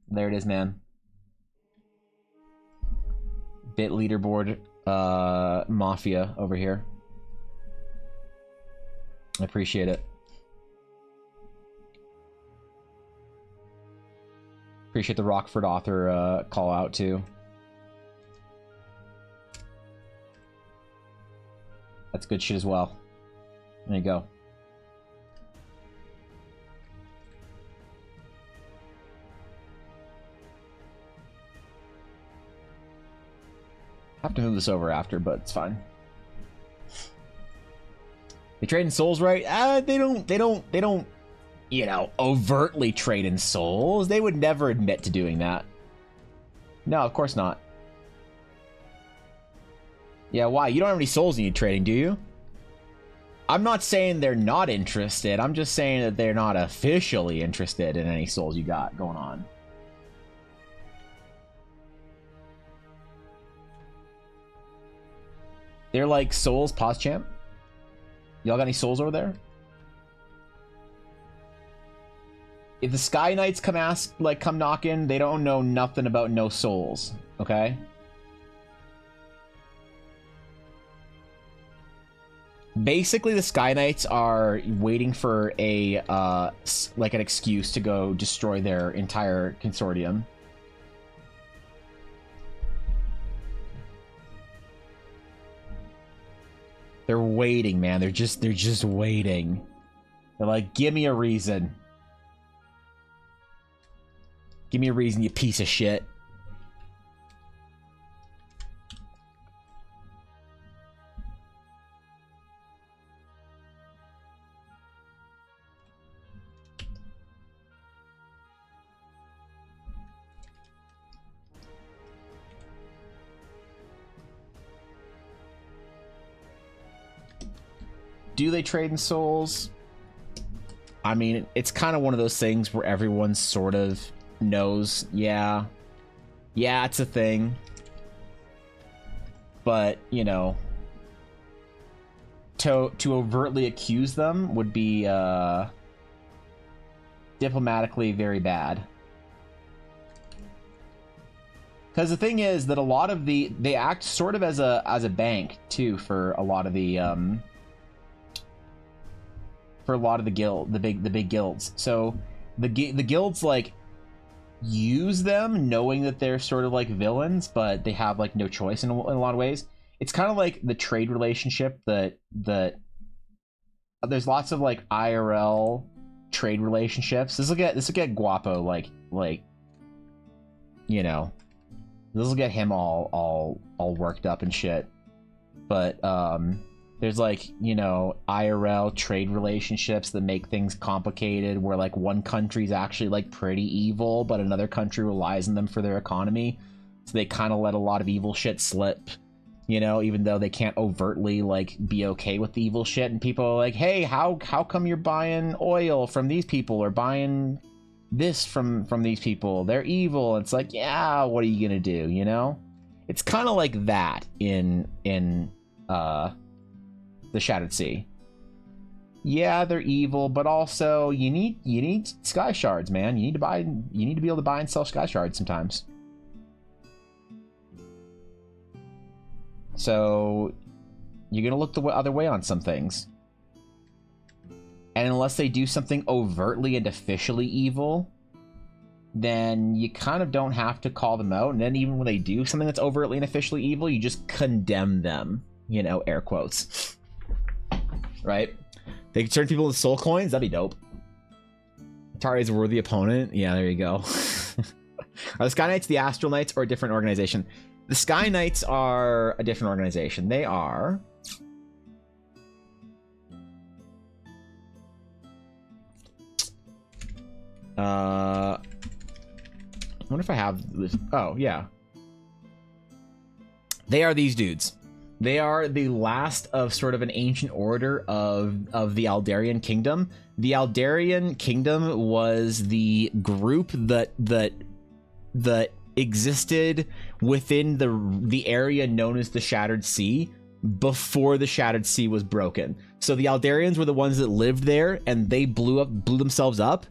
There it is, man. Bit leaderboard mafia over here. I appreciate it. Appreciate the Rockford author call out too. That's good shit as well. There you go. Have to move this over after, but it's fine. They trade in souls, right? They don't, you know, overtly trade in souls. They would never admit to doing that. No, of course not. Yeah, why? You don't have any souls in you trading, do you? I'm not saying they're not interested. I'm just saying that they're not officially interested in any souls you got going on. They're like, souls, pause champ? Y'all got any souls over there? If the Sky Knights come knocking, they don't know nothing about no souls, okay? Basically, the Sky Knights are waiting for a like an excuse to go destroy their entire consortium. They're waiting, man. They're just waiting. They're like, give me a reason. Give me a reason, you piece of shit. Do they trade in souls? I mean, it's kind of one of those things where everyone sort of knows, yeah, it's a thing. But, you know, to overtly accuse them would be diplomatically very bad. Because the thing is that a lot of they act sort of as a bank too for a lot of the big guilds. So the guilds like use them knowing that they're sort of like villains, but they have like no choice in a lot of ways. It's kind of like the trade relationship that there's lots of like IRL trade relationships. This will get Guapo like you know, this will get him all worked up and shit. But there's like, you know, IRL trade relationships that make things complicated, where like one country's actually like pretty evil, but another country relies on them for their economy. So they kind of let a lot of evil shit slip, you know, even though they can't overtly like be okay with the evil shit. And people are like, hey, how come you're buying oil from these people or buying this from these people? They're evil. It's like, yeah, what are you gonna do, you know? It's kind of like that in the Shattered Sea. Yeah, they're evil, but also you need sky shards, man. You need to be able to buy and sell sky shards sometimes. So you're gonna look the other way on some things. And unless they do something overtly and officially evil, then you kind of don't have to call them out. And then even when they do something that's overtly and officially evil, you just condemn them, you know, air quotes. Right? They can turn people into soul coins? That'd be dope. Atari's a worthy opponent? Yeah, there you go. Are the Sky Knights the Astral Knights or a different organization? The Sky Knights are a different organization. They are... I wonder if I have this. Oh, yeah. They are these dudes. They are the last of sort of an ancient order of the Aldarian Kingdom. The Aldarian Kingdom was the group that existed within the area known as the Shattered Sea before the Shattered Sea was broken. So the Aldarians were the ones that lived there, and they blew themselves up.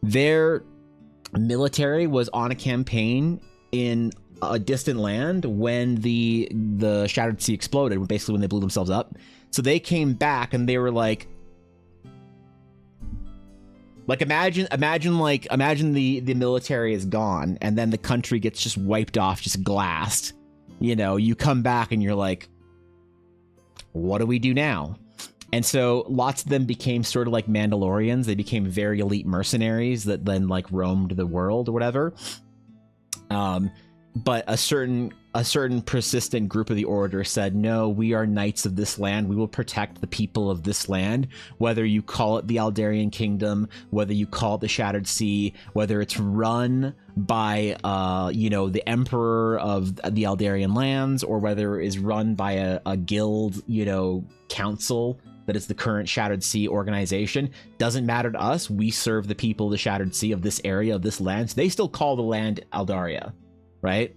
Their military was on a campaign in a distant land when the Shattered Sea exploded, basically when they blew themselves up. So they came back and they were like imagine the military is gone and then the country gets just wiped off, just glassed. You know, you come back and you're like, what do we do now? And so lots of them became sort of like Mandalorians. They became very elite mercenaries that then like roamed the world or whatever. But a certain persistent group of the Order said, no, we are knights of this land. We will protect the people of this land, whether you call it the Aldarian Kingdom, whether you call it the Shattered Sea, whether it's run by, you know, the Emperor of the Aldarian lands, or whether it is run by a guild, you know, council that is the current Shattered Sea organization. Doesn't matter to us. We serve the people of the Shattered Sea, of this area, of this land. So they still call the land Aldaria, right?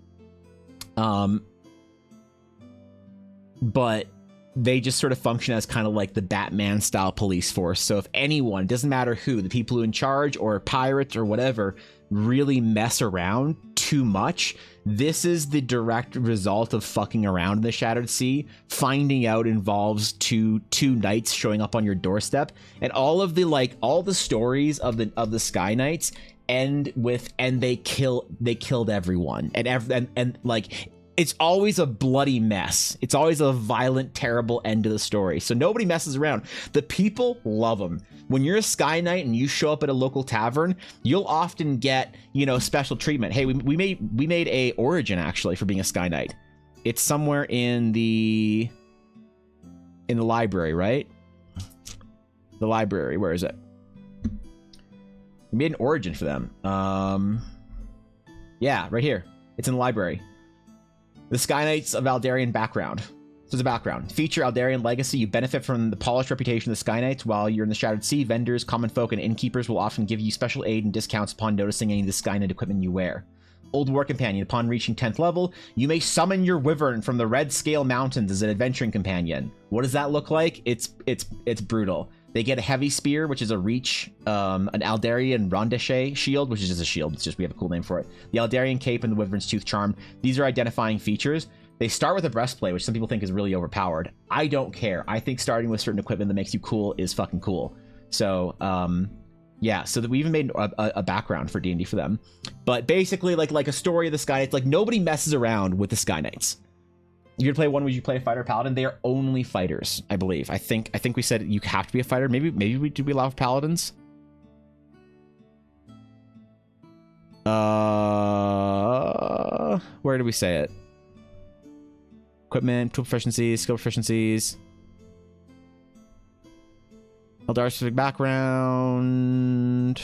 But they just sort of function as kind of like the Batman style police force. So if anyone, doesn't matter who, the people who are in charge or pirates or whatever, really mess around too much, this is the direct result of fucking around in the Shattered Sea. Finding out involves two knights showing up on your doorstep, and all the stories of the Sky Knights end with, and they killed everyone, and like, it's always a bloody mess. It's always a violent, terrible end to the story. So nobody messes around. The people love them. When you're a Sky Knight and you show up at a local tavern, you'll often get, you know, special treatment. Hey, we made a origin actually for being a Sky Knight. It's somewhere in the library, right? The library. Where is it? We made an origin for them. Yeah, right here. It's in the library. The Sky Knights of Aldarian background. So the background. Feature Aldarian legacy. You benefit from the polished reputation of the Sky Knights while you're in the Shattered Sea. Vendors, common folk, and innkeepers will often give you special aid and discounts upon noticing any of the Sky Knight equipment you wear. Old War Companion. Upon reaching 10th level, you may summon your Wyvern from the Red Scale Mountains as an adventuring companion. What does that look like? It's brutal. They get a heavy spear, which is a reach, an Aldarian Rondechet shield, which is just a shield. It's just we have a cool name for it. The Aldarian cape and the Wyvern's Tooth charm. These are identifying features. They start with a breastplate, which some people think is really overpowered. I don't care. I think starting with certain equipment that makes you cool is fucking cool. So, yeah, so that we even made a background for D&D for them. But basically, like a story of the Sky Knights, like nobody messes around with the Sky Knights. You're gonna play one, would you play a fighter paladin? They are only fighters, I believe. I think we said you have to be a fighter. Maybe did we allow paladins? Where did we say it? Equipment, tool proficiencies, skill proficiencies. Eldar specific background.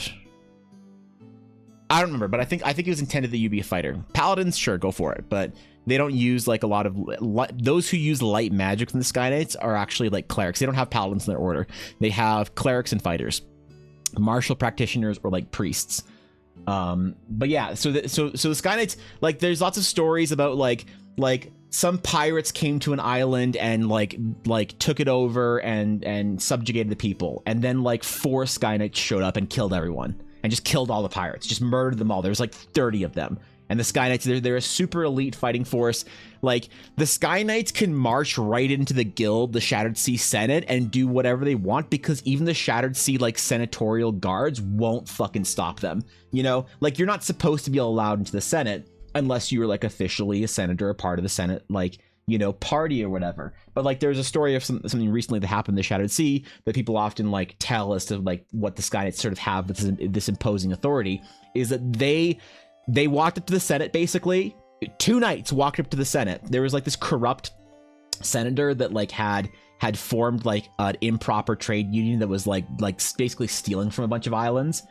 I don't remember, but I think it was intended that you be a fighter. Paladins, sure, go for it, but they don't use like a lot of those who use light magic from the Sky Knights are actually like clerics. They don't have paladins in their order. They have clerics and fighters, martial practitioners, or like priests. But yeah, so the Sky Knights, like there's lots of stories about like some pirates came to an island and like took it over and subjugated the people, and then like 4 Sky Knights showed up and killed everyone and just killed all the pirates, just murdered them all. There's like 30 of them. And the Sky Knights, they're a super elite fighting force. Like, the Sky Knights can march right into the guild, the Shattered Sea Senate, and do whatever they want, because even the Shattered Sea, like, senatorial guards won't fucking stop them. You know? Like, you're not supposed to be allowed into the Senate unless you were, like, officially a senator, a part of the Senate, like, you know, party or whatever. But, like, there's a story of something recently that happened in the Shattered Sea that people often, like, tell as to, like, what the Sky Knights sort of have this imposing authority, is that they walked up to the Senate, basically. 2 knights walked up to the Senate. There was like this corrupt senator that like had formed like an improper trade union that was like basically stealing from a bunch of islands,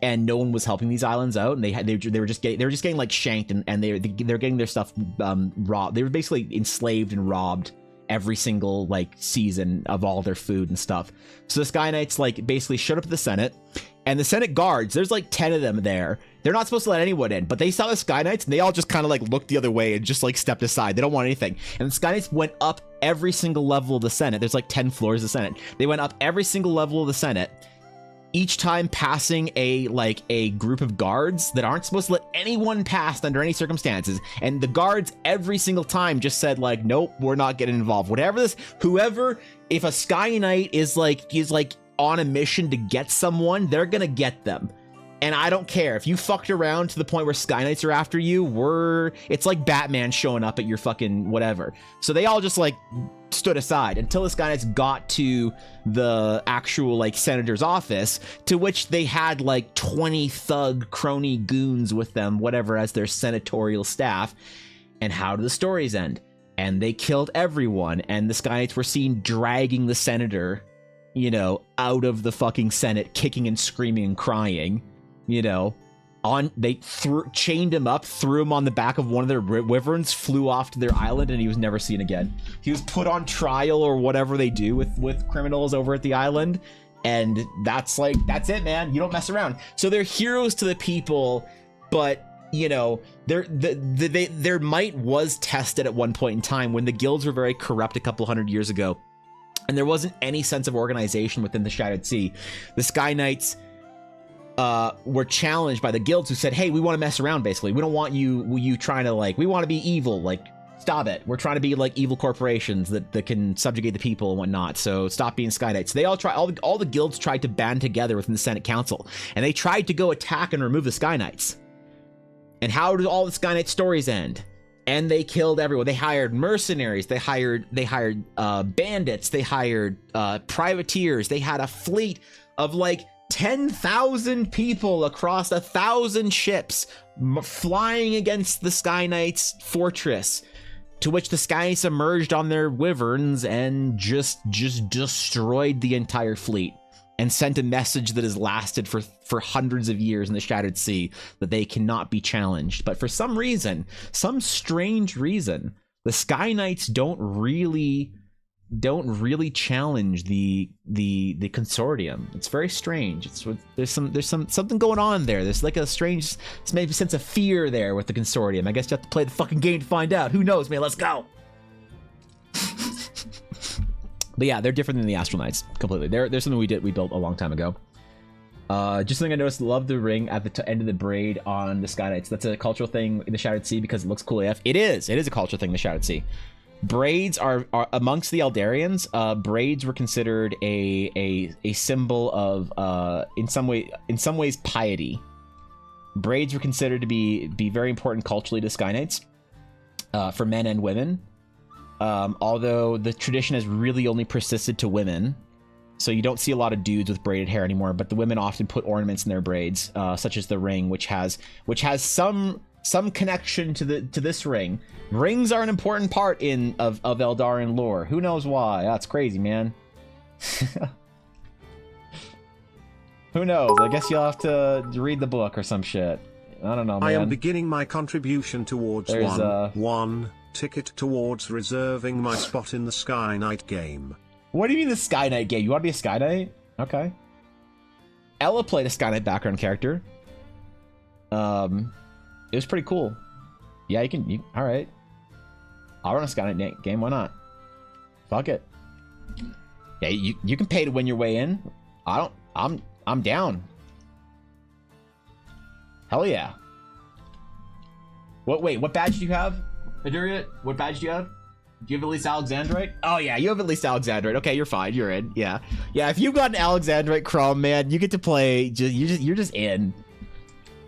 and no one was helping these islands out, and they were just getting like shanked, and they're getting their stuff robbed. They were basically enslaved and robbed every single like season of all their food and stuff. So the Sky Knights like basically showed up at the Senate, and the Senate guards, there's like 10 of them there. They're not supposed to let anyone in, but they saw the Sky Knights and they all just kind of like looked the other way and just like stepped aside. They don't want anything. And the Sky Knights went up every single level of the Senate. There's like 10 floors of the Senate. They went up every single level of the Senate, each time passing a group of guards that aren't supposed to let anyone past under any circumstances. And the guards every single time just said like, nope, we're not getting involved. Whoever, if a Sky Knight is like on a mission to get someone, they're gonna get them. And I don't care if you fucked around to the point where Sky Knights are after you. It's like Batman showing up at your fucking whatever. So they all just like stood aside until the Sky Knights got to the actual like senator's office, to which they had like 20 thug crony goons with them, whatever, as their senatorial staff. And how do the stories end? And they killed everyone, and the Sky Knights were seen dragging the senator, you know, out of the fucking Senate, kicking and screaming and crying. You know, they chained him up, threw him on the back of one of their wyverns, flew off to their island, and he was never seen again. He was put on trial or whatever they do with criminals over at the island, and that's it, man. You don't mess around. So they're heroes to the people, but you know, their might was tested at one point in time when the guilds were very corrupt a couple hundred years ago, and there wasn't any sense of organization within the Shattered Sea. The Sky Knights were challenged by the guilds, who said, hey, we want to mess around, basically. We don't want you trying to, like, we want to be evil, like, stop it. We're trying to be like evil corporations that can subjugate the people and whatnot, so stop being Sky Knights. They all the guilds tried to band together within the Senate Council, and they tried to go attack and remove the Sky Knights. And how did all the Sky Knight stories end? And they killed everyone. They hired mercenaries, they hired bandits, they hired privateers. They had a fleet of like 10,000 people across 1,000 ships flying against the Sky Knights fortress, to which the Sky Knights emerged on their wyverns and just destroyed the entire fleet, and sent a message that has lasted for hundreds of years in the Shattered Sea, that they cannot be challenged. But for some reason, some strange reason, the Sky Knights don't really challenge the consortium. It's very strange. There's something going on there. There's like a strange, maybe sense of fear there with the consortium. I guess you have to play the fucking game to find out. Who knows, man? Let's go. But yeah, they're different than the Astral Knights completely. They're something we built a long time ago. Just something I noticed, love the ring at the end of the braid on the Sky Knights. That's a cultural thing in the Shattered Sea because it looks cool AF. It is a cultural thing in the Shattered Sea. Braids are amongst the Eldarians. Braids were considered a symbol of in some ways piety. Braids were considered to be very important culturally to Sky Knights, for men and women. Although the tradition has really only persisted to women. So you don't see a lot of dudes with braided hair anymore, but the women often put ornaments in their braids, such as the ring, which has some connection to this ring. Rings are an important part of Eldarian lore. Who knows why? That's crazy, man. Who knows? I guess you'll have to read the book or some shit. I don't know, man. I am beginning my contribution towards one ticket towards reserving my spot in the Sky Knight game. What do you mean the Sky Knight game? You want to be a Sky Knight? Okay. Ella played a Sky Knight background character. It was pretty cool. Yeah, all right. I'll run a Sky Knight game. Why not? Fuck it. Yeah, you can pay to win your way in. I'm down. Hell yeah. Wait, what badge do you have? Aduria, what badge do you have? Do you have at least Alexandrite? Oh yeah, you have at least Alexandrite. Okay, you're fine. You're in. Yeah. If you've got an Alexandrite Crumb, man, you get to play. You're just in.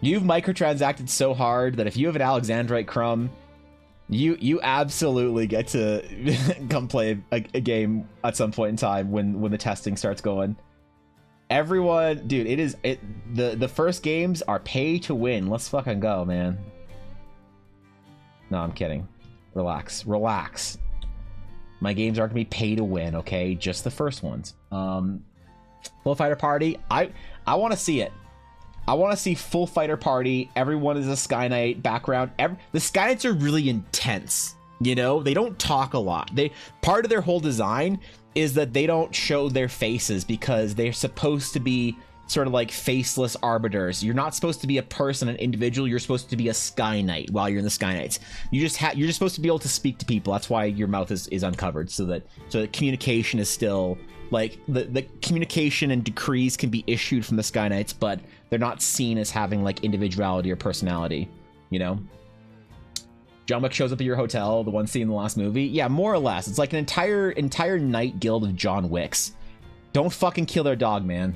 You've microtransacted so hard that if you have an Alexandrite Crumb, you absolutely get to come play a game at some point in time when the testing starts going. Everyone, dude, the first games are pay to win. Let's fucking go, man. No, I'm kidding. Relax. My games aren't gonna be pay to win, okay? Just the first ones. Full Fighter Party. I want to see it. I want to see Full Fighter Party. Everyone is a Sky Knight background. The Sky Knights are really intense. You know, they don't talk a lot. Part of their whole design is that they don't show their faces because they're supposed to be sort of like faceless arbiters. You're not supposed to be a person, an individual. You're supposed to be a Sky Knight while you're in the Sky Knights. You're just supposed to be able to speak to people. That's why your mouth is uncovered, so that communication is still like the communication and decrees can be issued from the Sky Knights, but they're not seen as having like individuality or personality. You know. John Wick shows up at your hotel, the one seen in the last movie. Yeah, more or less. It's like an entire night guild of John Wicks. Don't fucking kill their dog, man.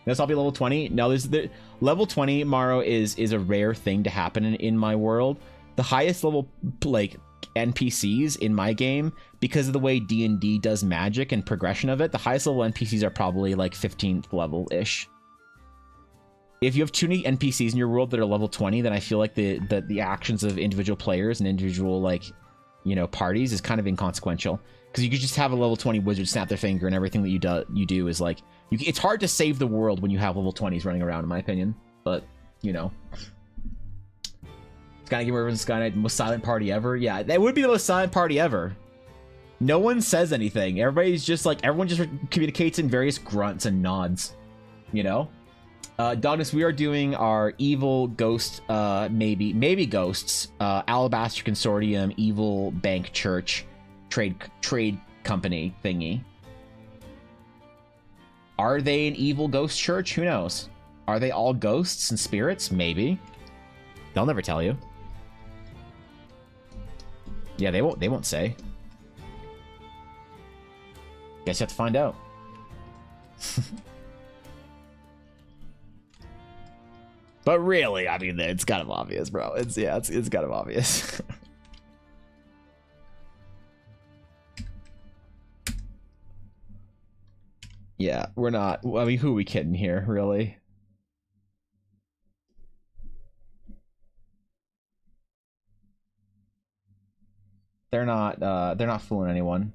This I'll be level 20. No, the level 20 Maro is a rare thing to happen in my world. The highest level like NPCs in my game, because of the way D&D does magic and progression of it, the highest level NPCs are probably like 15th level ish. If you have too many NPCs in your world that are level 20, then I feel like the actions of individual players and individual like, you know, parties is kind of inconsequential, because you could just have a level 20 wizard snap their finger and everything that you do is like it's hard to save the world when you have level 20s running around, in my opinion. But you know, Sky Knight versus Sky Knight, the most silent party ever. Yeah, that would be the most silent party ever. No one says anything. Everybody's just like, everyone just communicates in various grunts and nods. You know. Dognus, we are doing our evil ghost, maybe ghosts, Alabaster Consortium, evil bank church, trade company thingy. Are they an evil ghost church? Who knows? Are they all ghosts and spirits? Maybe. They'll never tell you. Yeah, they won't say. Guess you have to find out. But really, I mean, it's kind of obvious, bro. It's kind of obvious. Yeah, we're not. I mean, who are we kidding here, really? They're not fooling anyone.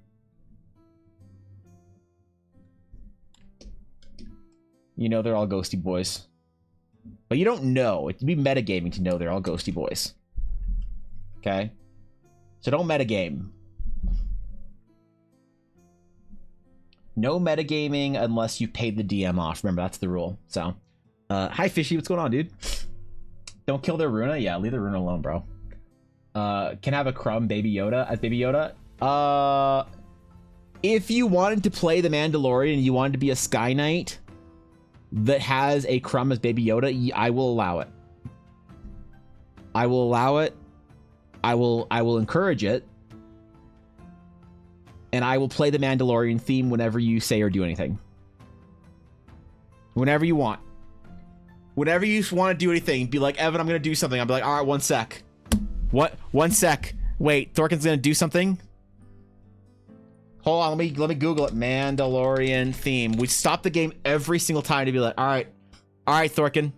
You know, they're all ghosty boys. But you don't know. It'd be metagaming to know they're all ghosty boys. Okay? So don't metagame. No metagaming unless you paid the DM off. Remember, that's the rule. So, hi Fishy, what's going on, dude? Don't kill their Runa? Yeah, leave the Runa alone, bro. Can have a Crumb Baby Yoda as Baby Yoda? if you wanted to play the Mandalorian and you wanted to be a Sky Knight that has a Crumb as Baby Yoda, I will allow it. I will allow it. I will encourage it. And I will play the Mandalorian theme whenever you say or do anything. Whenever you want. Whenever you want to do anything, be like, Evan, I'm going to do something. I'll be like, all right, 1 sec. What? 1 sec. Wait, Thorkin's going to do something? Hold on, let me Google it. Mandalorian theme. We stop the game every single time to be like, all right, Thorkin.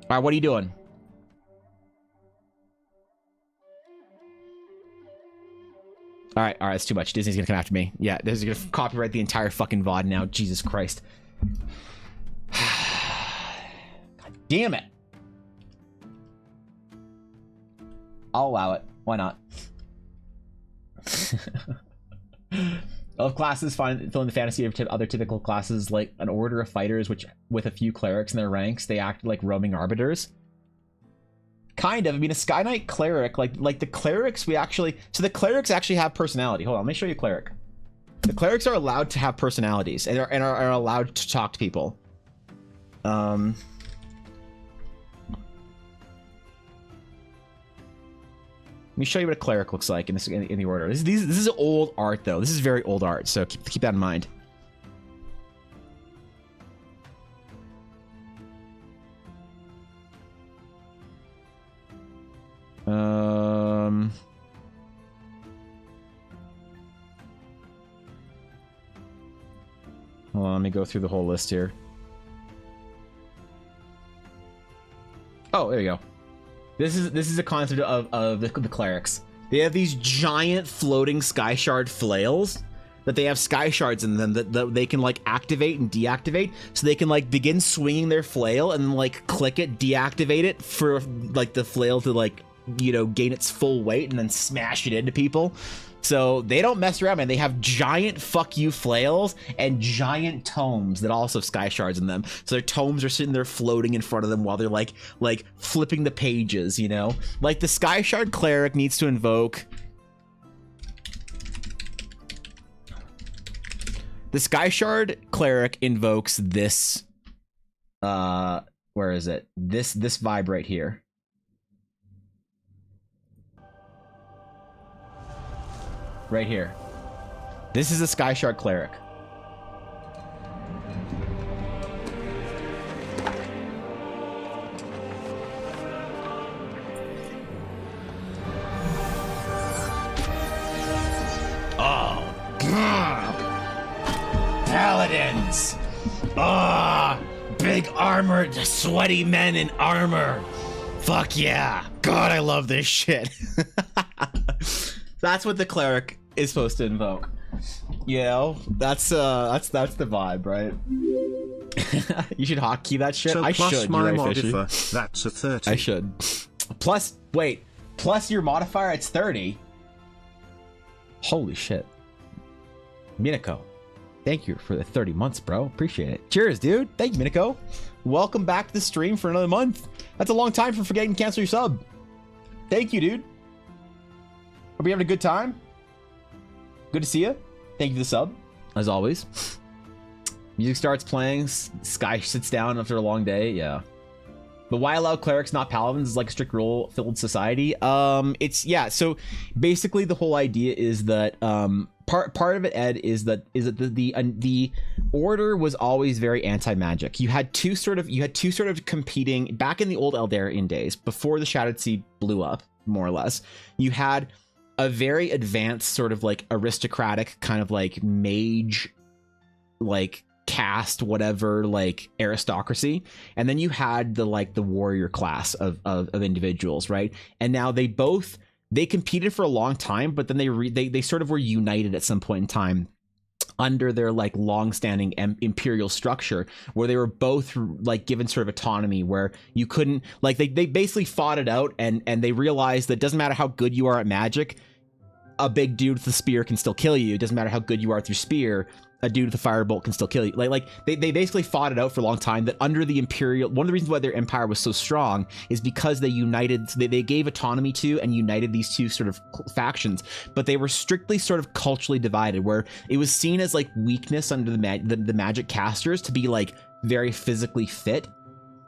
All right, what are you doing? All right, it's too much. Disney's gonna come after me. Yeah, Disney's gonna copyright the entire fucking VOD now. Jesus Christ. God damn it. I'll allow it. Why not? Of classes fill in the fantasy of other typical classes, like an order of fighters, which with a few clerics in their ranks, they act like roaming arbiters. Kind of. I mean, a Sky Knight cleric, like the clerics, so the clerics actually have personality. Hold on, let me show you a cleric. The clerics are allowed to have personalities and are allowed to talk to people. Let me show you what a cleric looks like in the order. This is old art though. This is very old art, so keep that in mind. Hold on, let me go through the whole list here. Oh, there you go. This is a concept of the clerics. They have these giant floating sky shard flails that they have sky shards in them that they can like activate and deactivate, so they can like begin swinging their flail and then like click it, deactivate it for like the flail to like, you know, gain its full weight and then smash it into people. So they don't mess around, man. They have giant fuck you flails and giant tomes that also have sky shards in them. So their tomes are sitting there floating in front of them while they're like flipping the pages, you know? Like the sky shard cleric needs to invoke. The sky shard cleric invokes this, where is it? This vibe right here. Right here. This is a Sky Shard Cleric. Oh, Paladins! Big armored, sweaty men in armor. Fuck yeah. God, I love this shit. That's what the cleric is supposed to invoke. You know, that's the vibe, right? You should hotkey that shit. So I should. My right, modifier, that's a 30. I should. Plus, wait. Plus your modifier, it's 30. Holy shit. Minako, thank you for the 30 months, bro. Appreciate it. Cheers, dude. Thank you, Minako. Welcome back to the stream for another month. That's a long time for forgetting to cancel your sub. Thank you, dude. Hope you're having a good time. Good to see you. Thank you for the sub, as always. Music starts playing. Sky sits down after a long day. Yeah. But why allow clerics, not paladins, is like a strict rule-filled society. It's yeah. So basically, the whole idea is that part of it, Ed, is that the order was always very anti-magic. You had two sort of competing back in the old Eldarian days before the Shattered Sea blew up, more or less. You had a very advanced sort of like aristocratic kind of like mage, like caste, whatever, like aristocracy, and then you had the warrior class of individuals, right? And now they competed for a long time, but then they sort of were united at some point in time under their like long-standing imperial structure, where they were both like given sort of autonomy, where you couldn't like they basically fought it out, and they realized that it doesn't matter how good you are at magic, a big dude with a spear can still kill you. It doesn't matter how good you are with your spear, a dude with a firebolt can still kill you. Like they basically fought it out for a long time that under the Imperial, one of the reasons why their empire was so strong is because they united, they gave autonomy to and united these two sort of factions, but they were strictly sort of culturally divided, where it was seen as like weakness under the magic casters to be like very physically fit.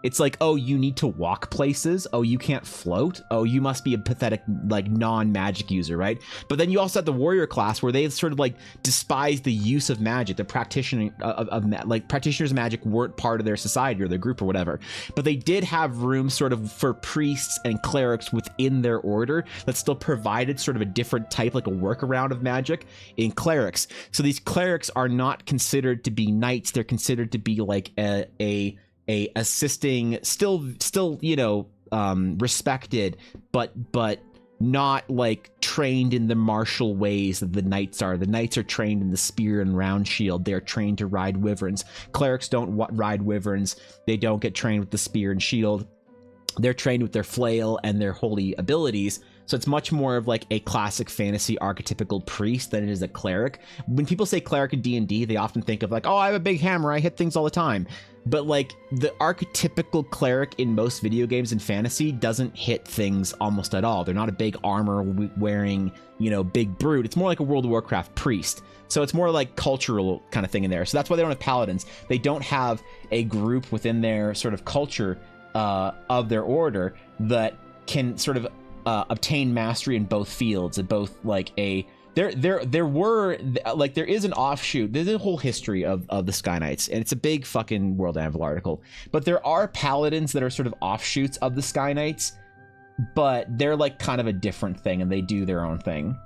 It's like, oh, you need to walk places. Oh, you can't float. Oh, you must be a pathetic, like, non-magic user, right? But then you also had the warrior class where they sort of like despised the use of magic. The practitioners of magic weren't part of their society or their group or whatever. But they did have room sort of for priests and clerics within their order that still provided sort of a different type, like a workaround of magic in clerics. So these clerics are not considered to be knights. They're considered to be like a assisting, still you know, respected, but not like trained in the martial ways that the knights are. The knights are trained in the spear and round shield. They're trained to ride wyverns. Clerics don't ride wyverns. They don't get trained with the spear and shield. They're trained with their flail and their holy abilities. So it's much more of like a classic fantasy archetypical priest than it is a cleric. When people say cleric in D&D, they often think of like, oh, I have a big hammer, I hit things all the time. But like the archetypical cleric in most video games and fantasy doesn't hit things almost at all. They're not a big armor wearing, you know, big brute. It's more like a World of Warcraft priest. So it's more like cultural kind of thing in there. So that's why they don't have paladins. They don't have a group within their sort of culture of their order that can sort of obtain mastery in both fields, and both like a there is an offshoot. There's a whole history of the Sky Knights, and it's a big fucking World Anvil article. But there are paladins that are sort of offshoots of the Sky Knights, but they're like kind of a different thing, and they do their own thing.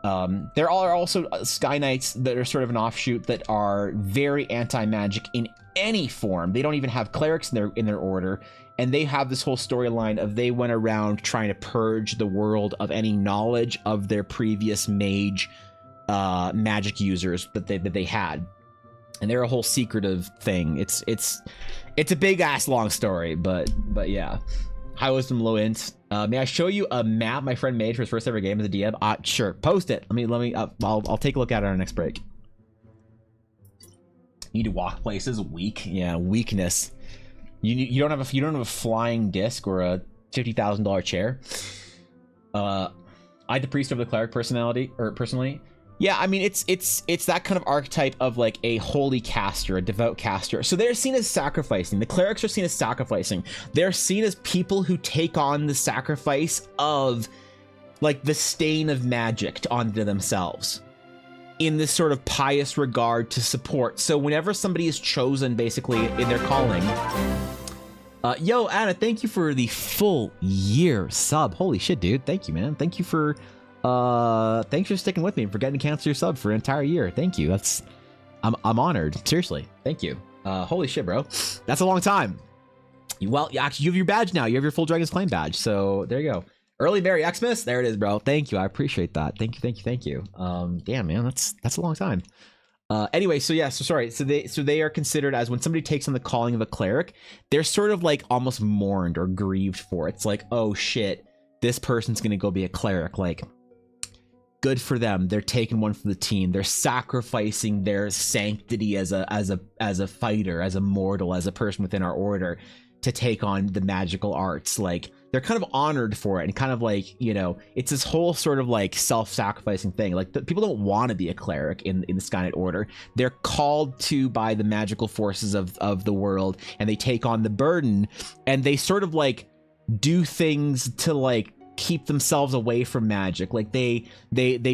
There are also Sky Knights that are sort of an offshoot that are very anti-magic in any form. They don't even have clerics in their order, and they have this whole storyline of they went around trying to purge the world of any knowledge of their previous mage magic users that they had, and they're a whole secretive thing. It's a big ass long story, but yeah. High wisdom, low int. May I show you a map my friend made for his first ever game as a DM? Sure. Post it. Let me. I'll take a look at it on our next break. Need to walk places. Weak. Yeah, weakness. You don't have a flying disc or a $50,000 chair. I had the priest over the cleric personally. Yeah, I mean, it's that kind of archetype of like a holy caster, a devout caster. So they're seen as sacrificing. The clerics are seen as sacrificing. They're seen as people who take on the sacrifice of like the stain of magic onto themselves in this sort of pious regard to support. So whenever somebody is chosen basically in their calling, yo, Anna, thank you for the full year sub. Holy shit, dude. Thank you, man. Thanks for sticking with me and for getting to cancel your sub for an entire year. Thank you. I'm honored. Seriously. Thank you. Holy shit, bro. That's a long time. Well, actually, you have your badge now. You have your full Dragon's Claim badge. So there you go. Early Merry Xmas. There it is, bro. Thank you. I appreciate that. Thank you. Damn, man. That's a long time. Anyway, so yeah, so sorry. So they are considered as, when somebody takes on the calling of a cleric, they're sort of like almost mourned or grieved for. It's like, oh shit, this person's gonna go be a cleric. Like, good for them. They're taking one for the team. They're sacrificing their sanctity as a fighter, as a mortal, as a person within our order to take on the magical arts. Like, they're kind of honored for it, and kind of like, you know, it's this whole sort of like self-sacrificing thing. Like, people don't want to be a cleric in the Skynet order. They're called to by the magical forces of the world, and they take on the burden, and they sort of like do things to like keep themselves away from magic. Like they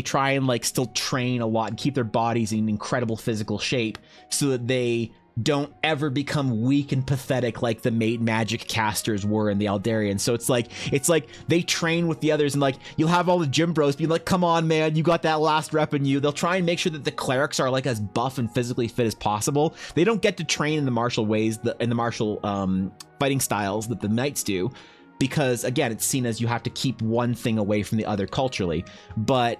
try and like still train a lot and keep their bodies in incredible physical shape so that they don't ever become weak and pathetic like the magic casters were in the Aldarian. So it's like they train with the others, and like you'll have all the gym bros being like, come on man, you got that last rep in you. They'll try and make sure that the clerics are like as buff and physically fit as possible. They don't get to train in the martial ways, in the martial fighting styles that the knights do, because again, it's seen as you have to keep one thing away from the other culturally. But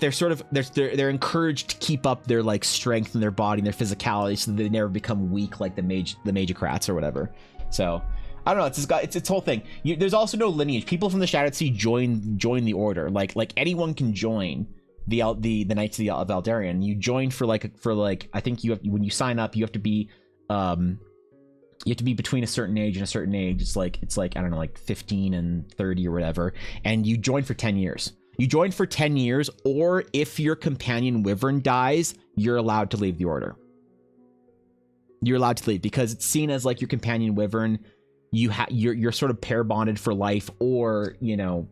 they're sort of they're encouraged to keep up their like strength and their body and their physicality so that they never become weak like the magocrats or whatever. So I don't know, it's its whole thing. There's also no lineage. People from the Shadowed Sea join the order. Like anyone can join. the Knights of Aldarion. You join for like I think you have, when you sign up, you have to be between a certain age and a certain age. It's like I don't know, like 15 and 30 or whatever, and you join for 10 years. You join for 10 years, or if your companion wyvern dies, you're allowed to leave the order. You're allowed to leave because it's seen as like your companion wyvern. You're sort of pair bonded for life, or you know,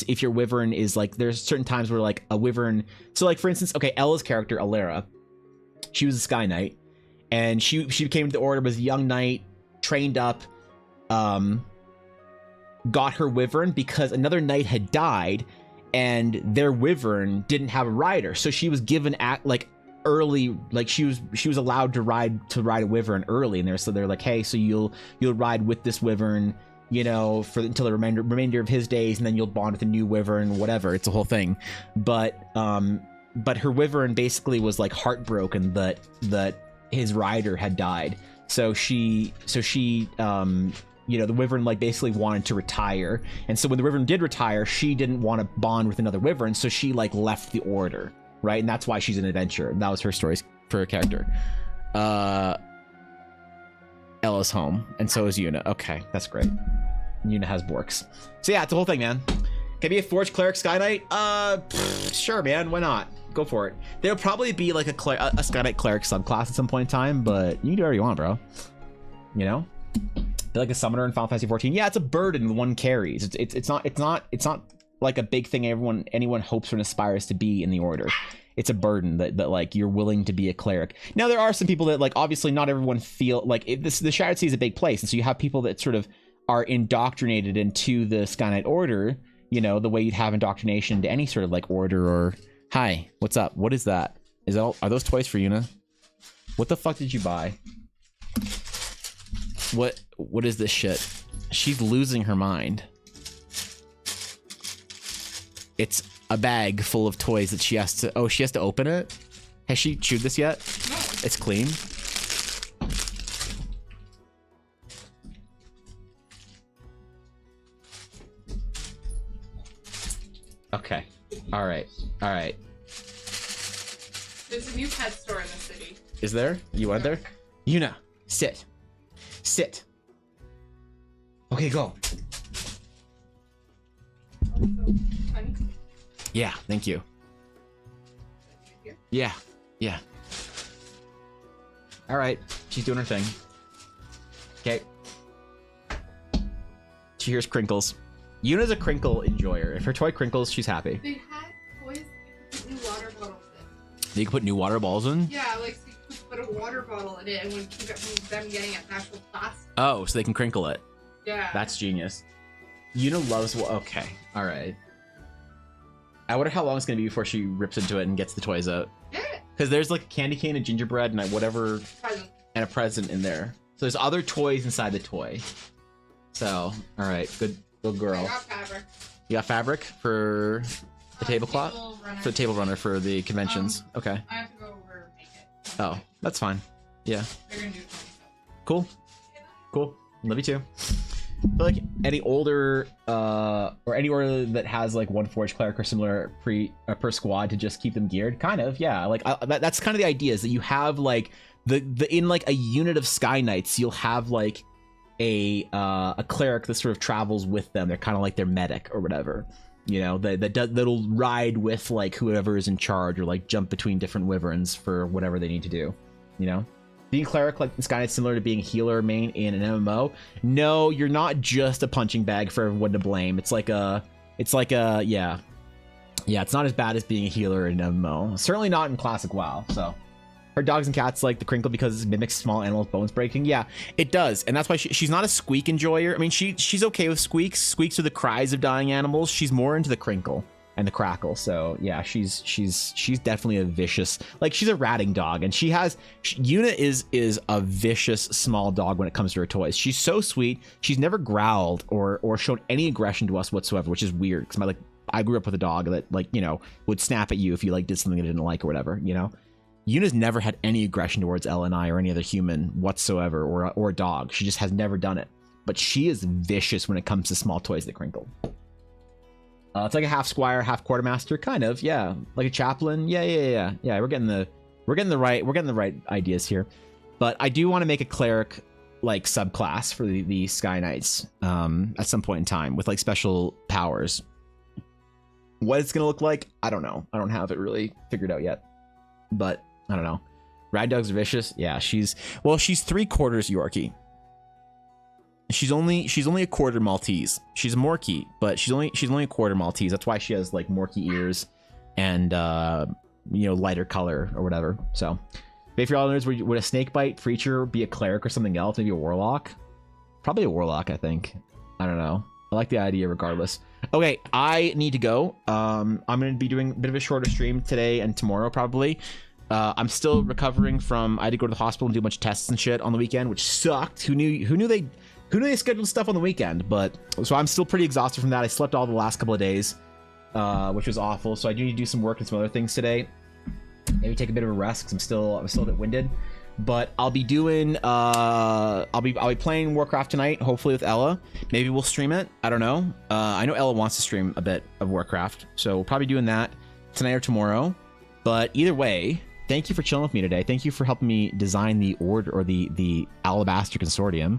if your wyvern is like, there's certain times where like a wyvern. So like for instance, okay, Ella's character Alara, she was a Sky Knight, and she came to the order, was a young knight, trained up, got her wyvern because another knight had died, and their wyvern didn't have a rider, so she was given early, like she was allowed to ride a wyvern early, and they're like, hey, so you'll ride with this wyvern, you know, until the remainder of his days, and then you'll bond with a new wyvern, whatever. It's a whole thing. But her wyvern basically was like heartbroken that his rider had died. So she you know, the wyvern like basically wanted to retire, and so when the wyvern did retire, she didn't want to bond with another wyvern, so she like left the order, right? And that's why she's an adventurer. And that was her story for her character. Ella's home, and so is Yuna. Okay, that's great. Yuna has Borks. So yeah, it's a whole thing, man. Can I be a Forge Cleric Sky Knight? Sure, man. Why not? Go for it. There'll probably be like a Sky Knight Cleric subclass at some point in time, but you can do whatever you want, bro. You know? They're like a summoner in Final Fantasy 14. Yeah, it's a burden one carries. It's not like a big thing anyone hopes or aspires to be in the order. It's a burden that like you're willing to be a cleric. Now there are some people that like, obviously not everyone feel like the Shattered Sea is a big place, and so you have people that sort of are indoctrinated into the Sky Knight order, you know, the way you'd have indoctrination to any sort of like order. Or hi, what's up? What is that? Are those toys for Yuna? What the fuck did you buy? What is this shit? She's losing her mind. It's a bag full of toys that she has to open it. Has she chewed this yet? No. It's clean. Okay. All right. There's a new pet store in the city. Is there? You went there? Yuna, sit. Okay, go. Yeah, thank you. Yeah. All right, she's doing her thing. Okay. She hears crinkles. Yuna's a crinkle enjoyer. If her toy crinkles, she's happy. They had toys that you could put new water bottles in. You can put new water bottles in? Yeah, like so you could put a water bottle in it and would keep it from them getting an actual plastic. Oh, so they can crinkle it. Yeah. That's genius. Yuna loves... Okay, all right. I wonder how long it's going to be before she rips into it and gets the toys out. Because there's like a candy cane, a gingerbread, and whatever... And a present in there. So there's other toys inside the toy. So, all right, good girl. I got fabric. You got fabric for the tablecloth? For the table runner for the conventions. Okay. I have to go over and make it. Oh, that's fine. Yeah. They're going to do 20 Cool. Love you too. I feel like any older or any order that has like one Forge Cleric or similar per squad to just keep them geared, kind of, yeah. Like that's kind of the idea, is that you have like the in like a unit of Sky Knights, you'll have like a cleric that sort of travels with them. They're kind of like their medic or whatever, you know, that'll ride with like whoever is in charge, or like jump between different wyverns for whatever they need to do, you know. Being cleric like Sky Knight's similar to being a healer main in an MMO. No, you're not just a punching bag for everyone to blame. It's like a yeah, it's not as bad as being a healer in an MMO. Certainly not in classic WoW. So her dogs and cats like the crinkle because it mimics small animals' bones breaking. Yeah, it does, and that's why she's not a squeak enjoyer. I mean, she's okay with squeaks. Squeaks are the cries of dying animals. She's more into the crinkle and the crackle. So yeah, she's definitely a vicious, like, she's a ratting dog, and Yuna is a vicious small dog when it comes to her toys. She's so sweet. She's never growled or shown any aggression to us whatsoever, which is weird because I grew up with a dog that, like, you know, would snap at you if you like did something it didn't like or whatever, you know. Yuna's never had any aggression towards Elle and I or any other human whatsoever, or a dog. She just has never done it. But she is vicious when it comes to small toys that crinkle. It's like a half squire, half quartermaster, kind of. Yeah, like a chaplain. Yeah. We're getting the right ideas here. But I do want to make a cleric like subclass for the Sky Knights at some point in time with like special powers. What it's gonna look like, I don't know. I don't have it really figured out yet. But I don't know. Rad dogs are vicious. Yeah, she's 3/4 Yorkie. She's only a quarter Maltese. She's a Morkie, but she's only a quarter Maltese. That's why she has like Morkie ears and lighter color or whatever. So, if you're all nerds, would a snakebite creature be a cleric or something else? Maybe a warlock? Probably a warlock, I think. I don't know. I like the idea regardless. Okay, I need to go. I'm gonna be doing a bit of a shorter stream today and tomorrow probably. I'm still recovering from. I had to go to the hospital and do a bunch of tests and shit on the weekend, which sucked. Who knew they scheduled stuff on the weekend? But so I'm still pretty exhausted from that. I slept all the last couple of days, which was awful. So I do need to do some work and some other things today. Maybe take a bit of a rest because I'm still a bit winded. But I'll be doing. I'll be playing Warcraft tonight. Hopefully with Ella. Maybe we'll stream it. I don't know. I know Ella wants to stream a bit of Warcraft, so we'll probably doing that tonight or tomorrow. But either way, thank you for chilling with me today. Thank you for helping me design the order or the Alabaster Consortium.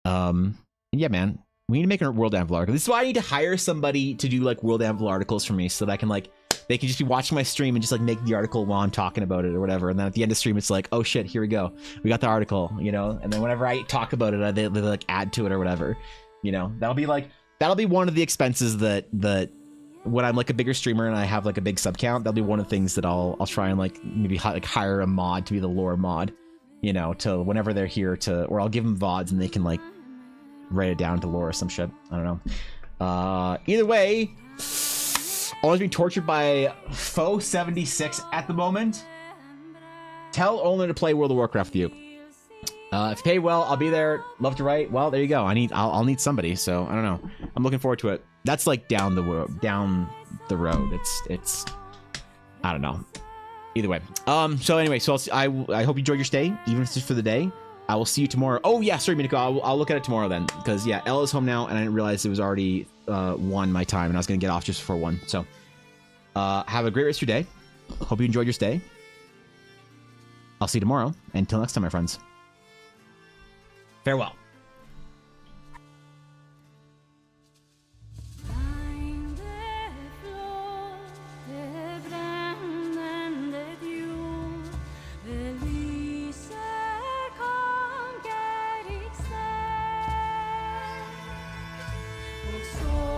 Yeah, man, we need to make a World Anvil article. This is why I need to hire somebody to do like World Anvil articles for me, so that I can like they can just be watching my stream and just like make the article while I'm talking about it or whatever. And then at the end of stream, it's like, oh shit, here we go, we got the article, you know. And then whenever I talk about it, they like add to it or whatever, you know. That'll be one of the expenses that when I'm like a bigger streamer and I have like a big sub count, that'll be one of the things that I'll try and like maybe hire a mod to be the lore mod, you know, to whenever they're here or I'll give them VODs and they can like write it down to lore or some shit. I don't know. Either way, always being tortured by Foe 76 at the moment. Tell Olin to play World of Warcraft with you. If you pay well, I'll be there. Love to write. Well, there you go. I'll need somebody. So I don't know. I'm looking forward to it. That's like down the road. It's I don't know. Either way. So anyway, I hope you enjoyed your stay, even if it's just for the day. I will see you tomorrow. Oh yeah, sorry, Miniko. I'll look at it tomorrow then, because yeah, Ella's home now, and I didn't realize it was already 1 my time, and I was gonna get off just before 1. So have a great rest of your day. Hope you enjoyed your stay. I'll see you tomorrow. Until next time, my friends. Farewell. So